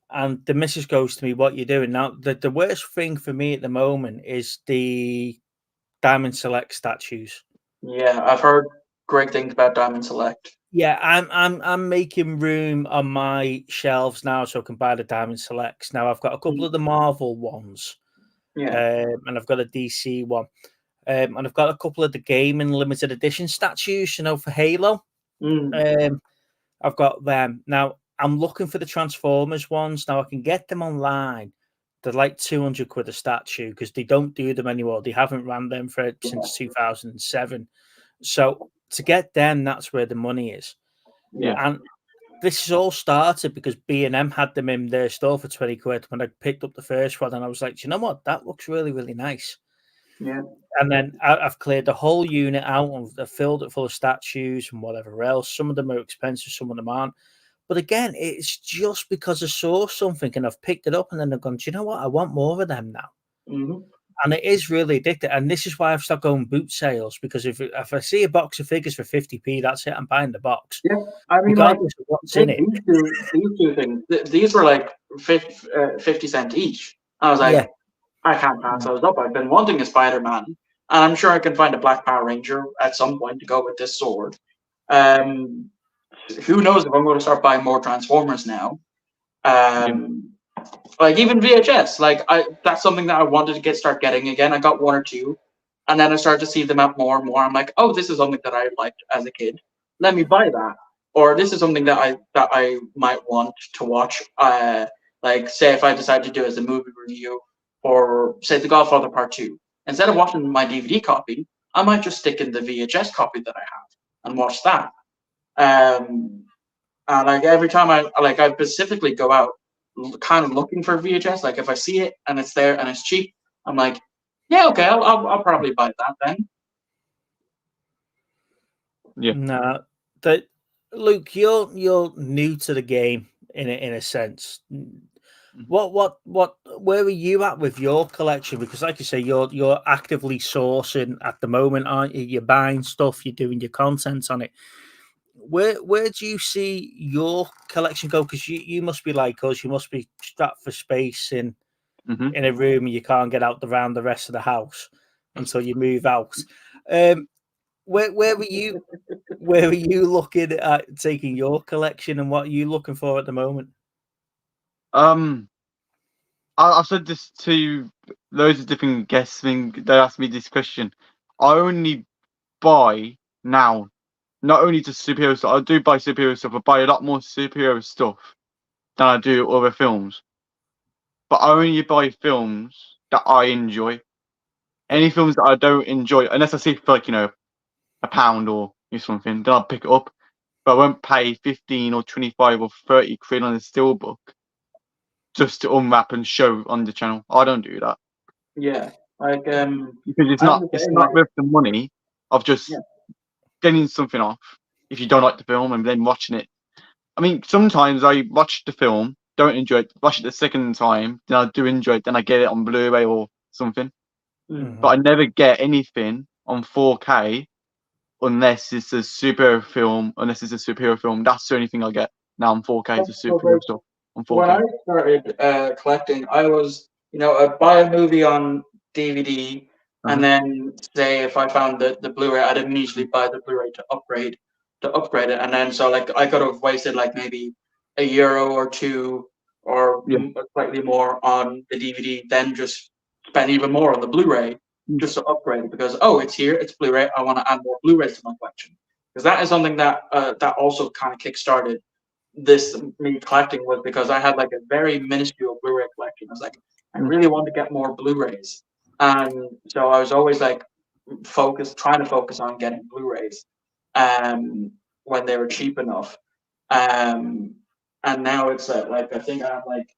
and the missus goes to me, "What you doing now?" The worst thing for me at the moment is the Diamond Select statues. Yeah, I've heard great things about Diamond Select. Yeah, I'm making room on my shelves now so I can buy the Diamond Selects. Now I've got a couple of the Marvel ones, and I've got a DC one, and I've got a couple of the gaming limited edition statues, you know, for Halo. I've got them. Now I'm looking for the Transformers ones. Now I can get them online. They're like 200 quid a statue because they don't do them anymore. They haven't ran them since 2007. So to get them, that's where the money is. Yeah. And this has all started because B&M had them in their store for 20 quid when I picked up the first one. And I was like, you know what? That looks really, really nice. Yeah. And then I've cleared the whole unit out and I've filled it full of statues and whatever else. Some of them are expensive, some of them aren't. But again, it's just because I saw something and I've picked it up and then I've gone, do you know what? I want more of them now. And it is really addictive. And this is why I've stopped going boot sales, because if I see a box of figures for 50p, that's it. I'm buying the box. Yeah, I mean, regardless of what's in it. These two things, these were like 50 cents each. I was like, I can't pass those up. I've been wanting a Spider-Man, and I'm sure I can find a Black Power Ranger at some point to go with this sword. Who knows if I'm going to start buying more Transformers now. Like even VHS, like that's something that I wanted to start getting again. I got 1 or 2, and then I started to see them out more and more. I'm like, oh, this is something that I liked as a kid. Let me buy that. Or this is something that I might want to watch. Like say if I decide to do as a movie review, or say The Godfather Part 2, instead of watching my DVD copy, I might just stick in the VHS copy that I have and watch that. And like every time I specifically go out kind of looking for VHS. Like if I see it and it's there and it's cheap, I'm like, yeah, okay, I'll probably buy that then. Yeah. No, Luke, you're new to the game in a sense. What where are you at with your collection? Because like you say, you're actively sourcing at the moment, aren't you? You're buying stuff, you're doing your content on it. Where do you see your collection go? Because you must be like us, you must be strapped for space in a room and you can't get out around the rest of the house until you move out. Where were you looking at taking your collection, and what are you looking for at the moment? I've said this to loads of different guests. They asked me this question. I only buy now, not only just superhero stuff. I do buy superhero stuff. I buy a lot more superhero stuff than I do other films. But I only buy films that I enjoy. Any films that I don't enjoy, unless I see it for like £1 or something, then I'll pick it up. But I won't pay 15 or 25 or 30 quid on a steelbook just to unwrap and show on the channel. I don't do that. Yeah, like because it's not worth the money of just getting something off if you don't like the film and then watching it. I mean, sometimes I watch the film, don't enjoy it, watch it the second time, then I do enjoy it, then I get it on Blu-ray or something. But I never get anything on 4K unless it's a superhero film. That's the only thing I get now on 4K is the superhero stuff on 4K. When I started collecting, I was, I'd buy a movie on DVD, and then say if I found the Blu-ray, I'd immediately buy the Blu-ray to upgrade it, and then so like I could have wasted like maybe €1 or €2 or Yeah. slightly more on the DVD, then just spend even more on the Blu-ray just to upgrade it because it's here, it's Blu-ray. I want to add more Blu-rays to my collection because that is something that that also kind of kickstarted this me collecting was because I had like a very minuscule Blu-ray collection. I was like, I really want to get more Blu-rays, and so I was always like trying to focus on getting Blu-rays, when they were cheap enough, and now it's like I think I have like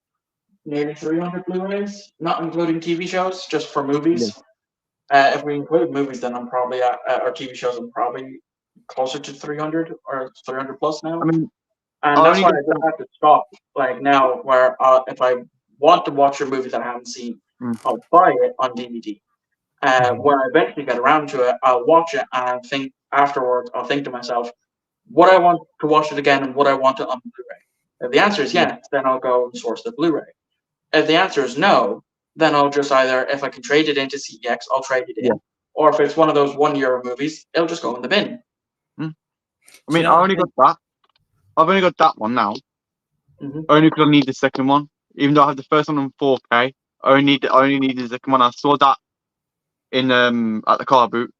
nearly 300 Blu-rays, not including TV shows, just for movies. If we include movies, then I'm probably at, or TV shows, I'm probably closer to 300 or 300 plus now. I mean, And that's why I just have to stop, like now, where if I want to watch a movie that I haven't seen, I'll buy it on DVD. When I eventually get around to it, I'll watch it and think afterwards, I'll think to myself, would I want to watch it again and would I want it on Blu-ray? If the answer is yes, then I'll go and source the Blu-ray. If the answer is no, then I'll just either, if I can trade it into CEX, I'll trade it in. Yeah. Or if it's one of those €1 movies, it'll just go in the bin. I mean, I only got that. I've only got that one now. Only because I need the second one. Even though I have the first one on 4K, I only need the second one. I saw that in at the car boot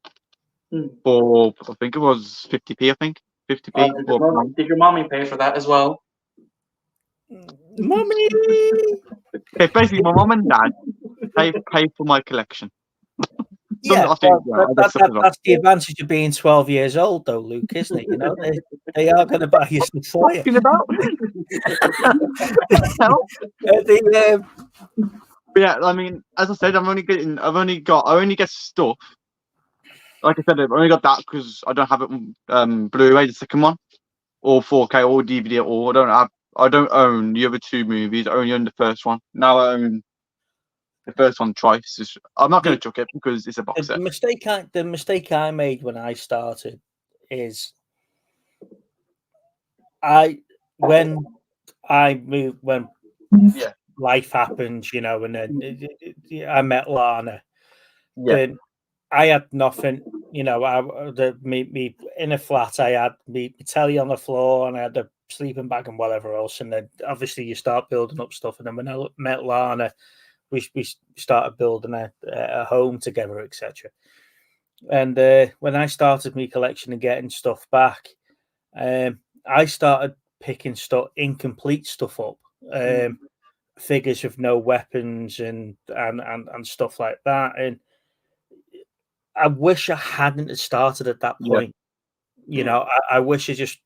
for I think it was 50p. I think 50p. Did your mommy pay for that as well? Mommy. Okay, basically, my mom and dad pay for my collection. Yeah, that's the advantage of being 12 years old, though, Luke, isn't it? You know, they are going to buy you some for you. Yeah, I mean, as I said, I only get stuff. Like I said, I've only got that because I don't have it on Blu-ray, the second one, or 4K, or DVD, or I don't own the other two movies. I only own the first one. Now I own the first one twice. I'm not going to chuck it because it's a box set. The mistake I made when I started is when life happens, you know, and then I met Lana. Then I had nothing, you know. Me in a flat. I had me telly on the floor, and I had the sleeping bag and whatever else. And then obviously you start building up stuff. And then when I met Lana, we started building a home together, etc. And when I started my collection and getting stuff back, I started picking incomplete stuff up, figures with no weapons and stuff like that. And I wish I hadn't started at that point. You know, I wish I just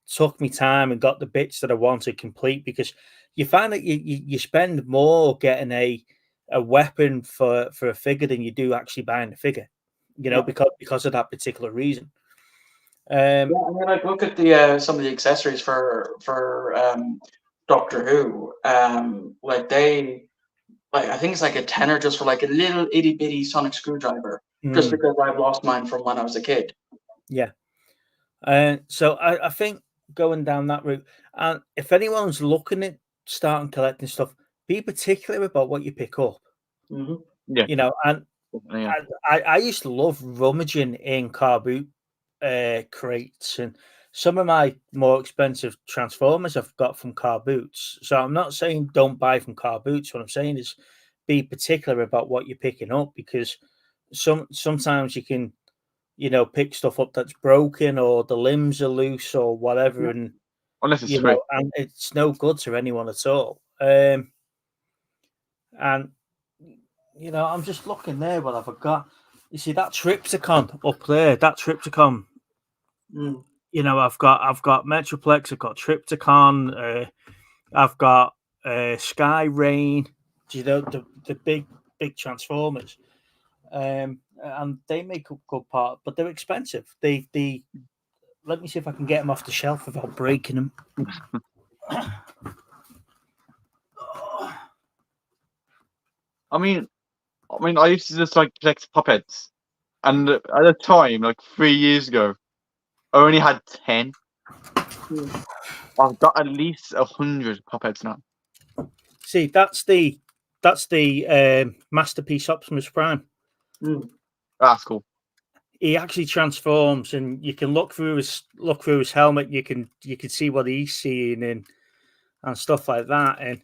took me time and got the bits that I wanted complete, because you find that you spend more getting a weapon for a figure than you do actually buying the figure, you know, because of that particular reason. I mean, like look at the some of the accessories for Doctor Who. I think it's like a tenner just for like a little itty bitty sonic screwdriver, just because I've lost mine from when I was a kid. Yeah. So I think going down that route, and if anyone's looking at starting collecting stuff, be particular about what you pick up. Yeah. You know, and I used to love rummaging in car boot crates, and some of my more expensive Transformers I've got from car boots. So I'm not saying don't buy from car boots. What I'm saying is be particular about what you're picking up, because sometimes you can, you know, pick stuff up that's broken or the limbs are loose or whatever, and unless it's free, and it's no good to anyone at all. And you know, I'm just looking there what I've got. You see that Triptychon up there? That Triptychon. You know, I've got Metroplex. I've got Triptychon. I've got Sky Rain. You know, the big Transformers. And they make a good part, but they're expensive. Let me see if I can get them off the shelf without breaking them. I mean, I used to just like collect puppets, and at the time, like 3 years ago, I only had 10. I've got at least 100 puppets now. See, that's the Masterpiece Optimus Prime. That's cool. He actually transforms, and you can look through his helmet. You can see what he's seeing and stuff like that. And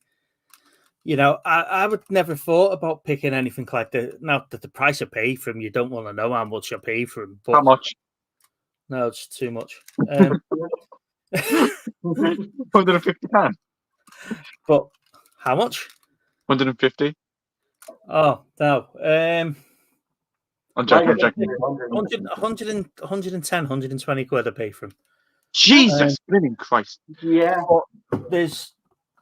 You know, I would never thought about picking anything like that. Not that the price I pay for him, you don't want to know how much I pay for him. But How much? no, it's too much. £150. But how much? 150. Oh no. I'm joking. 110, 120 quid I pay for him. Jesus, living Christ. Yeah. There's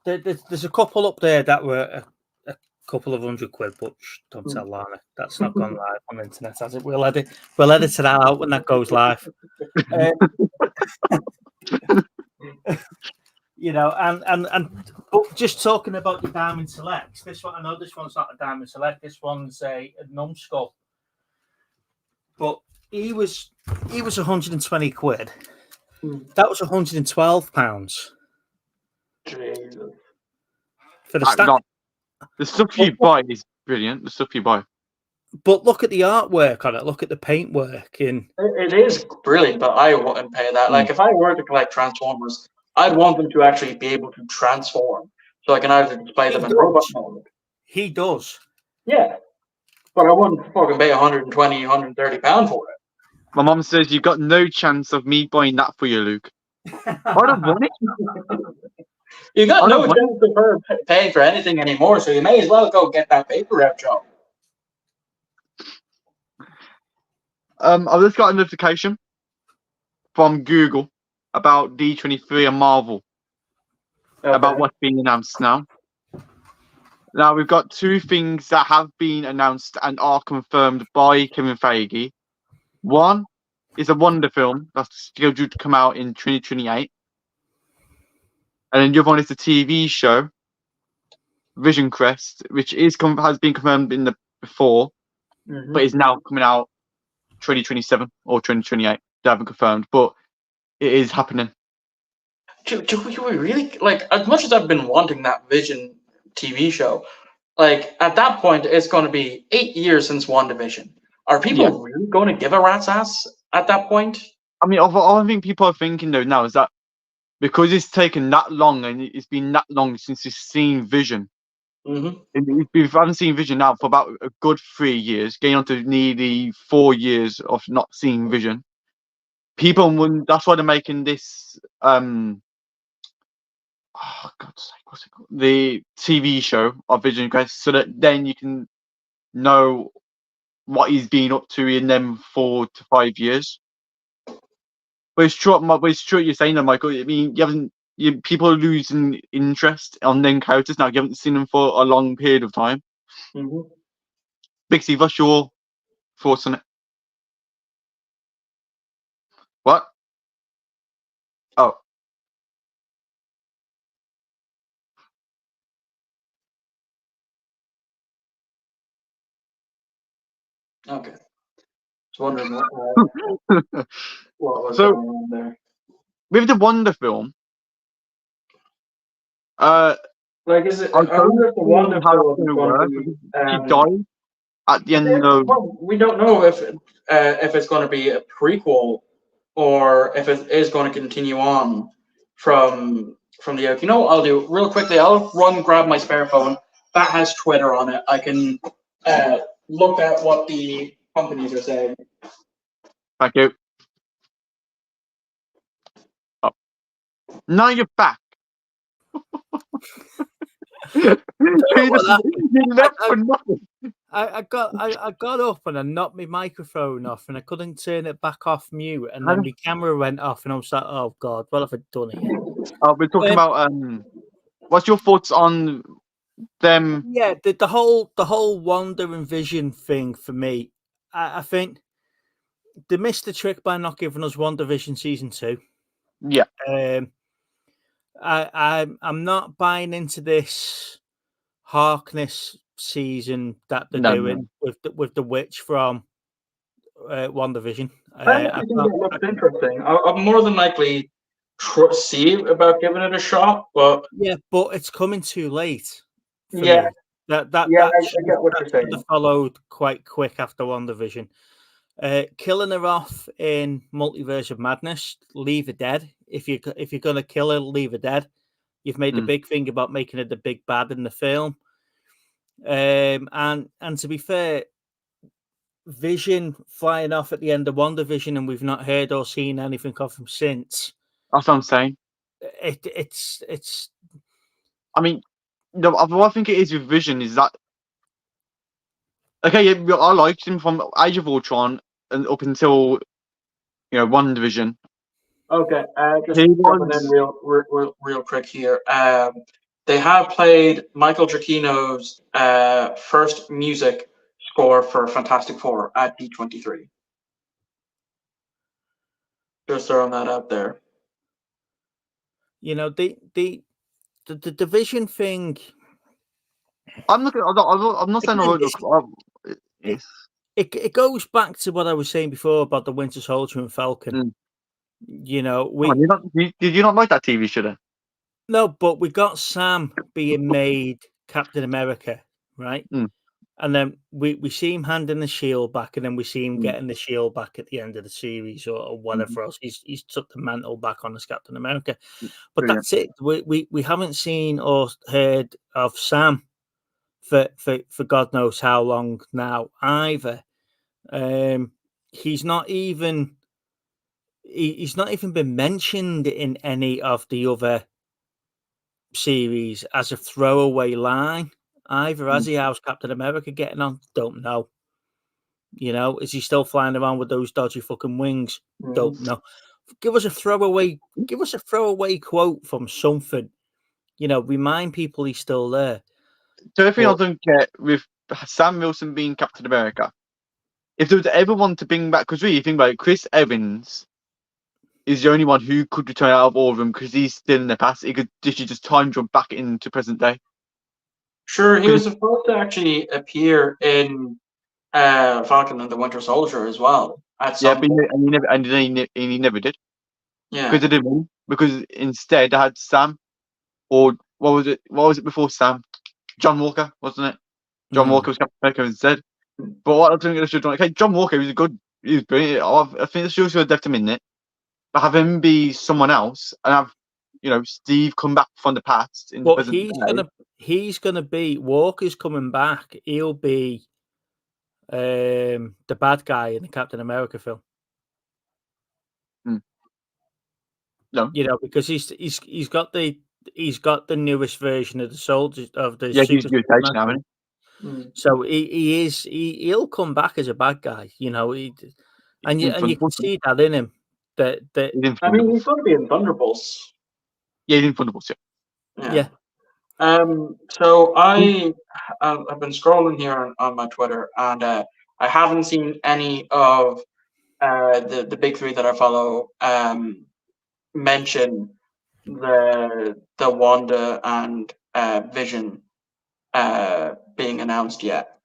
a couple up there that were a couple of £100, but don't tell Lana. That's not gone live on the internet, has it? We'll edit it out when that goes live. You know, and but just talking about the Diamond Selects, this one, I know this one's not a Diamond Select, this one's a numbskull. But he was 120 quid. That was £112 Jesus. for the stack. The stuff you buy is brilliant. The stuff you buy. But look at the artwork on it. Look at the paintwork. It is brilliant, but I wouldn't pay that. Like, if I were to collect Transformers, I'd want them to actually be able to transform, so I can either display them in robot mode. He does. Yeah, but I wouldn't fucking pay £120, £130 for it. My mum says you've got no chance of me buying that for you, Luke. I don't want it. You got no chance of her paying for anything anymore, so you may as well go get that paper route job. I just got a notification from Google about D23 and Marvel, about what's being announced now. Now, we've got two things that have been announced and are confirmed by Kevin Feige. One is a Wonder film that's scheduled to come out in 2028. And then the other one is the TV show, Vision Quest, which has been confirmed before, but is now coming out 2027 or 2028. They haven't confirmed, but it is happening. Do we really, like, as much as I've been wanting that Vision TV show, like, at that point it's going to be 8 years since WandaVision. Are people really going to give a rat's ass at that point? I mean, I think people are thinking though now is that because it's taken that long and it's been that long since you've seen Vision. We haven't seen Vision now for about a good 3 years, getting on to nearly 4 years of not seeing Vision. People, that's why they're making this. Oh God's sake, what's it called? The TV show of Vision Quest, so that then you can know what he's been up to in them 4 to 5 years. But it's true. You're saying that, Michael. I mean, people are losing interest on them characters now. You haven't seen them for a long period of time. Big Steve, what's your thoughts on it? What? Oh. Okay. Just wondering what was So, going on there. With the Wonder film, like, is it? I wonder if the Wonder film is going to be. She died at the end of. Well, we don't know if it's going to be a prequel or if it is going to continue on from the out. You know what I'll do real quickly? I'll grab my spare phone that has Twitter on it. I can look at what the companies are saying. Thank you. Oh. Now you're back. You left for nothing. I got up and I knocked my microphone off and I couldn't turn it back off mute, and then my camera went off and I was like, oh God, what have I done here? We're talking about what's your thoughts on them? Yeah, the whole Wonder and Vision thing for me, I think they missed the trick by not giving us WandaVision season 2. Yeah. I'm not buying into this Harkness season that they're doing with the witch from WandaVision. I think it looks interesting. I'm more than likely see about giving it a shot, but it's coming too late. Me. I get what you're saying. Followed quite quick after WandaVision. Killing her off in Multiverse of Madness, leave her dead. If you're gonna kill her, leave her dead. You've made a big thing about making her the big bad in the film. And to be fair, Vision flying off at the end of WandaVision, and we've not heard or seen anything of him since. That's what I'm saying. It's. I mean, what I think it is with Vision is that okay, yeah, I liked him from Age of Ultron and up until WandaVision. Okay, just He jumping in was real quick here. They have played Michael Giacchino's first music score for Fantastic Four at D23. Just throwing that out there. The Vision thing. I'm not saying it goes back to what I was saying before about the Winter Soldier and Falcon. Did you not like that TV show then? No, but we got Sam being made Captain America, right? And then we see him handing the shield back, and then we see him getting the shield back at the end of the series or whatever else. He's took the mantle back on as Captain America. But that's it. We haven't seen or heard of Sam for God knows how long now either. He's not even been mentioned in any of the other series as a throwaway line either. As he how's Captain America getting on? Don't know. Is he still flying around with those dodgy fucking wings? Don't know. Give us a throwaway quote from something. Remind people he's still there. So everything I don't get with Sam Wilson being Captain America, if there was ever one to bring back, because really you think about it, Chris Evans is the only one who could return out of all of them because he's still in the past. He could just time jump back into present day. Sure, he was supposed to actually appear in Falcon and the Winter Soldier as well. But he never did. Yeah, because they didn't win. Because instead I had Sam, or what was it? What was it before Sam? John Walker, wasn't it? John Walker was Captain America instead. But what I think they should have done, okay, John Walker he was brilliant. I think they should have left him in it, but have him be someone else and have Steve come back from the past in the present. He's gonna be Walker's coming back. He'll be the bad guy in the Captain America film. No, because he's got the newest version of the soldiers of the he's good now, isn't he? So he'll come back as a bad guy, and you can see that in him. I mean, he's going to be in Thunderbolts. Yeah, he's in Thunderbolts. Yeah. So I've been scrolling here on my Twitter, and I haven't seen any of the big three that I follow mention the Wanda and Vision being announced yet.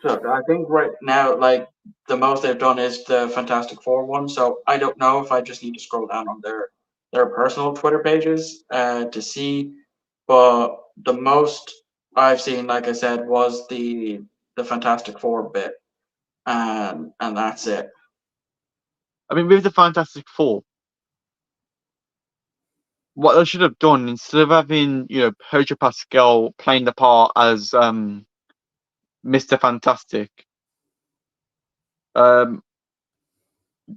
So I think right now, like, the most they've done is the Fantastic Four one. So I don't know if I just need to scroll down on their personal Twitter pages to see. But the most I've seen, like I said, was the Fantastic Four bit, and that's it. I mean, with the Fantastic Four, what they should have done, instead of having Pedro Pascal playing the part as Mr. Fantastic, don't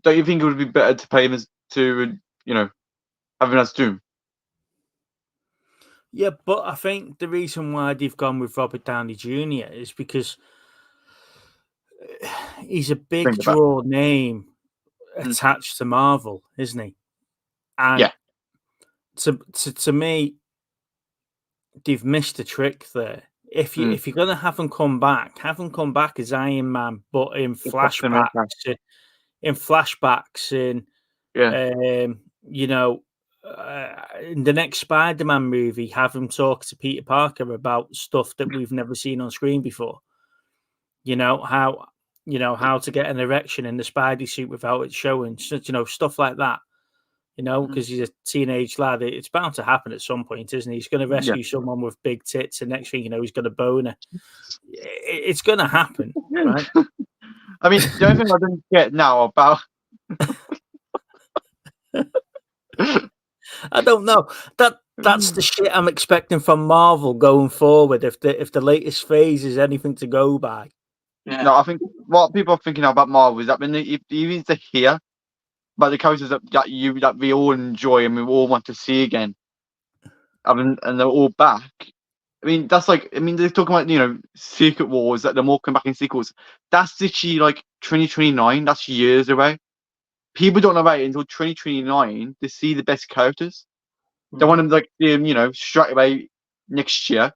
you think it would be better to pay him have him as Doom? Yeah, but I think the reason why they've gone with Robert Downey Jr. is because he's a big draw name attached to Marvel, isn't he? And to me, they've missed a trick there. If you're gonna have him come back as Iron Man, but in flashbacks, in the next Spider-Man movie, have him talk to Peter Parker about stuff that we've never seen on screen before. How to get an erection in the Spidey suit without it showing. Stuff like that. Because he's a teenage lad. It's bound to happen at some point, isn't he? He's going to rescue someone with big tits, and next thing you know, he's got a boner. It's going to happen, right? I mean, the only thing I don't get now about I don't know. That's the shit I'm expecting from Marvel going forward. If the latest phase is anything to go by. Yeah. No, I think what people are thinking about Marvel is that when if even to hear about the characters that we all enjoy and we all want to see again, and they're all back. I mean, that's like, I mean, they're talking about, Secret Wars, that they're all coming back in sequels. That's literally like 2029. That's years away. People don't know about it until 2029 to see the best characters. They want them like straight away next year.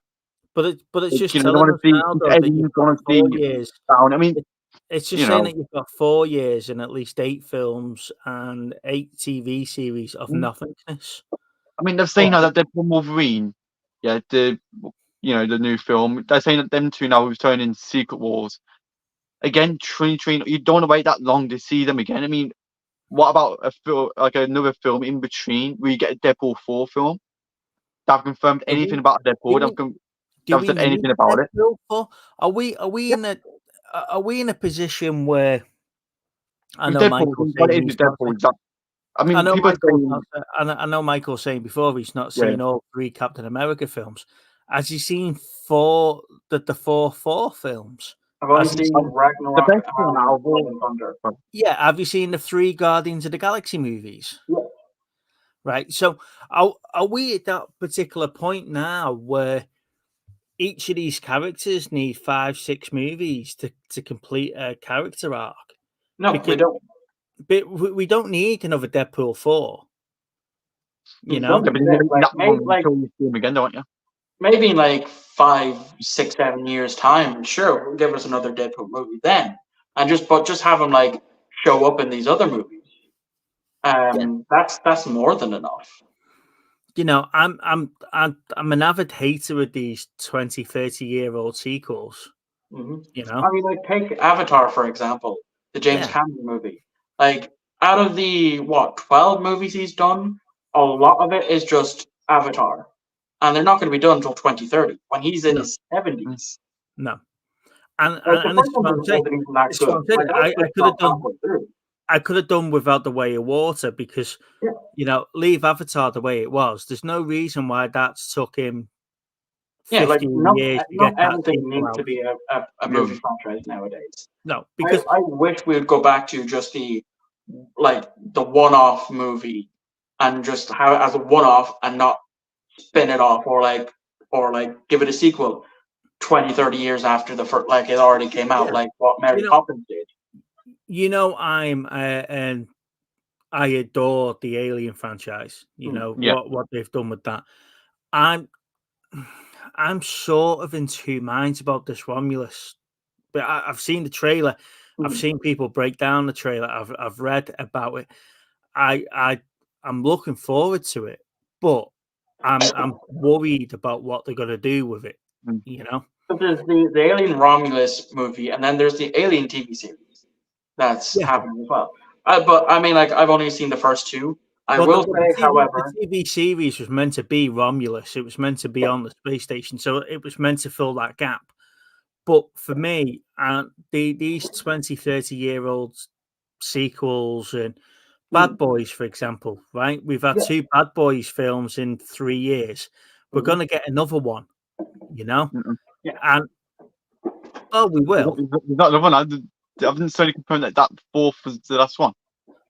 But it's just They telling want us to see now though that everyone's you've going got to 4 see years. down. I mean, It's just saying that you've got 4 years and at least 8 films and 8 TV series of nothingness. I mean, they're saying now that Deadpool Wolverine, the new film. They're saying that them two now return in Secret Wars. Again, 2020. You don't want to wait that long to see them again. I mean, what about a film like another film in between where you get a Deadpool 4 film? They haven't confirmed anything about Deadpool. They haven't said anything about it. Are we in a position where I With know Deadpool, Michael's what saying it is he's with not Deadpool is that, I I mean, know people are saying, I know Michael's saying before he's not Yeah. seen all 3 Captain America films. Has he seen the 4 films? I've only Has he seen seen- Ragnarok the best and one out of Love all. and Thunder. Yeah, have you seen the 3 Guardians of the Galaxy movies? Yeah. Right. So are we at that particular point now where each of these characters need 5-6 movies to complete a character arc? No, we Because- don't. But we don't need another Deadpool 4. You know? Yeah, but you need that long until you see them again, don't you? Maybe in like 5, 6, 7 years time, sure, give us another Deadpool movie then, and just have him like show up in these other movies. That's more than enough. I'm an avid hater of these 20, 30-year-old sequels. Mm-hmm. You know, I mean, like take Avatar for example, the James Cameron movie. Like out of the 12 movies he's done, a lot of it is just Avatar, and they're not going to be done until 2030 when he's in his 70s. No, and Like, this is what I'm saying. This is what I'm saying. I could have done without the Way of Water because leave Avatar the way it was. There's no reason why that's took him 15 years to get that everything sequel needs out. to be a movie franchise nowadays. No, because I wish we would go back to just the one-off movie and just have it as a one-off and not spin it off or give it a sequel 20, 30 years after the first, like it already came out, like what Mary Poppins did. And I adore the Alien franchise. What they've done with that. I'm sort of in two minds about this Romulus, but I've seen the trailer. I've seen people break down the trailer. I've read about it. I'm looking forward to it, but I'm worried about what they're going to do with it. But there's the Alien Romulus movie, and then there's the Alien TV series that's happening as well. But I mean, like I've only seen the first 2. However, the TV series was meant to be Romulus. It was meant to be on the space station, so it was meant to fill that gap. But for me, these 20, 30-year-old sequels and Bad Boys, for example, right? We've had 2 Bad Boys films in 3 years. We're going to get another one, and we will. There's not another one. I haven't necessarily confirmed that 4th was the last one.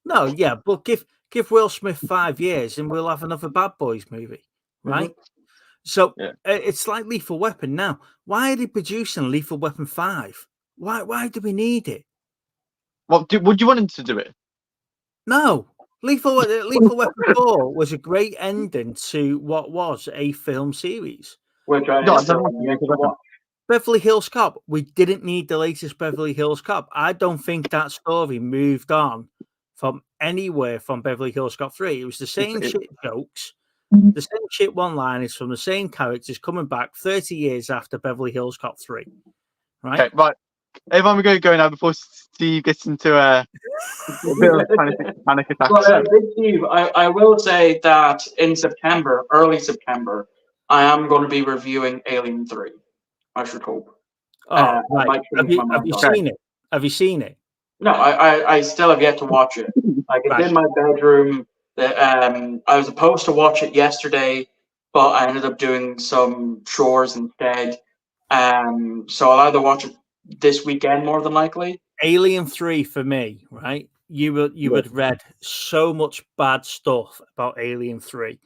No, yeah, but give Will Smith 5 years and we'll have another Bad Boys movie, right? So it's like Lethal Weapon now. Why are they producing Lethal Weapon 5? Why do we need it? Would you want him to do it? No. Lethal Weapon 4 was a great ending to what was a film series. Which I watch. Beverly Hills Cop. We didn't need the latest Beverly Hills Cop. I don't think that story moved on from anywhere from Beverly Hills Cop 3. It was the same shit jokes, the same shit one-liners from the same characters coming back 30 years after Beverly Hills Cop 3. Right? Okay, right. Everyone, we're going to go now before Steve gets into a bit of panic attack. Well, Big Steve, I will say that in September, early September, I am going to be reviewing Alien 3. I should hope. Oh, right. Have you seen it? Have you seen it? No, I still have yet to watch it. Like it's in my bedroom. I was supposed to watch it yesterday, but I ended up doing some chores instead. So I'll either watch it this weekend more than likely. Alien 3 for me, right? You had read so much bad stuff about Alien 3,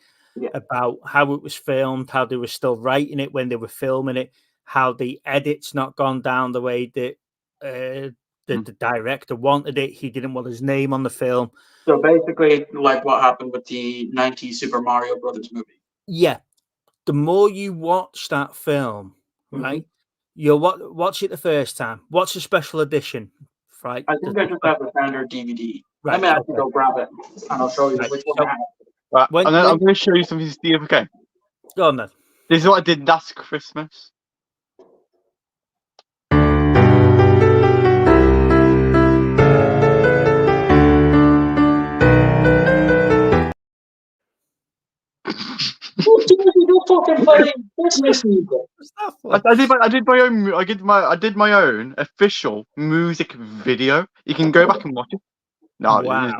about how it was filmed, how they were still writing it when they were filming it, how the edit's not gone down the way that the director wanted it. He didn't want his name on the film. So basically, like what happened with the 90s Super Mario Brothers movie. Yeah. The more you watch that film, right, you'll watch it the first time. Watch the special edition, right? I think I just have the standard DVD. Right, Let me actually go grab it, and I'll show you which one I have. Right, I'm going to show you something, Steve. Okay. Go on then. This is what I did last Christmas. You fucking play Christmas music. I did my own official music video. You can go back and watch it. No, wow.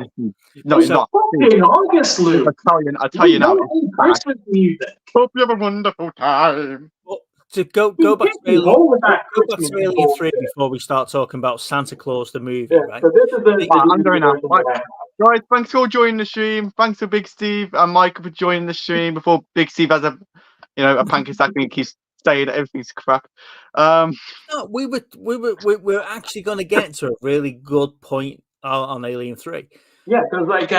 No, it's not. Fucking August, Luke. I'll tell you now. Christmas music. Hope you have a wonderful time. Well, to go back to Alien 3 before we start talking about Santa Claus the movie, right? So this is the I'm going out. Guys, thanks for joining the stream. Thanks to Big Steve and Michael for joining the stream before Big Steve has a panic attack and keeps saying that everything's crap. No, we were actually going to get to a really good point on Alien 3. Yeah, because I've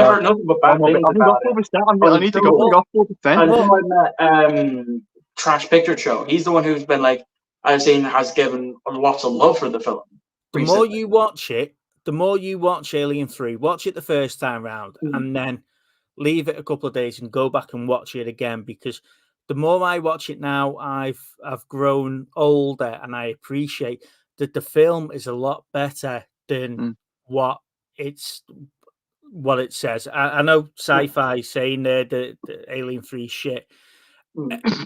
heard nothing but bad things about it. I need to go off 4%. I met Trash Picture Show. He's the one who's been I've seen has given lots of love for the film. The more you watch it, the more you watch Alien 3, watch it the first time round, and then leave it a couple of days and go back and watch it again, because the more I watch it now, I've grown older and I appreciate that the film is a lot better than what it says. I know sci-fi saying the Alien 3 shit.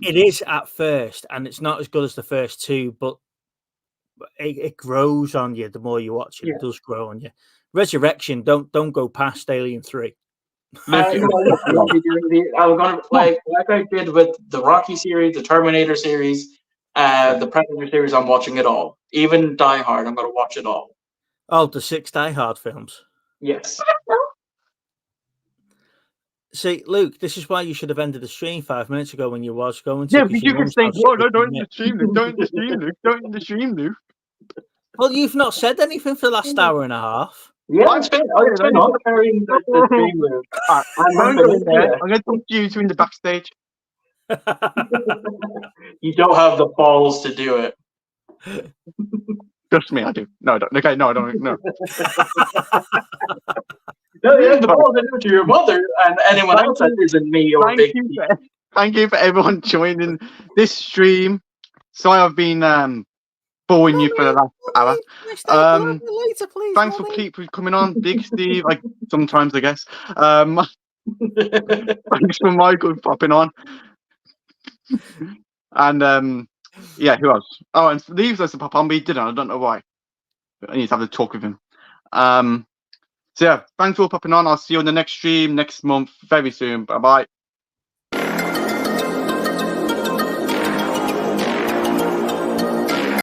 It is at first, and it's not as good as the first two, but it grows on you the more you watch it. It does grow on you. Resurrection, don't go past Alien 3. I was gonna like I did with the Rocky series, the Terminator series, the Predator series. I'm watching it all. Even Die Hard, I'm gonna watch it all. Oh, the 6 Die Hard films. Yes. See, Luke, this is why you should have ended the stream 5 minutes ago when you was going to. Yeah, but you can say, "Oh no, don't end the stream, Luke. Don't end the stream, Luke. Don't end the stream, Luke." Well, you've not said anything for the last hour and a half. Yeah, I've been on carrying the stream, Luke. I'm going to talk to you two in the backstage. You don't have the balls to do it. Trust me, I do. No, I don't. Okay, no, I don't. No. No, you have the balls to do it to your mother and anyone else that isn't me or Big T. Thank you for everyone joining this stream. Sorry, I've been boring you for the last hour. Later, please. Thanks for keep coming on, Big Steve. Like sometimes, I guess. Thanks for Michael popping on. And yeah, who else? Oh, and Leaves us to pop on, but he didn't. I don't know why. But I need to have a talk with him. So yeah, thanks for popping on. I'll see you on the next stream next month, very soon. Bye bye.